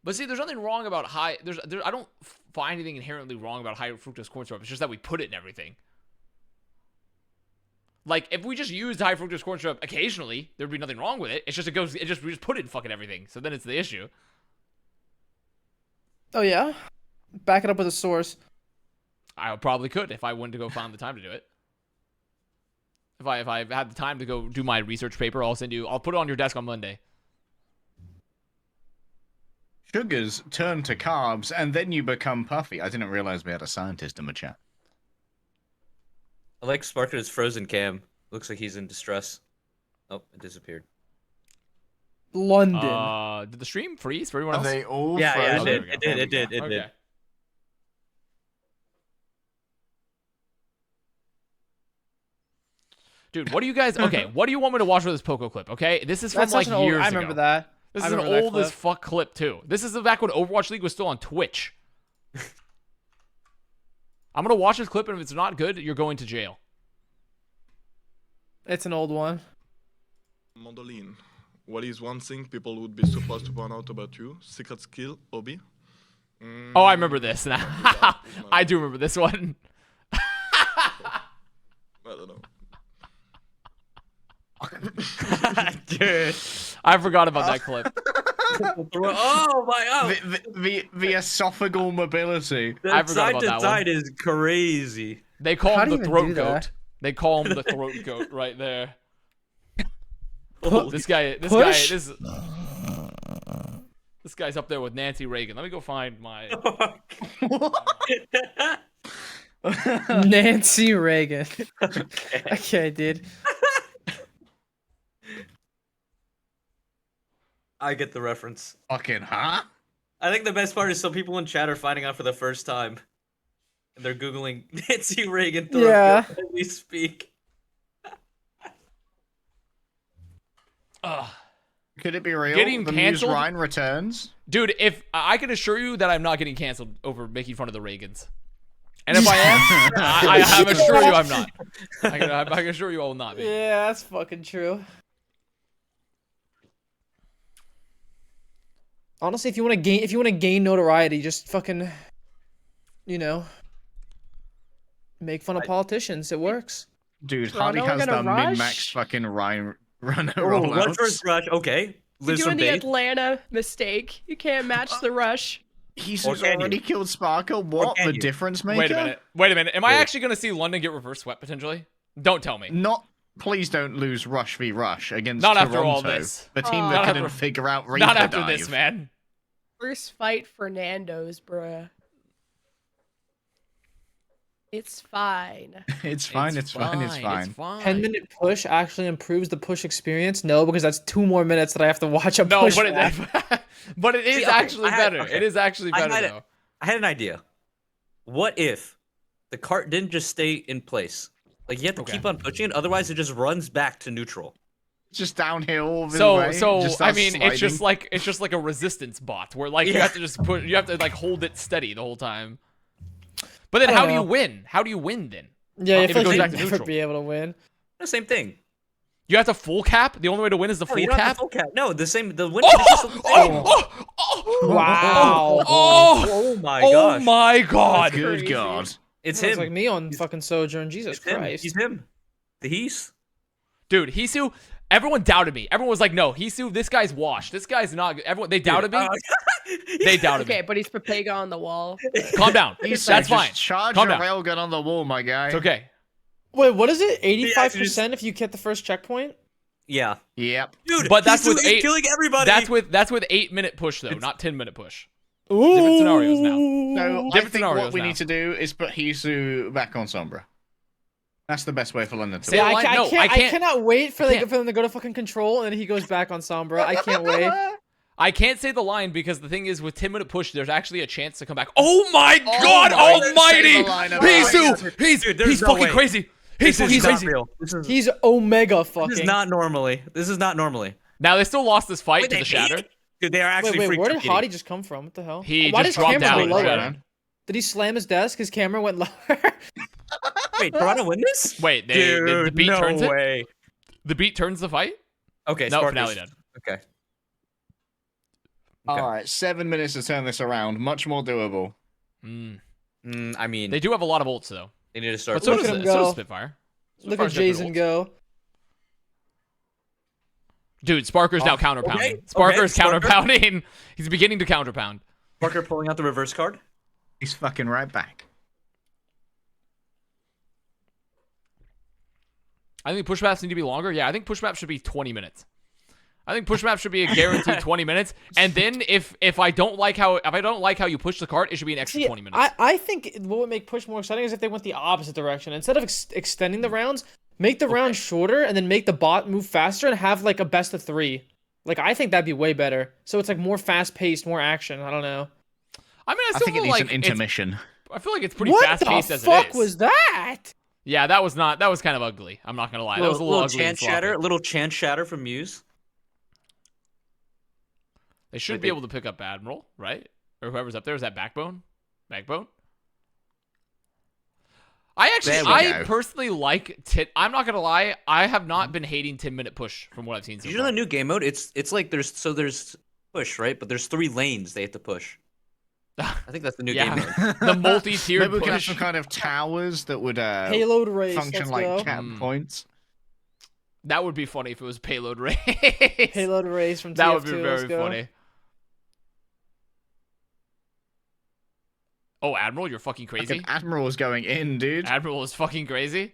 But see, there's nothing wrong about high. I don't find anything inherently wrong about high fructose corn syrup. It's just that we put it in everything. Like, if we just used high fructose corn syrup occasionally, there'd be nothing wrong with it. It's just we just put it in fucking everything. So then it's the issue. Oh yeah, back it up with a source. I probably could if I went to go find the time to do it. If I had the time to go do my research paper, I'll put it on your desk on Monday. Sugars turn to carbs, and then you become puffy. I didn't realize we had a scientist in the chat. I like Sparker's frozen cam. Looks like he's in distress. Oh, it disappeared. London. Did the stream freeze for everyone Are else? they all Yeah, frozen? it did. It did. Okay. Dude, what do you guys? Okay, what do you want me to watch for this Poco clip? Okay, this is from That's like such an old. years I ago. remember that. This I is an remember that old as clip. fuck clip too. This is back when Overwatch League was still on Twitch. I'm gonna watch this clip, and if it's not good, you're going to jail. It's an old one. Mandolin. What is one thing people would be supposed to point out about you? Secret skill, hobby? Oh, I remember this. I do remember this one. I don't know. Dude. I forgot about that clip. Oh my god. The esophageal mobility. I forgot Side about to that side one. is crazy. They call How him do the you even throat do goat. that? They call him the throat goat right there. Holy This guy, Push? this guy's up there with Nancy Reagan. Let me go find my. Nancy Reagan. Okay, dude. I get the reference. Fucking huh? I think the best part is some people in chat are finding out for the first time. And they're Googling Nancy Reagan throat Yeah. goat as we speak. Ugh. Could it be real? Getting the canceled? Muse Ryan returns. Dude, if I can assure you that I'm not getting canceled over making fun of the Reagans. And if I am, I assure you I'm not. I can assure you I will not be. Yeah, that's fucking true. Honestly, if you want to gain notoriety, just fucking, make fun of politicians. It works. Dude, Bro, Hardy now we're has gonna the rush? min-max fucking Ryan runner Oh, rush rollouts. versus rush. Okay. You're Live doing some the bait. Atlanta mistake. You can't match the rush. He's Or can already you? killed Sparker. What can the you? difference maker? Wait a minute. Am I Wait. actually gonna see London get reverse swept potentially? Don't tell me. Please don't lose Rush v Rush against Not Toronto, after all this. the team Not that couldn't after- figure out Reaper Not after dive. this, man. First fight Fernando's, bruh. It's fine. It's fine. It's fine. 10-minute push actually improves the push experience. No, because that's 2 more minutes that I have to watch a No, push. but but it is See, okay, actually I had- better. okay. It is actually I better had though. I had an idea. What if the cart didn't just stay in place? Like you have to Okay. keep on pushing it, otherwise it just runs back to neutral. Just downhill. So way, just I starts mean, sliding. it's just like a resistance bot where like you Yeah. have to just you have to like hold it steady the whole time. But then I how don't do you know. win? How do you win then? Yeah, If if it goes you'd back to never neutral. be able to win. The same thing. You have to full cap. The only way to win is the No, full you don't have cap. the full cap. No, the same. The win Oh! conditions are the same. Wow. Oh my Oh gosh! my god! Good Crazy. God. It's Sounds him. like me on fucking Sojourn. Jesus It's him. Christ. He's him. The Heath. Dude, Hisu, everyone doubted me. Everyone was like, "No, Hisu, this guy's washed. This guy's not good." Everyone, they doubted me. They doubted Okay, me. but he's Pepega on the wall. Calm down. He's That's just fine. Charge Calm your down. railgun on the wall, my guy. It's okay. Wait, what is it? Yeah, 85% if you get the first checkpoint? Yeah. Yep. Dude, But that's Hisu with is 8 killing everybody. That's with 8-minute push though, not 10-minute push. Ooh. Different scenarios now. So I Different think scenarios what we now. need to do is put Hisu back on Sombra. That's the best way for London to Say win. the Yeah, line- I no, can't, I I can't. cannot wait for, can't. for them to go to fucking control and then he goes back on Sombra. I can't wait. I can't say the line because the thing is with 10-minute push, there's actually a chance to come back. Oh my Oh god my- almighty! say the line of Hisu! Dude, there's He's no fucking way. crazy. He's This fucking is not crazy. real. This is, He's Omega fucking. this is not normally. This is not normally. Now they still lost this fight Wait, to they the Shatter. beat it? Dude, they are actually Wait, freak where did competing. Hottie just come from? What the hell? He Why just does dropped Cameron down. go lower? man. Did he slam his desk? His camera went lower. Wait, Toronto win this? Wait, Dude, the beat no turns way. it? The beat turns the fight? Okay, No, Sparkers. finale done. Okay. All right, 7 minutes to turn this around. Much more doable. I mean, They do have a lot of ults, though. they need to start. But so Look does, at him so does go. Spitfire. Look at Spitfire's got good Jason ults. go. Dude, Sparker's now counterpounding. okay, Sparker's Sparker. counterpounding. He's beginning to counterpound. Parker pulling out the reverse card. He's fucking right back. I think push maps need to be longer. Yeah, I think push maps should be 20 minutes. I think push maps should be a guaranteed 20 minutes. And then if I don't like how you push the cart, it should be an extra 20 minutes. I think what would make push more exciting is if they went the opposite direction. Instead of extending the rounds, make the round shorter and then make the bot move faster and have like a best of 3. Like I think that'd be way better. So it's like more fast paced, more action. I don't know. I mean, I still think it feel needs like an intermission. I feel like it's pretty What fast paced the as fuck it is. was that? Yeah, that was kind of ugly. I'm not gonna lie. That was a little ugly. chance and sloppy. shatter. Little chance shatter from Muse. They should be able to pick up Admiral, right? Or whoever's up there. Is that Backbone? Backbone? There we I go. personally like I'm not gonna lie, I have not been hating 10-minute push from what I've seen so You know far. the new game mode? It's like there's push, right? But there's 3 lanes they have to push. I think that's the new game Yeah. mode. The multi-tiered Maybe we could have push. some kind of towers that would Payload race. function Let's like go. cap points. That would be funny if it was payload race. Payload race from TF2. That would be let's very go. funny. Oh, Admiral, you're fucking crazy. Fucking Admiral is going in, dude. Admiral is fucking crazy.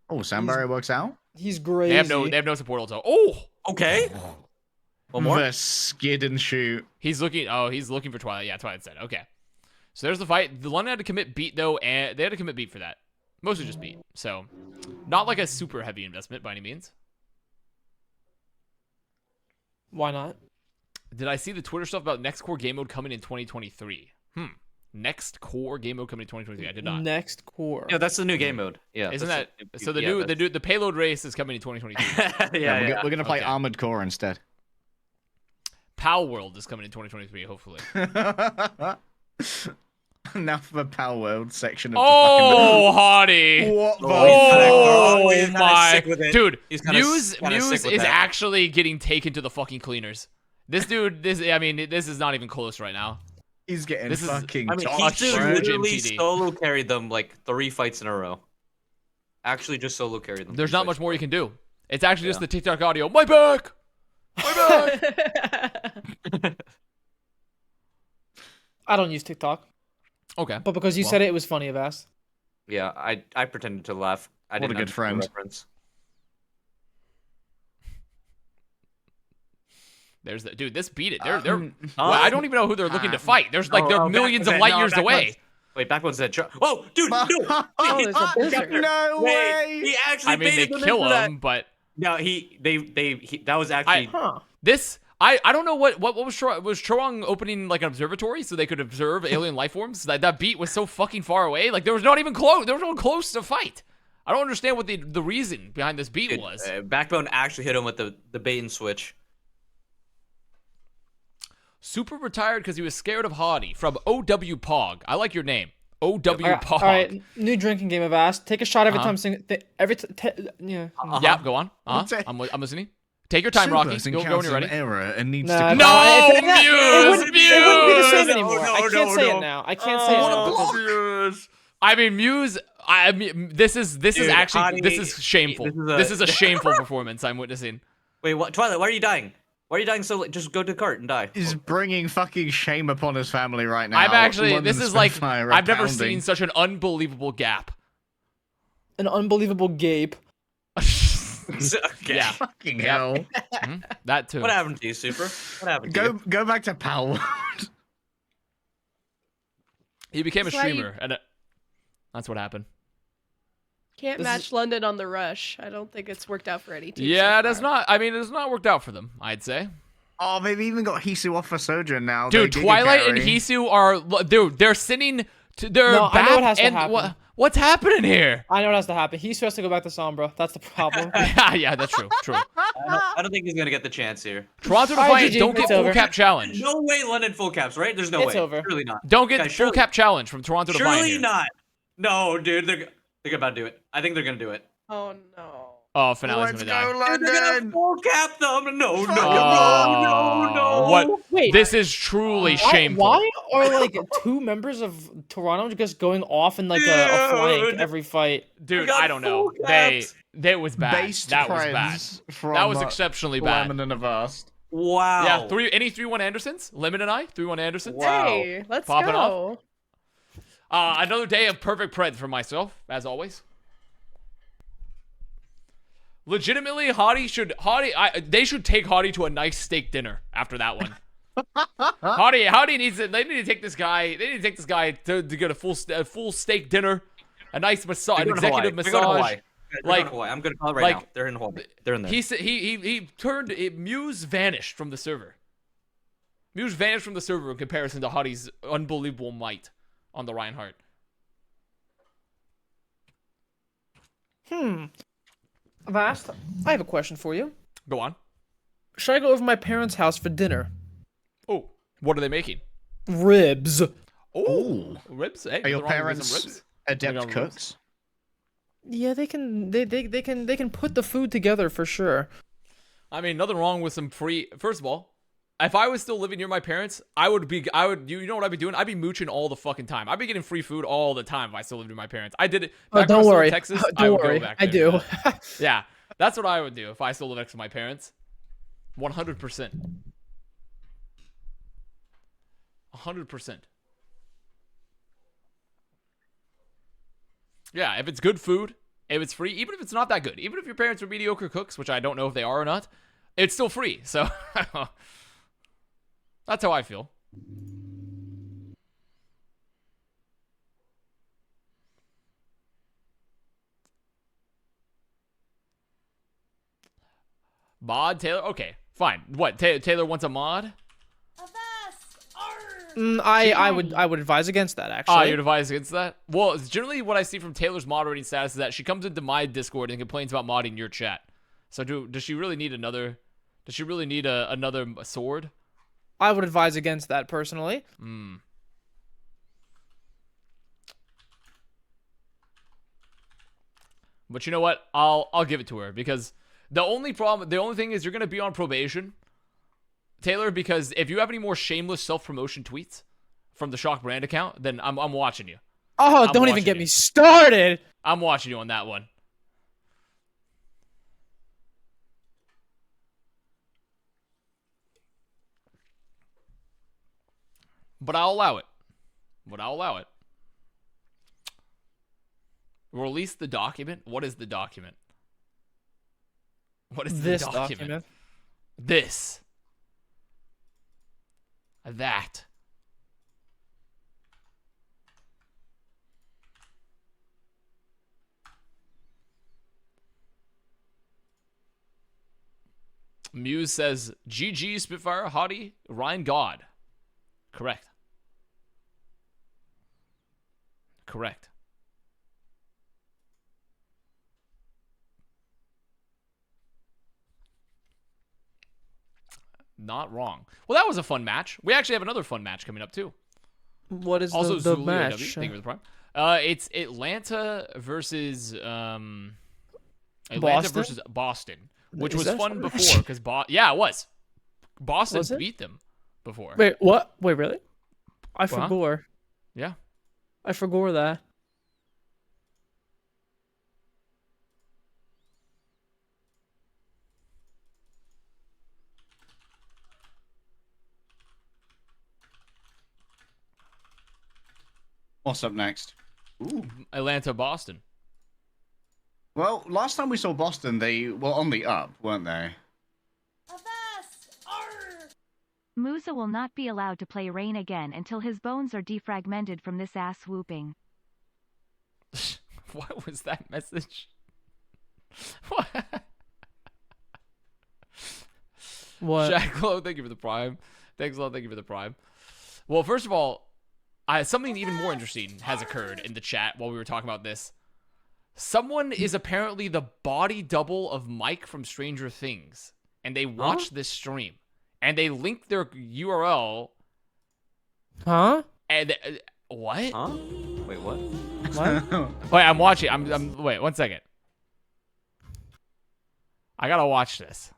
Oh, sound barrier works out. He's crazy. They have no support also. Oh, Okay. One more. The skid and shoot. he's looking for Twilight. Yeah, Twilight said. Okay. So there's the fight. The London had to commit beat though, and they had to commit beat for that. Mostly just beat. So not like a super heavy investment by any means. Why not? Did I see the Twitter stuff about next core game mode coming in 2023? Next core game mode coming in 2023. I did not. Next core. Yeah, that's the new game mode. Yeah. Isn't that's that so? The payload race is coming in 2023. yeah. We're gonna play Okay. Armored Core instead. Pal World is coming in 2023. Hopefully. Now for the Power World section of Oh, hottie. the fucking. What the Oh He's kinda my sick with it. dude, He's kinda Muse sick with is that. actually getting taken to the fucking cleaners. This dude, this is not even close right now. He's getting This is- fucking. I mean, Josh he Huge literally MTD. solo carried them like 3 fights in a row. Actually, just solo carried them. There's 3 not much fights. more you can do. It's actually just the TikTok audio. My back. My back. I don't use TikTok, Okay. but because you said it, it was funny, Avast. Yeah, I pretended to laugh. I What a didn't good understand the friend. reference. There's the dude. This beat it. They're. Well, Huh? I don't even know who they're looking to fight. There's like they're millions of light years away. Wait, Backbone's dead. Whoa, dude, no! Oh, there's a blizzard. No Wait, way! he actually I mean, they baited them kill into that. him, but No, that was actually. Huh. this. I don't know what was Choang opening like an observatory so they could observe alien life forms. That beat was so fucking far away. Like there was not even close. There was no one close to fight. I don't understand what the reason behind this beat Dude, was. Backbone actually hit him with the bait and switch. Super retired because he was scared of Hottie from OW Pog. I like your name. OW Pog. All right, new drinking game, Avast. Take a shot every Uh-huh. time. Yeah. Yeah, go on. I'm listening. Take your time, Rocky. Go when you're ready. Error and needs Nah, to. No, it wouldn't be the same Muse! anymore. No, I can't no, say no. it now. I can't say it now. I mean, Muse. I mean, this is actually Hottie, this is shameful. this is This is a shameful performance I'm witnessing. Wait, what? Twilight, why are you dying? Why are you dying so late? Just go to the cart and die. He's bringing fucking shame upon his family right now. I'm actually. London This is like Spitfire are I've never pounding. seen such an unbelievable gap. An unbelievable gape. Okay. Yeah, Fucking hell. that too. What happened to you, Super? What happened to you? Go back to Power. He became a That's why streamer, and that's what happened. Can't This match is- London on the rush. I don't think it's worked out for any team. Yeah, so it has far. not. I mean, it has not worked out for them. I'd say. Oh, they've even got Hisu off for Sojourn now. Dude, They giga Twilight and carry. Hisu are. Dude, they're sending. They're No, I know what has to and happen. What's happening here? I know what has to happen. He's supposed to go back to Sombra. That's the problem. Yeah, that's true. True. I don't think he's gonna get the chance here. Toronto All right, Defiant, GG, don't get it's full over. cap challenge. No way London full caps, right? There's no It's way. over. Surely not. Don't get Guys, full surely- cap challenge from Toronto Defiant. Surely here. not. No, dude, they're about to do it. I think they're gonna do it. Oh no. Oh, Finale's Let's gonna go, die. Dude, they're gonna London! full cap them. No, no, Oh, no. what? Wait, This is truly shameful. Why are like 2 members of Toronto just going off in like a flank Dude. every fight? Dude, got I don't know. full They caps. that was bad. Based That was bad. creds from That was exceptionally bad. Lemon and Avast. Wow. Yeah, any 3-1 Andersons? Lemon and I, 3-1 Andersons. Wow. Hey, let's Popping go. Another day of perfect pred for myself, as always. Legitimately, they should take Hottie to a nice steak dinner after that one. Hottie needs it. They need to take this guy. They need to take this guy to get a full steak dinner, a nice massage, an executive massage. Like, Hawaii. I'm gonna call it right now. They're in Hawaii. They're in there. He turned it. Muse vanished from the server. Muse vanished from the server in comparison to Hottie's unbelievable might on the Reinhardt. Avast, I have a question for you. Go on. Should I go over to my parents' house for dinner? Oh, what are they making? Ribs. Oh, ribs. Hey, Are your nothing wrong with some parents ribs? adept Nothing wrong with cooks? ribs? Yeah, they can put the food together for sure. I mean, nothing wrong with some free. First of all, if I was still living near my parents, you know what I'd be doing? I'd be mooching all the fucking time. I'd be getting free food all the time if I still lived near my parents. I did it. Oh, Back when I don't was still in worry. Texas, I Don't would worry. go back I there. do. Yeah, that's what I would do if I still lived next to my parents. 100%. 100%. Yeah, if it's good food, if it's free, even if it's not that good, even if your parents are mediocre cooks, which I don't know if they are or not, it's still free. So that's how I feel. Mod Taylor? Okay, fine. What? Taylor wants a mod? Avast! Arr! I would advise against that actually. You'd advise against that? Well, generally what I see from Taylor's moderating status is that she comes into my Discord and complains about modding your chat. So does she really need another? Does she really need another sword? I would advise against that personally. But you know what? I'll give it to her because the only thing is you're gonna be on probation, Taylor. Because if you have any more shameless self-promotion tweets from the Shock Brand account, then I'm watching you. Oh, I'm don't even watching get you. me started. I'm watching you on that one. But I'll allow it. Release the document? What is the document? What is This the document. This. That. Muse says, GG, Spitfire, Hottie, Ryan God. Correct. Not wrong. Well, that was a fun match. We actually have another fun match coming up, too. What is Also, the Zulu match? AW, thank you for the prime. It's Atlanta versus Boston, which Is was that fun fun? before because yeah, it was. Boston Was it? beat them before. Wait, what? Wait, really? I Huh? forgot. Yeah. I forgot that. What's up next? Ooh. Atlanta, Boston. Well, last time we saw Boston, they were on the up, weren't they? Avast! Arr! Musa will not be allowed to play Rain again until his bones are defragmented from this ass whooping. What was that message? What? What? Jack Lowe, thank you for the prime. Thanks a lot, thank you for the prime. Well, first of all, something even more interesting has occurred in the chat while we were talking about this. Someone is apparently the body double of Mike from Stranger Things, and they watched this stream, and they linked their URL. Huh? And what? Huh? Wait, what? What? Wait, I'm watching. Wait, 1 second. I gotta watch this.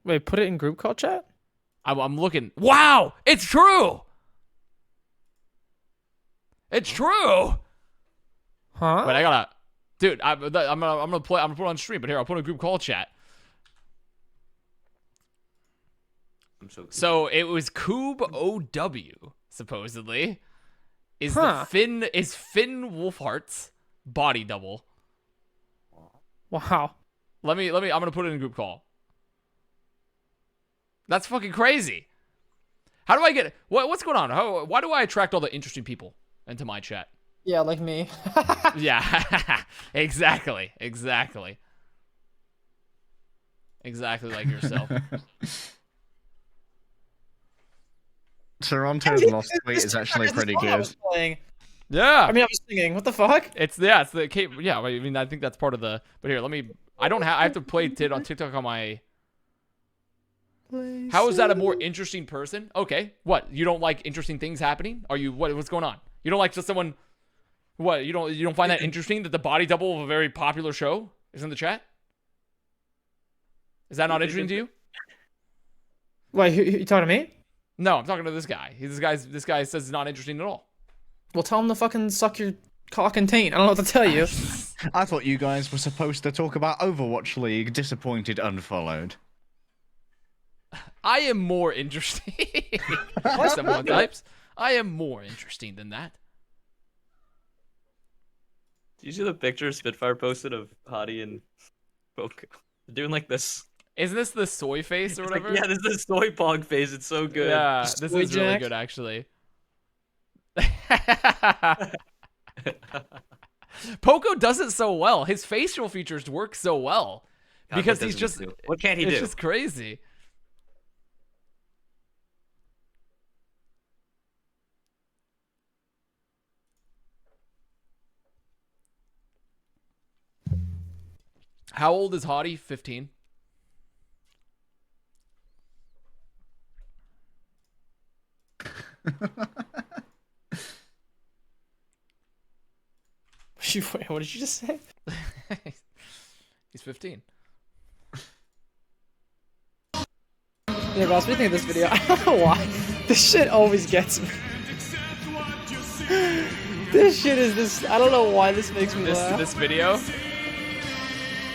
Wait, put it in group call chat? I'm looking. Wow, it's true. It's true. Huh? Wait, I gotta, dude. I'm gonna play. I'm gonna put it on stream. But here, I'll put in a group call chat. I'm so. So it was Coob OW supposedly is Huh. Finn Wolfhart's body double. Wow. Let me. I'm gonna put it in a group call. That's fucking crazy. How do I get what's going on? Why do I attract all the interesting people into my chat? Yeah, like me. Yeah, exactly like yourself. Toronto's lost tweet is actually pretty good. Yeah, I mean, I was singing. What the fuck? it's the cape. Yeah, I mean, I think that's part of the. But here, let me. I don't have. I have to play it on TikTok on my. How is that a more interesting person? Okay, what? You don't like interesting things happening? Are you what's going on? You don't like just someone? What? You don't find that interesting that the body double of a very popular show is in the chat? Is that not interesting to you? Wait, you talking to me? No, I'm talking to this guy. This guy says it's not interesting at all. Well, tell him to fucking suck your cock and taint. I don't know what to tell you. I thought you guys were supposed to talk about Overwatch League. Disappointed, unfollowed. I am more interesting. Someone types. I am more interesting than that. Do you see the picture Spitfire posted of Hottie and Poke? They're doing like this. Isn't this the soy face or It's whatever? like, yeah, this is the soy pog face. It's so good. Yeah, this Soy is really Jack. good actually. Poco does it so well. His facial features work so well God, because what he's doesn't he just. do? What can't he it's do? just crazy. How old is Hottie? 15. Wait, what did you just say? He's 15. Yeah, Ross, what do you think of this video? I don't know why. This shit always gets me. This shit is this. I don't know why this makes me laugh. This video?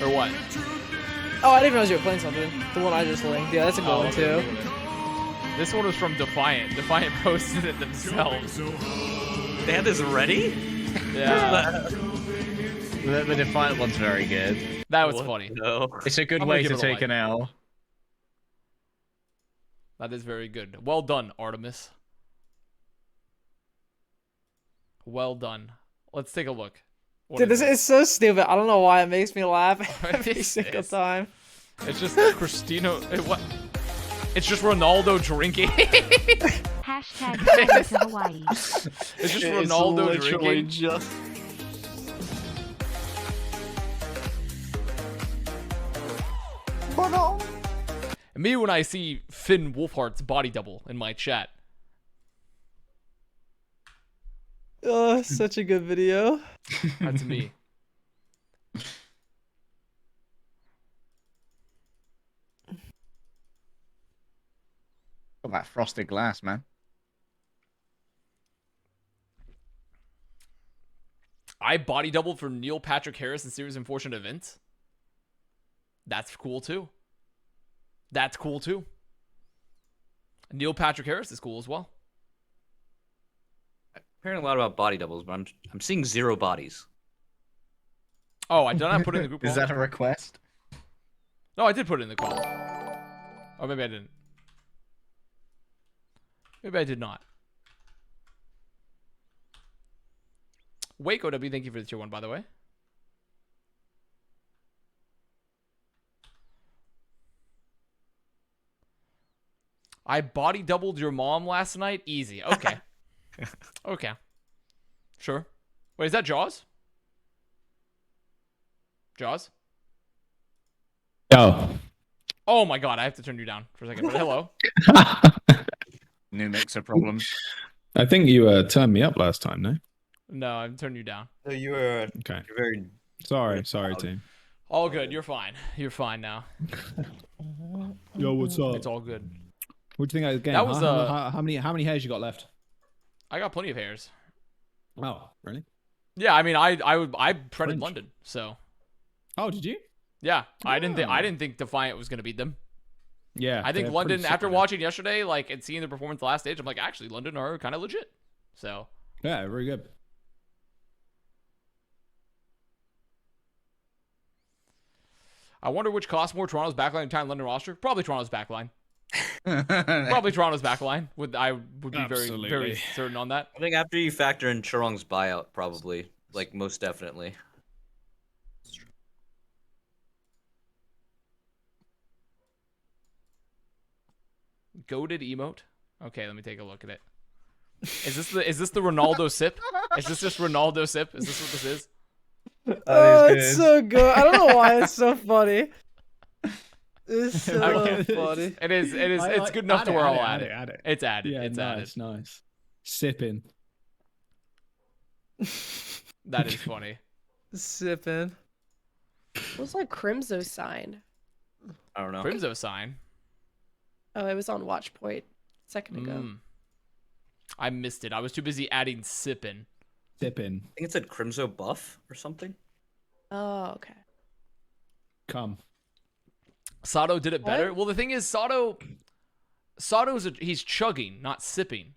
Or what? Oh, I didn't realize you were playing something. The one I just linked. Yeah, that's a good one too. This one was from Defiant. Defiant posted it themselves. They had this ready? Yeah. The Defiant one's very good. That was What? funny. No. It's a good I'm gonna way give to it a take like. an L. That is very good. Well done, Artemis. Well done. Let's take a look. What Dude, is this it? is so stupid. I don't know why it makes me laugh every is single this? time. It's just Cristino. What? It's just Ronaldo drinking. Hashtag flying to Hawaii. It's just Ronaldo drinking. just. Me when I see Finn Wolfhart's body double in my chat. Oh, such a good video. That's me. Got that frosted glass, man. I body doubled for Neil Patrick Harris in Series Unfortunate Events. That's cool too. That's cool too. Neil Patrick Harris is cool as well. I'm hearing a lot about body doubles, but I'm seeing 0 bodies. Oh, I did not put it in the group call. Is that a request? No, I did put it in the call. Oh, maybe I didn't. Maybe I did not. Waco W, thank you for the tier 1, by the way. I body doubled your mom last night. Easy. Okay. Okay. Sure. Wait, is that Jaws? Jaws? Yo. Oh my god, I have to turn you down for a second. But hello. New mixer problems. I think you turned me up last time, no? No, I'm turning you down. No, you were Okay. very. Sorry, loud. team. All good. You're fine. You're fine now. Yo, what's up? It's all good. What do you think of the game? That was, how many hairs you got left? I got plenty of hairs. Oh, really? Yeah, I mean, I printed Fringe. London, so Oh, did you? yeah, I didn't think Defiant was gonna beat them. Yeah. I think they're London, pretty sick after right now. watching yesterday, like and seeing the performance last stage, I'm like, actually, London are kind of legit. So Yeah, very good. I wonder which costs more, Toronto's backline and London roster. Probably Toronto's backline. Probably Toronto's backline. I would be very Absolutely. certain on that. I think after you factor in Chorong's buyout, probably, like, most definitely. Goated emote. Okay, let me take a look at it. Is this the Ronaldo sip? Is this just Ronaldo sip? Is this what this is? Oh, it's so good. I don't know why it's so funny. It's so funny. It is. It's good enough to where I'll add it. Add it. It's added. Yeah, it's added. nice. Sipping. That is funny. Sipping. What's like Crimso sign? I don't know. Crimso sign. Oh, it was on Watchpoint a second ago. Mm. I missed it. I was too busy adding sippin'. Sipping. I think it said Crimso buff or something. Oh, okay. Come. Sato did it better. What? Well, the thing is, he's chugging, not sipping.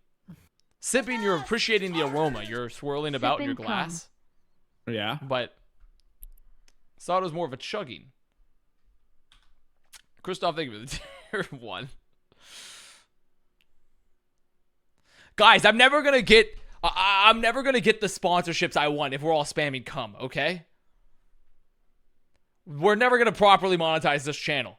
Sipping, you're appreciating the aroma. You're swirling about in your Sipping glass. Yeah. But Sato's more of a chugging. Christoph, thank you for the tier 1. Guys, I'm never gonna get the sponsorships I want if we're all spamming cum, okay? We're never gonna properly monetize this channel.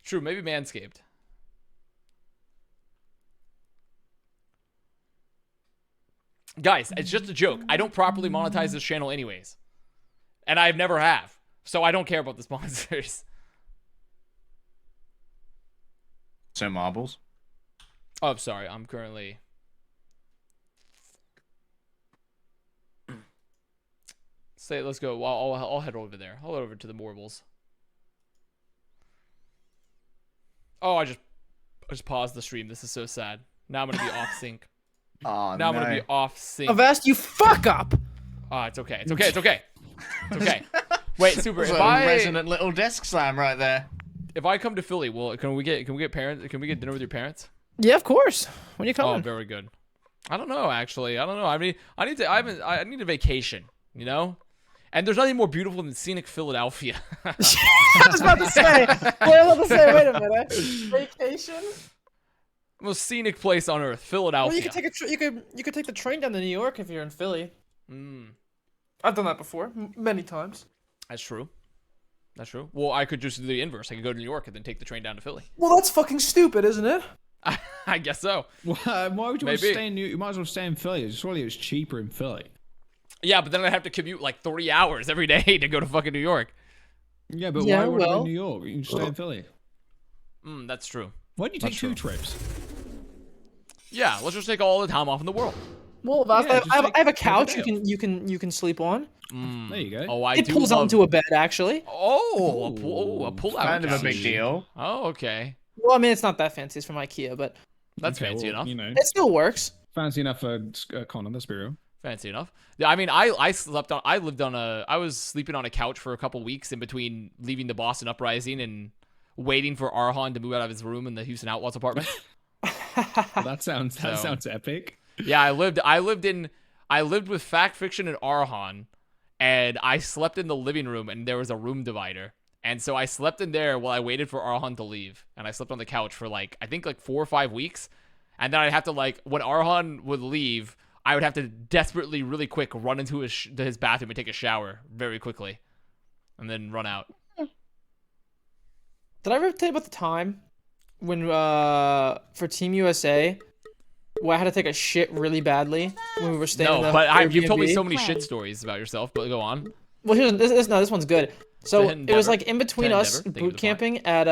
True, maybe Manscaped. Guys, it's just a joke. I don't properly monetize this channel anyways. And I never have. So I don't care about the sponsors. So marbles. Oh, I'm sorry. I'm currently... let's go. Well, I'll head over there. I'll head over to the marbles. Oh, I just paused the stream. This is so sad. Now I'm going to be off sync. Oh, Now I'm going to be off sync. Avast, you fuck up. Ah, it's okay. It's okay. It's okay. It's okay. Wait, Super. That's If a resonant little desk slam right there. If I come to Philly, can we get dinner with your parents? Yeah, of course. When you Oh, coming? very good. I don't know, actually. I don't know. I mean, I need a vacation, you know? And there's nothing more beautiful than scenic Philadelphia. I was about to say. Wait a minute. Vacation? Most scenic place on earth, Philadelphia. Well, you could take you could take the train down to New York if you're in Philly. Mm, I've done that before, many times. that's true. That's true. Well, I could just do the inverse. I could go to New York and then take the train down to Philly. Well, that's fucking stupid, isn't it? I guess so. Why would you want to Maybe. stay in New? You might as well stay in Philly. Surely it was cheaper in Philly. Yeah, but then I'd have to commute like 30 hours every day to go to fucking New York. Yeah, but Yeah, why would you go well. to New York? You can stay in Philly. That's true. Why don't you take That's two true. trips? Yeah, let's just take all the time off in the world. Well, Avast, Yeah, just I like have a take a couch day you can sleep on. There you go. Oh, I It do pulls love... onto a bed, actually. Oh, a pull-out Kind of a couch. big deal. Oh, okay. Well, I mean, it's not that fancy. It's from IKEA, but That's Okay, fancy well, enough. You know, it still works. fancy enough for Conan. Let's be real. Fancy enough. Yeah, I mean, I was sleeping on a couch for a couple weeks in between leaving the Boston Uprising and waiting for Arhan to move out of his room in the Houston Outlaws apartment. Well, that sounds epic. Yeah, I lived with Fact Fiction and Arhan, and I slept in the living room, and there was a room divider. And so I slept in there while I waited for Arhan to leave. And I slept on the couch for I think 4 or 5 weeks. And then I'd have to when Arhan would leave, I would have to desperately, really quick, run into his bathroom and take a shower very quickly. And then run out. Did I ever tell you about the time when for Team USA where I had to take a shit really badly when we were staying in No, the but you've told me Airbnb? so many shit stories about yourself. But go on. Well, this one's good. So Defiant it was endeavor. like in between Defiant us endeavor. Thank you boot for the camping at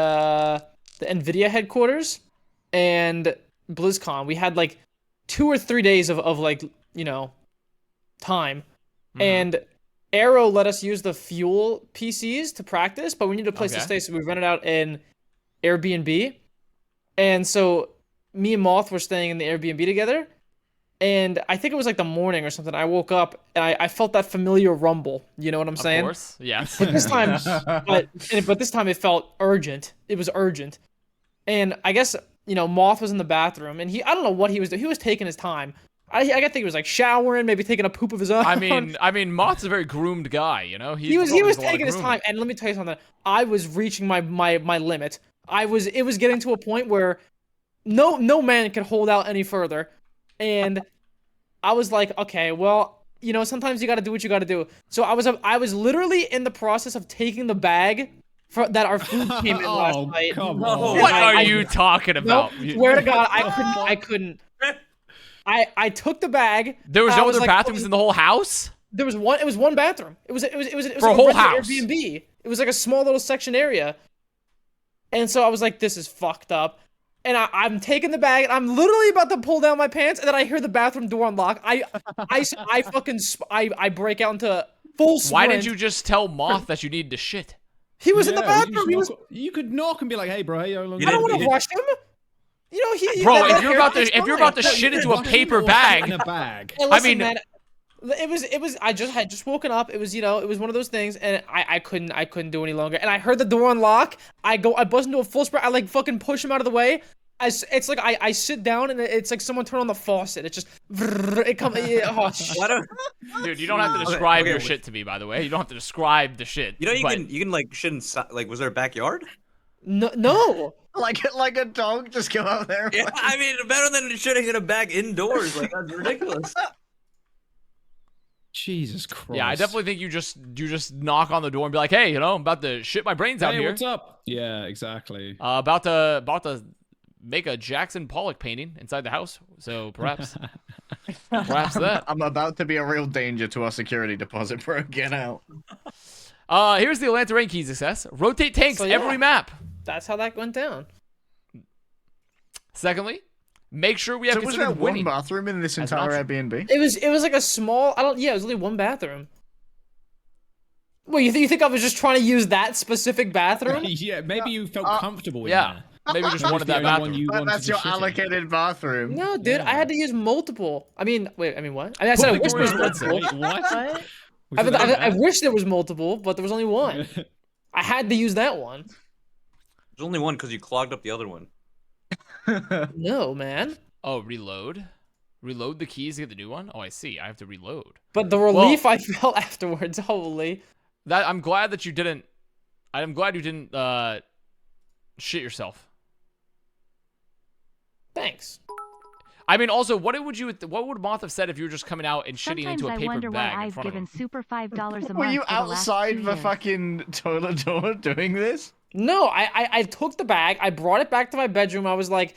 the Nvidia headquarters and BlizzCon. We had like 2 or 3 days of like, you know, time. And Arrow let us use the Fuel PCs to practice, but we needed a place to stay, so we rented out an Airbnb. And so me and Moth were staying in the Airbnb together. And I think it was like the morning or something. I woke up and I felt that familiar rumble. You know what I'm saying? Of course, yes. But this time, but this time it felt urgent. It was urgent. And I guess, you know, Moth was in the bathroom, and I don't know what he was doing. He was taking his time. I think he was like showering, maybe taking a poop of his own. I mean, Moth's a very groomed guy, you know. He was taking his time, and let me tell you something. I was reaching my limit. It was getting to a point where no man could hold out any further, and I was like, okay, well, you know, sometimes you got to do what you got to do. So I was literally in the process of taking the bag that our food came in last night. Come on. What are you talking about? No, swear to God, I couldn't. I took the bag. There was no other bathrooms in the whole house? There was one. It was one bathroom. It was for like a whole rented house. Airbnb. It was like a small little section area. And so I was like, this is fucked up. And I'm taking the bag, and I'm literally about to pull down my pants, and then I hear the bathroom door unlock. I break out into full sprint. Why did you just tell Moth that you needed to shit? He was in the bathroom. You could knock and be like, "Hey, bro, hey, I don't want to rush him." You know, Bro, if you're about to shit into a paper bag, in a bag. Hey, listen, man, it was. I had just woken up. It was, you know, it was one of those things, and I couldn't do any longer. And I heard the door unlock. I buzz into a full sprint. I like fucking push him out of the way. It's like I sit down, and it's like someone turned on the faucet. It just it comes. Oh shit. Dude, you don't have to describe your shit to me. By the way, you don't have to describe the shit. You know, you can like shit inside. Like, was there a backyard? No. Like a dog just go out there. Yeah, I mean, better than shitting in a bag indoors. Like, that's ridiculous. Jesus Christ. Yeah, I definitely think you just knock on the door and be like, hey, you know, I'm about to shit my brains out Hey, here. what's up? Yeah, exactly. About to make a Jackson Pollock painting inside the house. So perhaps that. I'm about to be a real danger to our security deposit, bro. Get out. Here's the Atlanta Rain key success. Rotate tanks every map. That's how that went down. Secondly, make sure we have was there considered one winning. bathroom in this entire Airbnb? It was like a small. It was only one bathroom. Well, you think I was just trying to use that specific bathroom? Yeah, maybe you felt comfortable in Yeah. there. Maybe just wanted that bathroom. That's your allocated bathroom. No, dude, I had to use multiple. I mean, wait, what? I said I wish there was multiple. Wait, what? I wish there was multiple, but there was only one. I had to use that one. There's only one because you clogged up the other one. No, man. Oh, reload. Reload the keys to get the new one? Oh, I see. I have to reload. But the relief I felt afterwards, holy. I'm glad that you didn't. I'm glad you didn't shit yourself. Thanks. I mean, also, what would Moth have said if you were just coming out and shitting Sometimes into a I paper wonder bag why in I've front of given him? Super $5 a month. Were you for the last outside 2 the years. fucking toilet door doing this? No, I took the bag, I brought it back to my bedroom. I was like,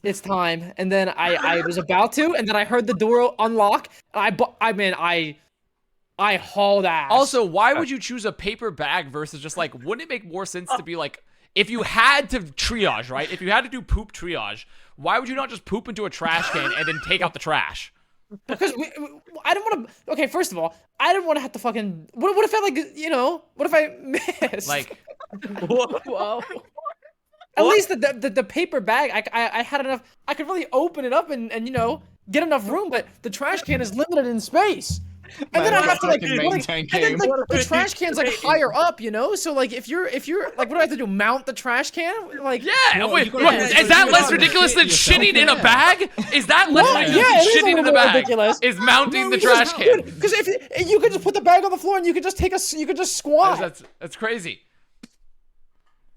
it's time. And then I was about to, and then I heard the door unlock. And I hauled ass. Also, why would you choose a paper bag versus just like, wouldn't it make more sense to be like, if you had to triage, right? If you had to do poop triage, why would you not just poop into a trash can and then take out the trash? Because I didn't want to. Okay, first of all, I didn't want to have to fucking. What if I like, you know? What if I missed? Like, whoa. At least the paper bag, I had enough. I could really open it up and you know get enough room, but the trash can is limited in space. And then I have to like, the trash can's like higher up, you know. So like, if you're like, what do I have to do? Mount the trash can? Like, yeah. Wait, is that less ridiculous than shitting in a bag? Is that less ridiculous than shitting in a bag? Ridiculous. Is mounting the trash can? Because if you could just put the bag on the floor and you could just squat. That's crazy.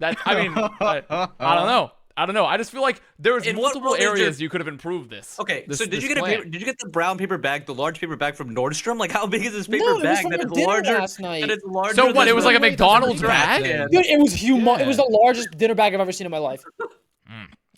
I mean, I don't know. I don't know. I just feel like there was In what multiple world is areas there- you could have improved this. Okay, this, so did you get plan. did you get the brown paper bag, the large paper bag from Nordstrom? Like, how big is this paper No, it was bag from that the is dinner larger? last night. That it's larger. So what? than It was like a Wait, that's a McDonald's big bag, bag. then. Dude, it was humongous. Yeah. It was the largest dinner bag I've ever seen in my life.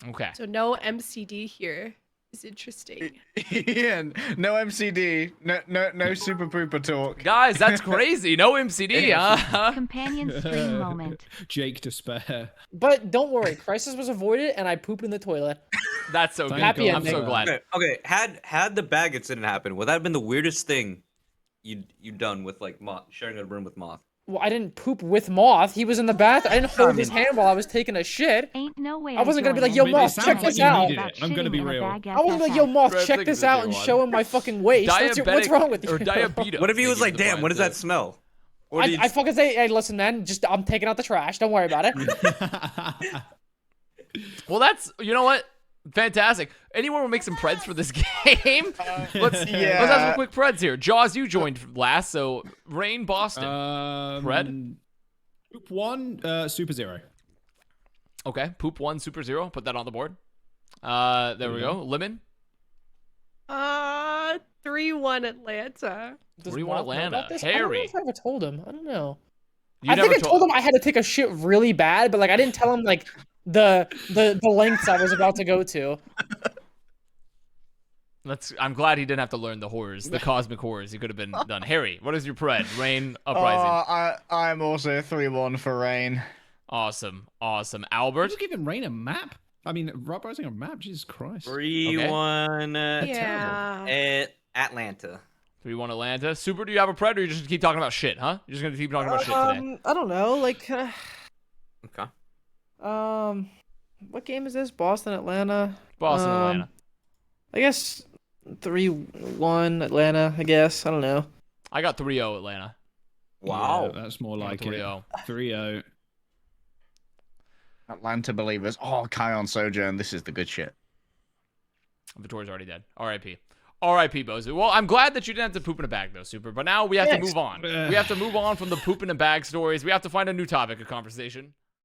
Okay. So no MCD here. Is interesting. Ian, no MCD, no super pooper talk. Guys, that's crazy. No MCD, huh? Companion stream moment. Jake despair. But don't worry, crisis was avoided, and I pooped in the toilet. That's so good. Thank Happy God. I'm so ending. glad. Okay. Had the bag incident happen, would that have been the weirdest thing you'd done with like Moth, sharing a room with Moth? Well, I didn't poop with Moth. He was in the bath. I didn't hold his hand while I was taking a shit. Ain't no way. I wasn't gonna be like, join yo, in. It Moth, sounds check like this you out. needed it. I'm gonna be real. I wasn't like, yo, Moth, Fred, check think this of a out new and one. show him my fucking waist. What's wrong with you? Or diabetes. What if he was like, "Damn, what does that smell?" Or I fucking say, hey, listen, man, I'm taking out the trash. Don't worry about it. Well, that's, you know what? Fantastic. Anyone will make some preds for this game? Let's have some quick preds here. Jaws, you joined last, so Rain, Boston. Pred? Poop 1, Super 0. Okay, Poop 1, Super 0. Put that on the board. There we go. Lemon? 3-1 Atlanta. Does 3-1 Moth know Atlanta. about this? I don't know Harry. if I ever told him. I don't know. You I think never I told him I had to take a shit really bad, but like I didn't tell him like the lengths I was about to go to. I'm glad he didn't have to learn the horrors, the cosmic horrors. He could have been done. Harry, what is your pred? Rain, Uprising. I'm also 3-1 for Rain. Awesome. Are Albert? you giving Rain a map? I mean, Uprising a map? Jesus Christ. 3-1. Yeah. Atlanta. 3-1 Atlanta. Super, do you have a pred, or you just keep talking about shit, huh? You're just going to keep talking about shit today. I don't know. Like, Okay. what game is this? Boston, Atlanta. Boston, Atlanta. I guess 3-1 Atlanta. I guess I don't know. I got 3-0 Atlanta. Wow. Yeah, that's more like 3-0. it. 3-0. Atlanta believers. Oh, Kion Sojourn. This is the good shit. Vittoria's already dead. R.I.P. R.I.P. Bozu. Well, I'm glad that you didn't have to poop in a bag, though, Super. But now we have to move on. We have to move on from the poop in a bag stories. We have to find a new topic of conversation.